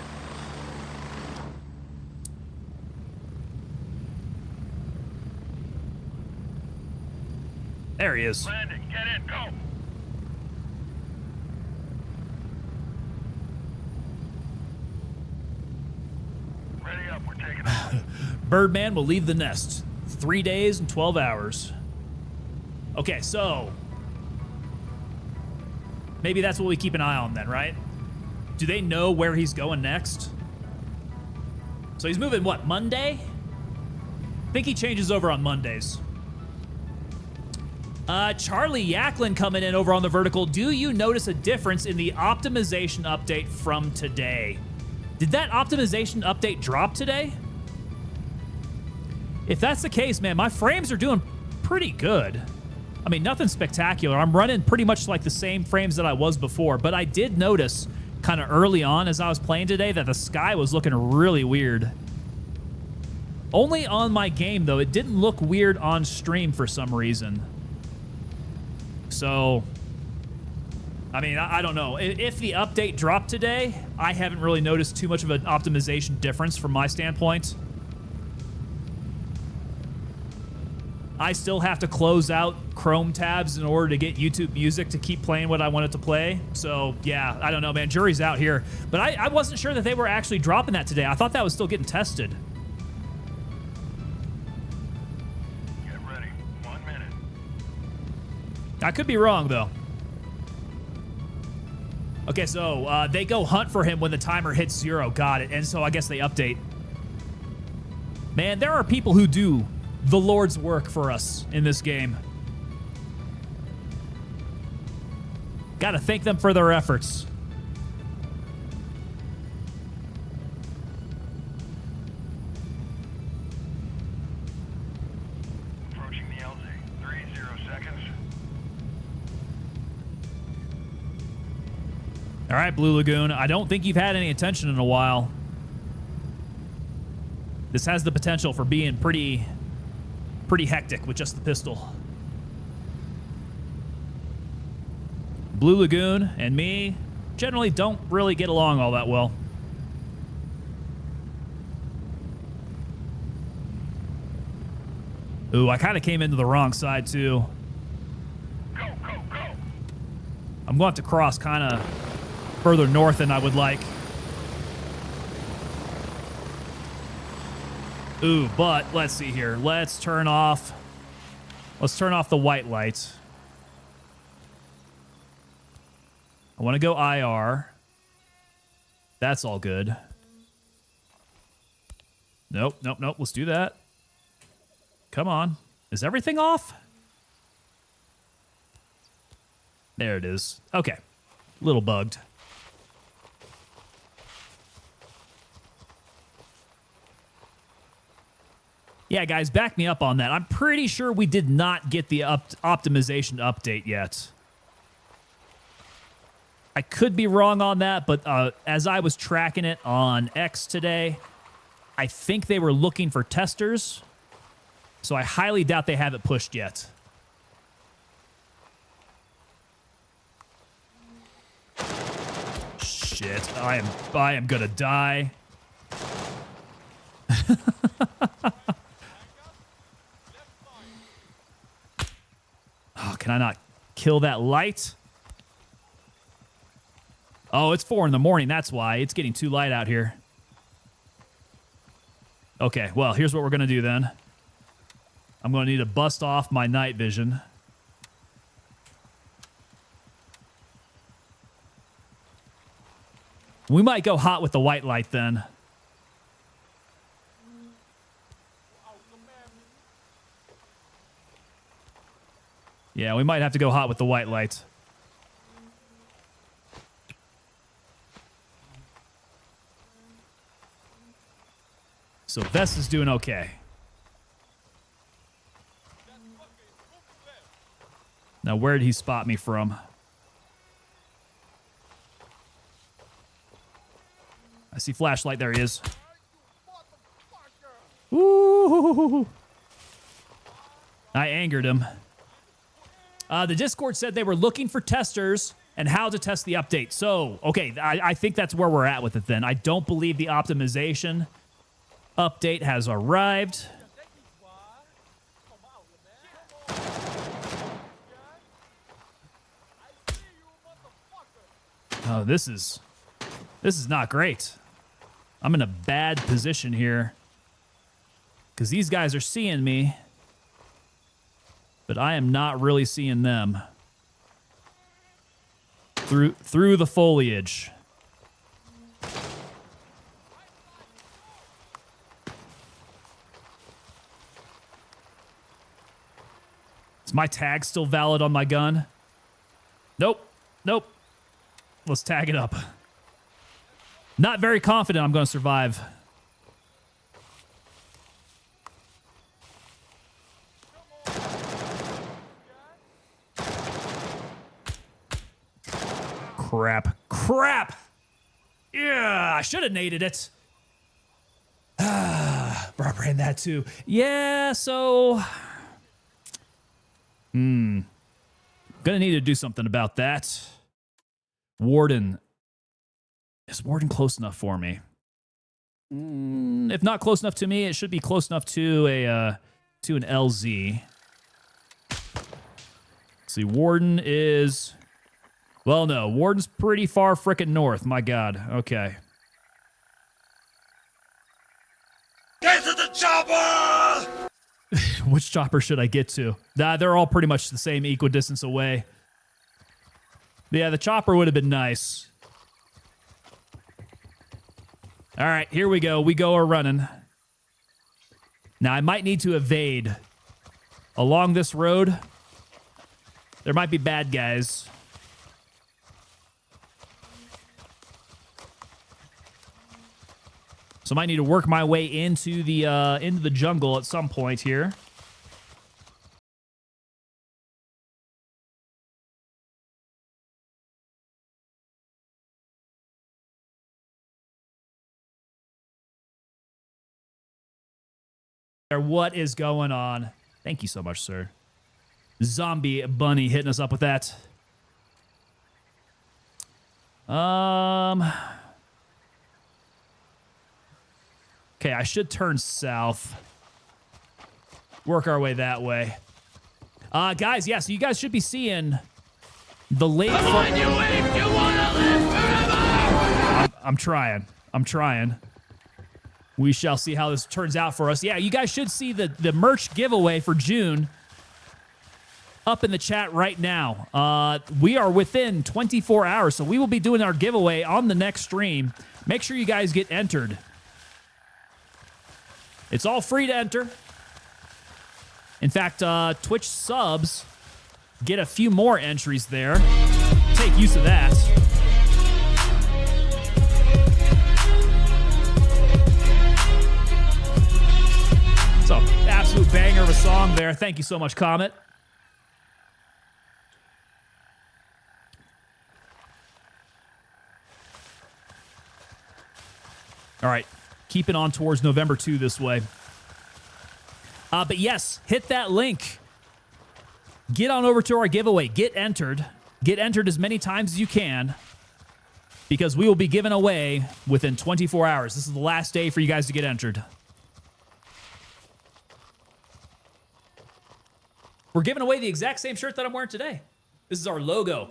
There he is. Landing, get in, go! Ready up, we're taking off. Birdman will leave the nest. 3 days and 12 hours. Okay, so maybe that's what we keep an eye on then, right? Do they know where he's going next? So he's moving, what, Monday? I think he changes over on Mondays. Charlie Yaklin coming in over on the vertical. Do you notice a difference in the optimization update from today? Did that optimization update drop today? If that's the case, man, my frames are doing pretty good. I mean, nothing spectacular. I'm running pretty much like the same frames that I was before, but I did notice kind of early on as I was playing today that the sky was looking really weird. Only on my game, though. It didn't look weird on stream for some reason. So, I mean, I don't know. If the update dropped today, I haven't really noticed too much of an optimization difference from my standpoint. I still have to close out Chrome tabs in order to get YouTube Music to keep playing what I wanted to play. So, yeah, I don't know, man. Jury's out here. But I wasn't sure that they were actually dropping that today. I thought that was still getting tested. Get ready, 1 minute. I could be wrong, though. Okay, so they go hunt for him when the timer hits 0. Got it. And so I guess they update. Man, there are people who do the Lord's work for us in this game. Gotta thank them for their efforts. Approaching the LZ. 30 seconds. All right, Blue Lagoon. I don't think you've had any attention in a while. This has the potential for being pretty hectic with just the pistol. Blue Lagoon and me generally don't really get along all that well. Ooh, I kind of came into the wrong side, too. Go, go, go! I'm going to have to cross kind of further north than I would like. Ooh, but let's see here. Let's turn off the white light. I want to go IR. That's all good. Nope, nope, nope. Let's do that. Come on. Is everything off? There it is. Okay. Little bugged. Yeah, guys, back me up on that. I'm pretty sure we did not get the optimization update yet. I could be wrong on that, but as I was tracking it on X today, I think they were looking for testers, so I highly doubt they have it pushed yet. Shit, I am gonna die. Oh, can I not kill that light? Oh, it's 4 in the morning. That's why. It's getting too light out here. Okay, well, here's what we're going to do then. I'm going to need to bust off my night vision. We might go hot with the white light then. Yeah, we might have to go hot with the white light. So Vest is doing okay. Now, where did he spot me from? I see flashlight. There he is. Ooh. I angered him. The Discord said they were looking for testers and how to test the update. So, okay, I think that's where we're at with it then. I don't believe the optimization update has arrived. Oh, this is not great. I'm in a bad position here because these guys are seeing me, but I am not really seeing them through the foliage. Is my tag still valid on my gun? Nope. Nope. Let's tag it up. Not very confident I'm going to survive. Crap. Crap! Yeah, I should have naded it. Bro, ran that too. Yeah, so... Gonna need to do something about that. Warden. Is Warden close enough for me? If not close enough to me, it should be close enough to an LZ. Let's see, Warden is... Well, no. Warden's pretty far frickin' north. My God. Okay. Get to the chopper! Which chopper should I get to? Nah, they're all pretty much the same equidistance away. Yeah, the chopper would have been nice. All right, here we go. We go running. Now, I might need to evade. Along this road, there might be bad guys. So I might need to work my way into the jungle at some point here. What is going on? Thank you so much, sir. Zombie Bunny hitting us up with that. Okay, I should turn south. Work our way that way. Guys, yeah, so you guys should be seeing the late... Come on, you if you wanna live forever! I'm trying. I'm trying. We shall see how this turns out for us. Yeah, you guys should see the merch giveaway for June up in the chat right now. We are within 24 hours, so we will be doing our giveaway on the next stream. Make sure you guys get entered. It's all free to enter. In fact, Twitch subs get a few more entries there. Take use of that. So, absolute banger of a song there. Thank you so much, Comet. All right. Keeping on towards November 2 this way. But yes, hit that link. Get on over to our giveaway. Get entered. Get entered as many times as you can, because we will be giving away within 24 hours. This is the last day for you guys to get entered. We're giving away the exact same shirt that I'm wearing today. This is our logo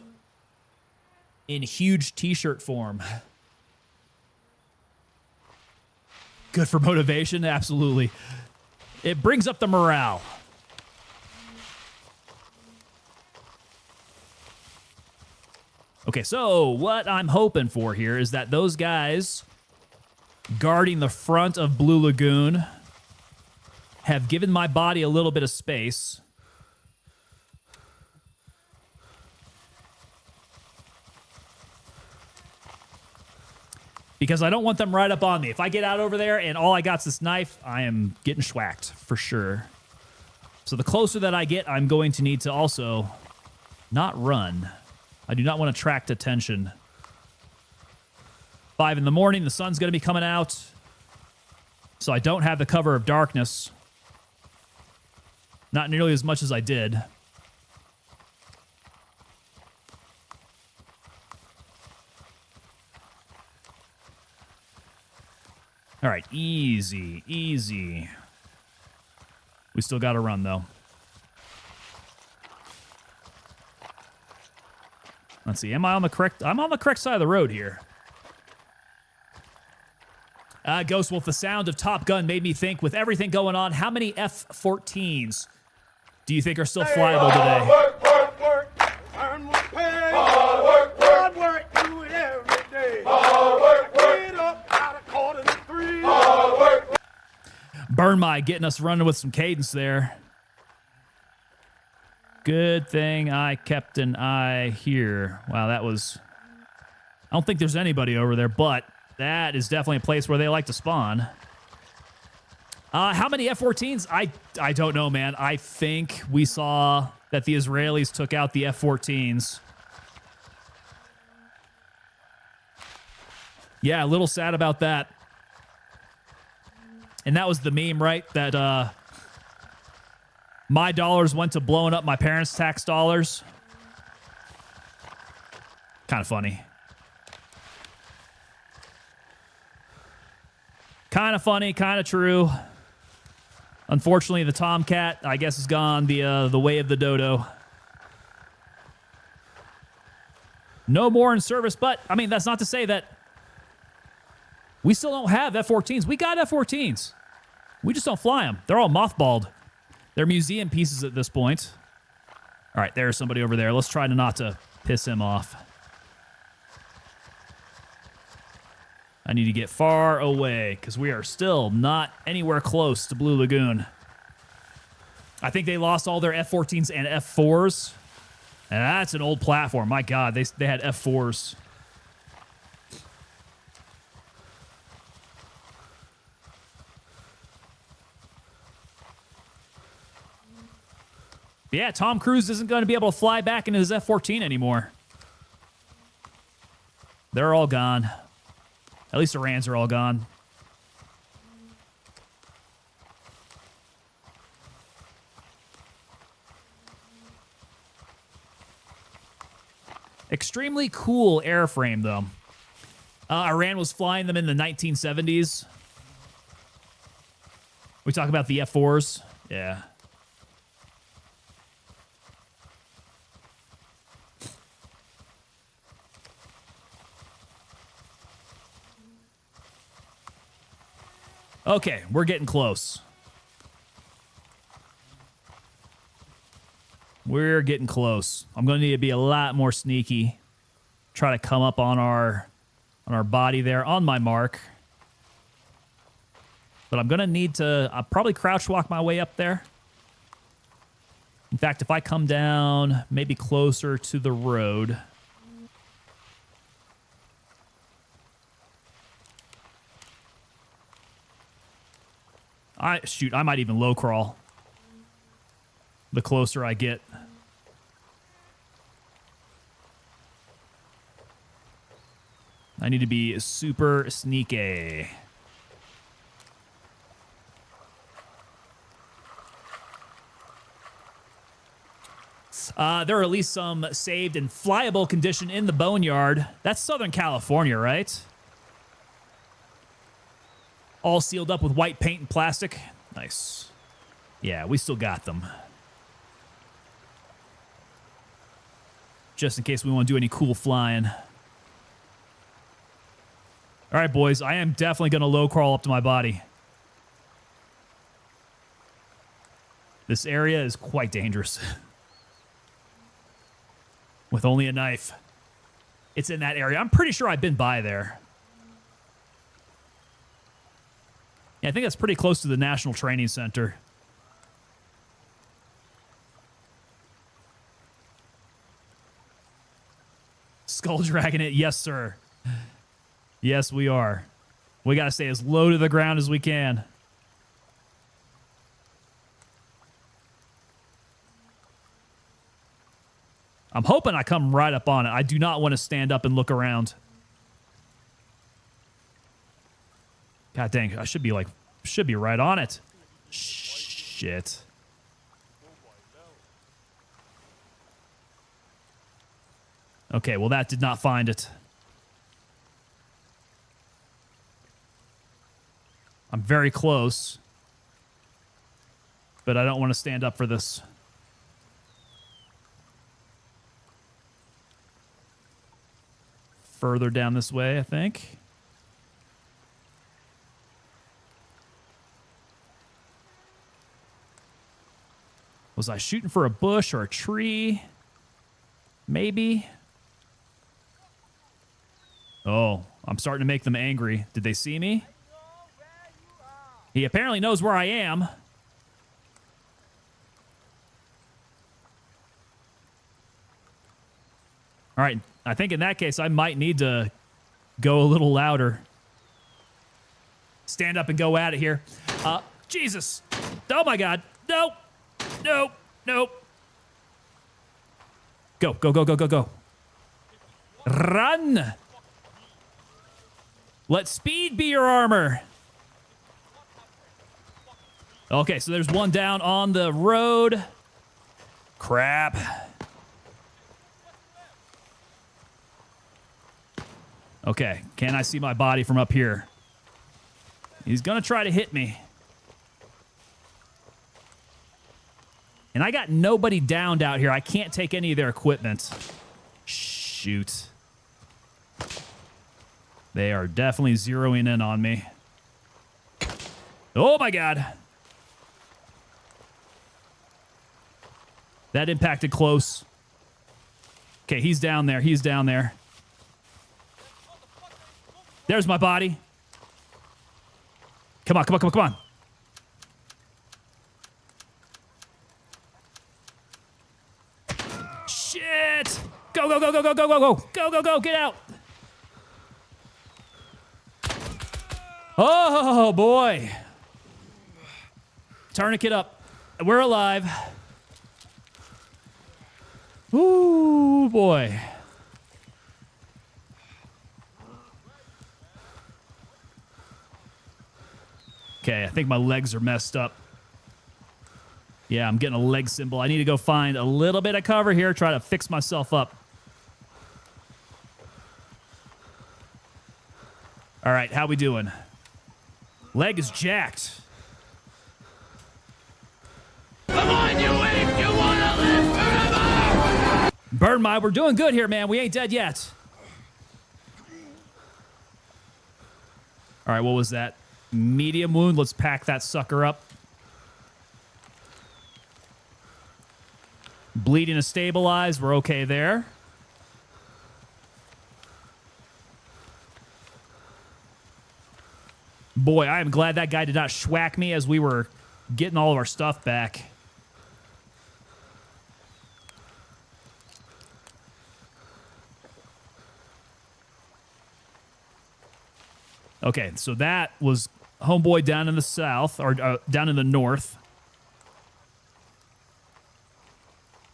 in huge t-shirt form. Good for motivation, absolutely. It brings up the morale. Okay, so what I'm hoping for here is that those guys guarding the front of Blue Lagoon have given my body a little bit of space. Because I don't want them right up on me. If I get out over there and all I got's this knife, I am getting schwacked for sure. So the closer that I get, I'm going to need to also not run. I do not want to attract attention. 5 in the morning, the sun's going to be coming out. So I don't have the cover of darkness. Not nearly as much as I did. All right, easy, easy. We still got to run, though. Let's see. Am I on the correct? I'm on the correct side of the road here. Ghost Wolf, the sound of Top Gun made me think, with everything going on, how many F-14s do you think are still flyable today? Work, work, work. Earn what pay. Hard work, work. Hard work, do it every day. Hard work, work. Get up out of quarter to three. Hard work. Burn My getting us running with some cadence there. Good thing I kept an eye here. Wow, that was... I don't think there's anybody over there, but that is definitely a place where they like to spawn. How many F-14s? I don't know, man. I think we saw that the Israelis took out the F-14s. Yeah, a little sad about that. And that was the meme, right? That my dollars went to blowing up my parents' tax dollars. Kind of funny. Kind of funny, kind of true. Unfortunately, the Tomcat, I guess, has gone the way of the dodo. No more in service, but, I mean, that's not to say that we still don't have F-14s. We got F-14s. We just don't fly them. They're all mothballed. They're museum pieces at this point. All right, there's somebody over there. Let's try not to piss him off. I need to get far away because we are still not anywhere close to Blue Lagoon. I think they lost all their F-14s and F-4s. And that's an old platform. My God, they had F-4s. Yeah, Tom Cruise isn't going to be able to fly back into his F-14 anymore. They're all gone. At least Iran's are all gone. Extremely cool airframe, though. Iran was flying them in the 1970s. We talk about the F-4s. Yeah. Okay, we're getting close. We're getting close. I'm going to need to be a lot more sneaky. Try to come up on our body there on my mark. But I'm going to need to I'll probably crouch walk my way up there. In fact, if I come down maybe closer to the road. I might even low crawl the closer I get. I need to be super sneaky. There are at least some saved and flyable condition in the boneyard. That's Southern California, right? All sealed up with white paint and plastic. Nice. Yeah, we still got them. Just in case we want to do any cool flying. All right, boys. I am definitely going to low crawl up to my body. This area is quite dangerous. With only a knife. It's in that area. I'm pretty sure I've been by there. Yeah, I think that's pretty close to the National Training Center. Skull dragging it. Yes, sir. Yes, we are. We got to stay as low to the ground as we can. I'm hoping I come right up on it. I do not want to stand up and look around. God dang, I should be right on it. Shit. Okay, well that did not find it. I'm very close. But I don't want to stand up for this. Further down this way, I think. Was I shooting for a bush or a tree? Maybe. Oh, I'm starting to make them angry. Did they see me? He apparently knows where I am. All right, I think in that case, I might need to go a little louder. Stand up and go at it here. Jesus. Oh, my God. Nope. Nope. Nope. Go, go, go, go, go, go. Run. Let speed be your armor. Okay, so there's one down on the road. Crap. Okay, can I see my body from up here? He's gonna try to hit me. And I got nobody downed out here. I can't take any of their equipment. Shoot. They are definitely zeroing in on me. Oh my God. That impacted close. Okay, he's down there. He's down there. There's my body. Come on, come on, come on, come on. Shit! Go, go, go, go, go, go, go, go. Go, go, go, get out. Oh, boy. Tourniquet up. We're alive. Ooh, boy. Okay, I think my legs are messed up. Yeah, I'm getting a leg symbol. I need to go find a little bit of cover here, try to fix myself up. All right, how we doing? Leg is jacked. Come on, you ape! You wanna live forever! Burn my, we're doing good here, man. We ain't dead yet. All right, what was that? Medium wound. Let's pack that sucker up. Bleeding is stabilized. We're okay there. Boy, I am glad that guy did not schwack me as we were getting all of our stuff back. Okay, so that was homeboy down in the south, or down in the north.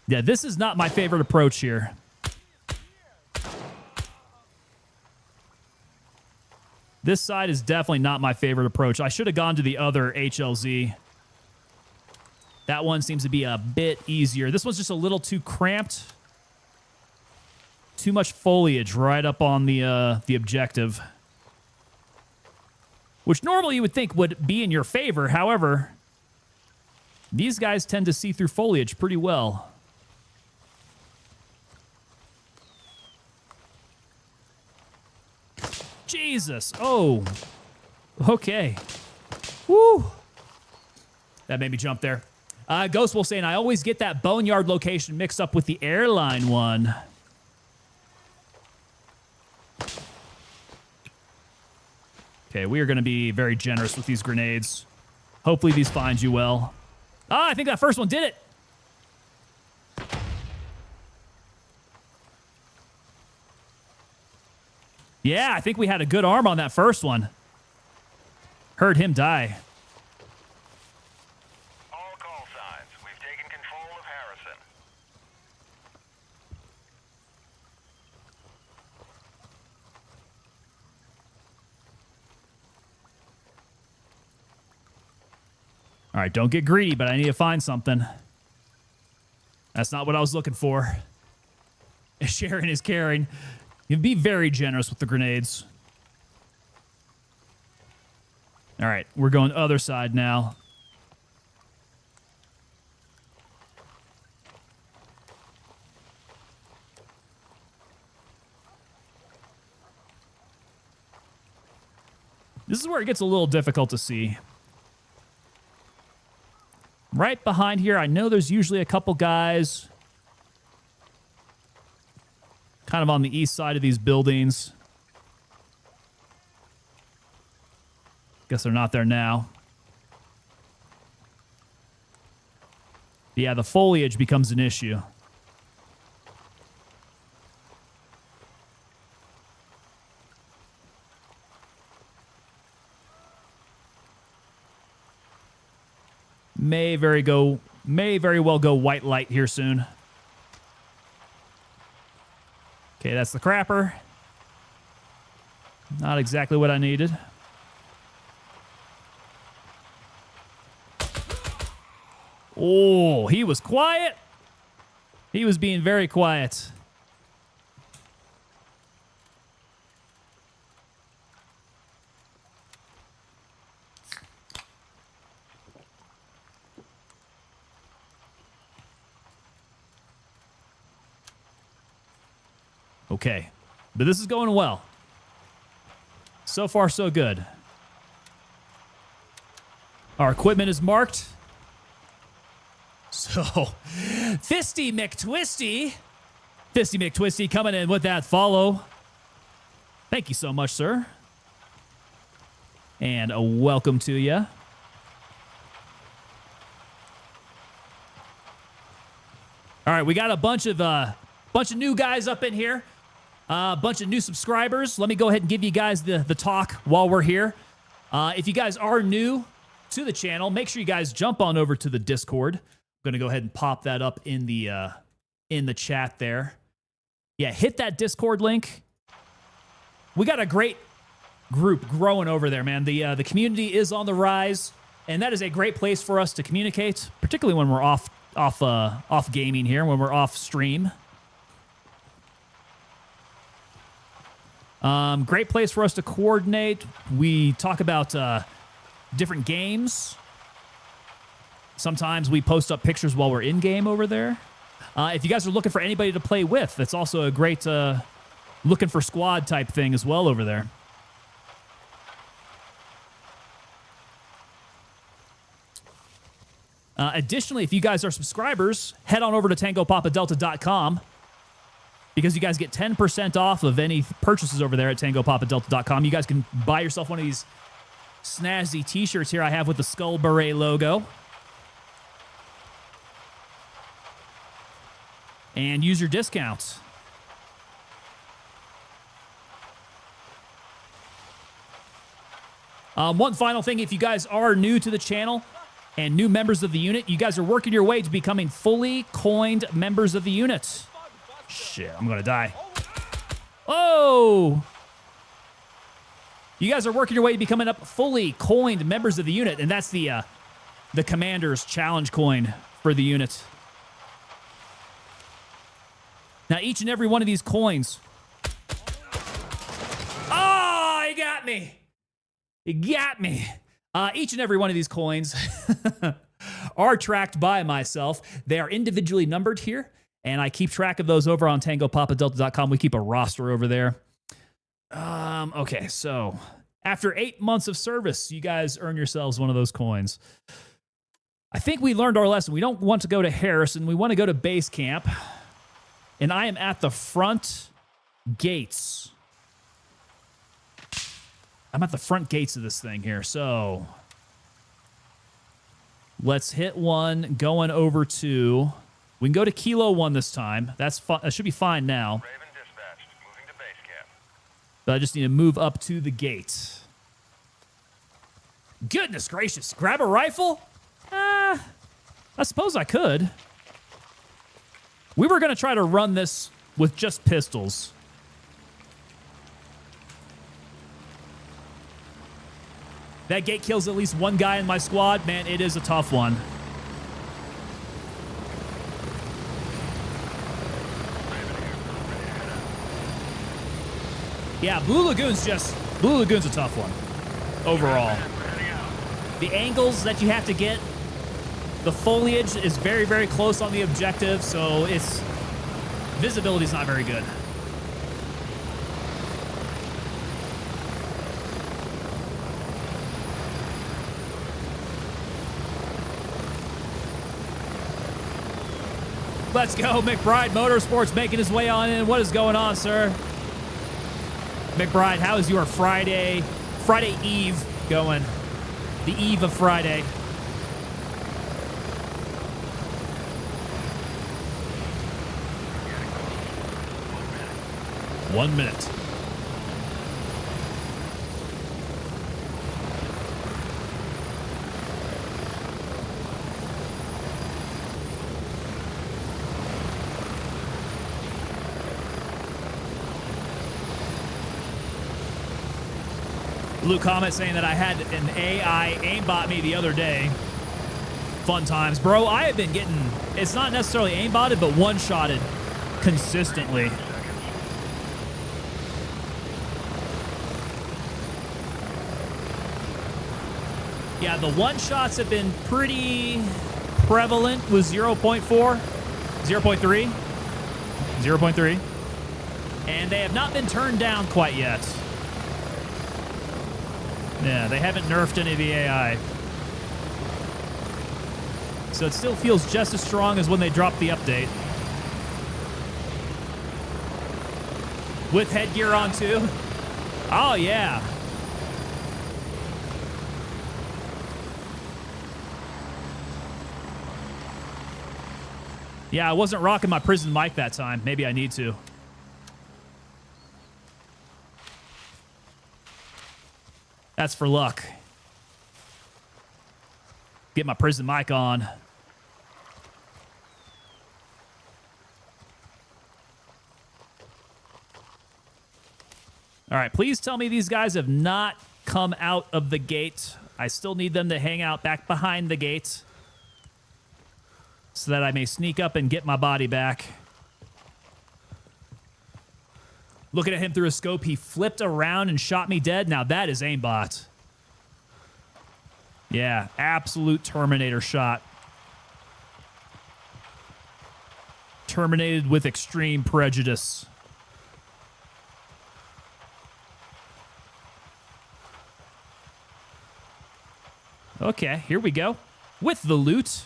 Yeah, this is not my favorite approach here. This side is definitely not my favorite approach. I should have gone to the other HLZ. That one seems to be a bit easier. This one's just a little too cramped. Too much foliage right up on the objective. Which normally you would think would be in your favor. However, these guys tend to see through foliage pretty well. Jesus. Oh. Okay. Woo. That made me jump there. Ghost Wolf saying, I always get that Boneyard location mixed up with the airline one. Okay, we are going to be very generous with these grenades. Hopefully these find you well. Ah, I think that first one did it. Yeah, I think we had a good arm on that first one. Heard him die. All call signs. We've taken control of Harrison. All right, don't get greedy, but I need to find something. That's not what I was looking for. Sharing is caring. You be very generous with the grenades. All right, we're going other side now. This is where it gets a little difficult to see. Right behind here, I know there's usually a couple guys kind of on the east side of these buildings. Guess they're not there now. Yeah, the foliage becomes an issue. May very well go white light here soon. Okay, that's the crapper. Not exactly what I needed. Oh, he was quiet. He was being very quiet. Okay, but this is going well. So far, so good. Our equipment is marked. So, Fisty McTwisty coming in with that follow. Thank you so much, sir. And a welcome to you. All right, we got a bunch of new guys up in here. A bunch of new subscribers. Let me go ahead and give you guys the talk while we're here. If you guys are new to the channel, make sure you guys jump on over to the Discord. I'm going to go ahead and pop that up in the chat there. Yeah, hit that Discord link. We got a great group growing over there, man. The community is on the rise, and that is a great place for us to communicate, particularly when we're off gaming here, when we're off stream. Great place for us to coordinate. We talk about different games. Sometimes we post up pictures while we're in game over there. If you guys are looking for anybody to play with, that's also a great looking for squad type thing as well over there. Additionally, if you guys are subscribers, head on over to TangoPapaDelta.com because you guys get 10% off of any purchases over there at TangoPapaDelta.com. You guys can buy yourself one of these snazzy t-shirts here I have with the Skull Beret logo. And use your discounts. One final thing, if you guys are new to the channel and new members of the unit, you guys are working your way to becoming fully coined members of the unit. Shit, I'm gonna die. Oh! You guys are working your way to becoming up fully coined members of the unit, and that's the Commander's Challenge coin for the unit. Now, each and every one of these coins... Oh, he got me! He got me! Each and every one of these coins are tracked by myself. They are individually numbered here, and I keep track of those over on TangoPapaDelta.com. We keep a roster over there. Okay, so after 8 months of service, you guys earn yourselves one of those coins. I think we learned our lesson. We don't want to go to Harrison. We want to go to base camp. And I am at the front gates. I'm at the front gates of this thing here, so let's hit one going over to... We can go to Kilo 1 this time. That should be fine now. Raven dispatched. Moving to base camp. But I just need to move up to the gate. Goodness gracious. Grab a rifle? I suppose I could. We were going to try to run this with just pistols. That gate kills at least one guy in my squad. Man, it is a tough one. Yeah, Blue Lagoon's a tough one overall. The angles that you have to get, the foliage is very, very close on the objective, so it's visibility is not very good. Let's go. McBride Motorsports making his way on in. What is going on, sir? McBride, how is your Friday Eve going? The eve of Friday. One minute. Blue comment saying that I had an AI aimbot me the other day. Fun times. Bro, I have been getting, it's not necessarily aimbotted, but one-shotted consistently. Yeah, the one-shots have been pretty prevalent with 0.4, 0.3, 0.3. And they have not been turned down quite yet. Yeah, they haven't nerfed any of the AI. So it still feels just as strong as when they dropped the update. With headgear on too? Oh, yeah. Yeah, I wasn't rocking my prison mic that time. Maybe I need to. That's for luck. Get my prison mic on. All right, please tell me these guys have not come out of the gate. I still need them to hang out back behind the gate so that I may sneak up and get my body back. Looking at him through a scope, he flipped around and shot me dead. Now that is aimbot. Yeah, absolute Terminator shot. Terminated with extreme prejudice. Okay, here we go. With the loot.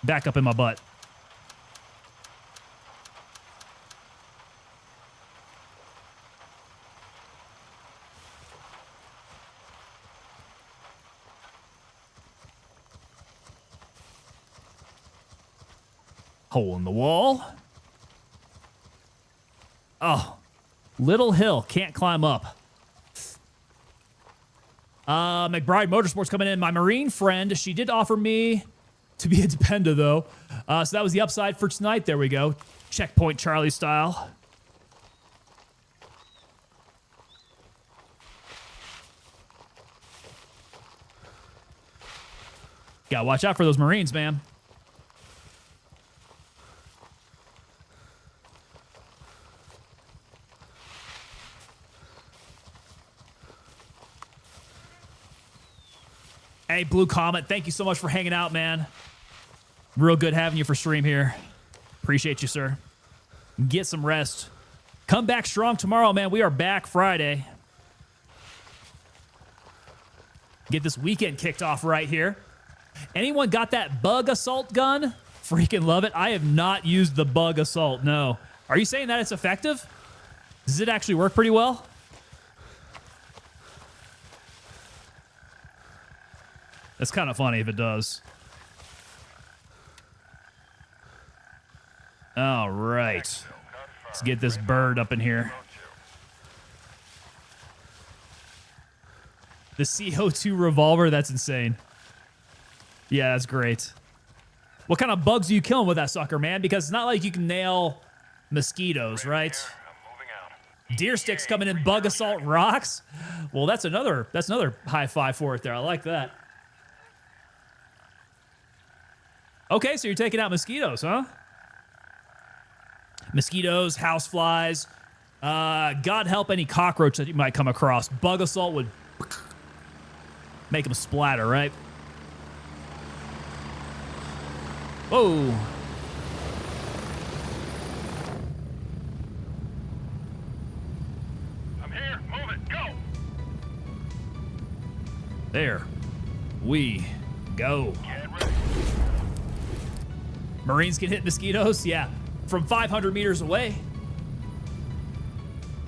Back up in my butt. Hole in the wall. Oh, little hill. Can't climb up. McBride Motorsports coming in. My Marine friend, she did offer me to be a Dependa, though. So that was the upside for tonight. There we go. Checkpoint Charlie style. Gotta watch out for those Marines, man. Hey, Blue Comet, thank you so much for hanging out, man. Real good having you for stream here. Appreciate you, sir. Get some rest. Come back strong tomorrow, man. We are back Friday. Get this weekend kicked off right here. Anyone got that bug assault gun? Freaking love it. I have not used the bug assault, no. Are you saying that it's effective? Does it actually work pretty well? That's kind of funny if it does. All right. Let's get this bird up in here. The CO2 revolver, that's insane. Yeah, that's great. What kind of bugs are you killing with that sucker, man? Because it's not like you can nail mosquitoes, right? Deer sticks coming in, bug assault rocks. Well, that's another high five for it there. I like that. Okay, so you're taking out mosquitoes, huh? Mosquitoes, houseflies. God help any cockroach that you might come across. Bug assault would Make them splatter, right? Whoa. I'm here. Move it. Go. There we go. Get ready. Marines can hit mosquitoes, yeah, from 500 meters away.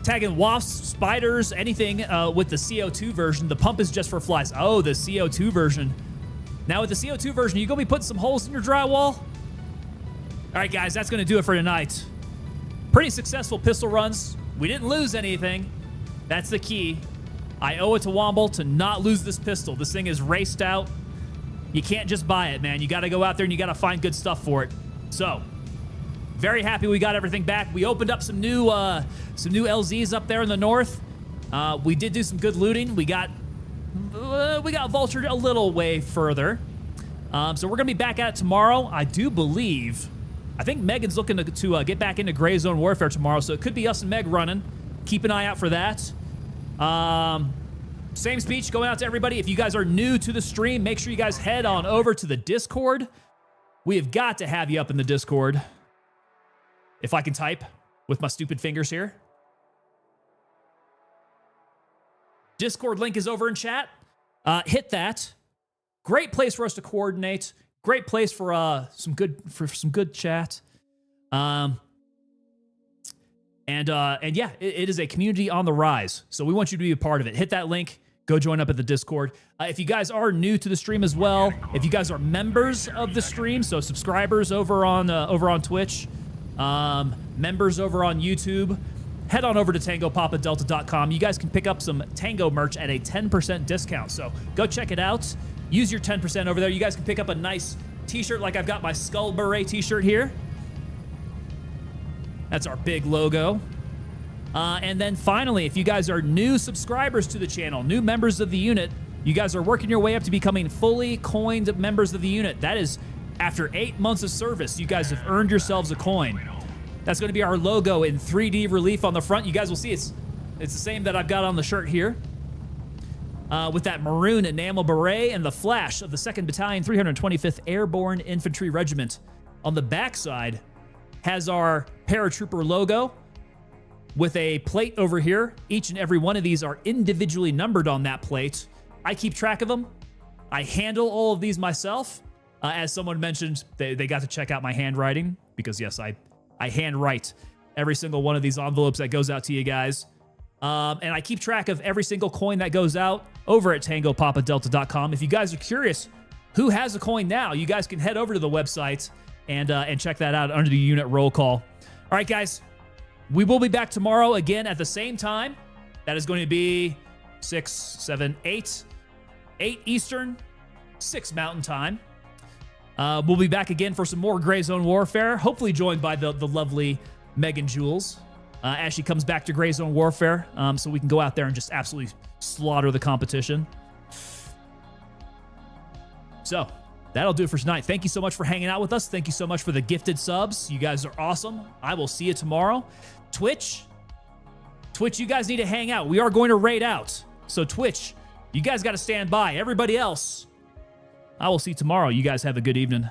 Tagging wasps, spiders, anything with the CO2 version. The pump is just for flies. Oh, the CO2 version. Now with the CO2 version, you gonna be putting some holes in your drywall? All right, guys, that's gonna do it for tonight. Pretty successful pistol runs. We didn't lose anything. That's the key. I owe it to Womble to not lose this pistol. This thing is raced out. You can't just buy it, man. You got to go out there and you got to find good stuff for it. So, very happy we got everything back. We opened up some new LZs up there in the north. We did do some good looting. We got vultured a little way further. So we're gonna be back at it tomorrow. I think Megan's looking to get back into Gray Zone Warfare tomorrow. So it could be us and Meg running. Keep an eye out for that. Same speech going out to everybody. If you guys are new to the stream, make sure you guys head on over to the Discord. We have got to have you up in the Discord. If I can type with my stupid fingers here. Discord link is over in chat. Hit that. Great place for us to coordinate. Great place for some good chat. And yeah, it is a community on the rise. So we want you to be a part of it. Hit that link. Go join up at the Discord. If you guys are new to the stream as well, if you guys are members of the stream, so subscribers over on Twitch, members over on YouTube, head on over to TangoPapaDelta.com. You guys can pick up some Tango merch at a 10% discount. So go check it out. Use your 10% over there. You guys can pick up a nice t-shirt like I've got my Skull Beret t-shirt here. That's our big logo. And then finally, if you guys are new subscribers to the channel, new members of the unit, you guys are working your way up to becoming fully coined members of the unit. That is, after 8 months of service, you guys have earned yourselves a coin. That's going to be our logo in 3D relief on the front. You guys will see it's the same that I've got on the shirt here. With that maroon enamel beret and the flash of the 2nd Battalion, 325th Airborne Infantry Regiment. On the backside has our paratrooper logo with a plate over here. Each and every one of these are individually numbered on that plate. I keep track of them. I handle all of these myself. As someone mentioned, they got to check out my handwriting because yes, I handwrite every single one of these envelopes that goes out to you guys. And I keep track of every single coin that goes out over at TangoPapaDelta.com. If you guys are curious who has a coin now, you guys can head over to the website and check that out under the unit roll call. All right, guys. We will be back tomorrow again at the same time. That is going to be 6, 7, 8 Eastern, 6 Mountain Time. We'll be back again for some more Gray Zone Warfare, hopefully joined by the lovely Megan Jules as she comes back to Gray Zone Warfare so we can go out there and just absolutely slaughter the competition. So that'll do it for tonight. Thank you so much for hanging out with us. Thank you so much for the gifted subs. You guys are awesome. I will see you tomorrow. Twitch, you guys need to hang out. We are going to raid out. So Twitch, you guys got to stand by. Everybody else, I will see you tomorrow. You guys have a good evening.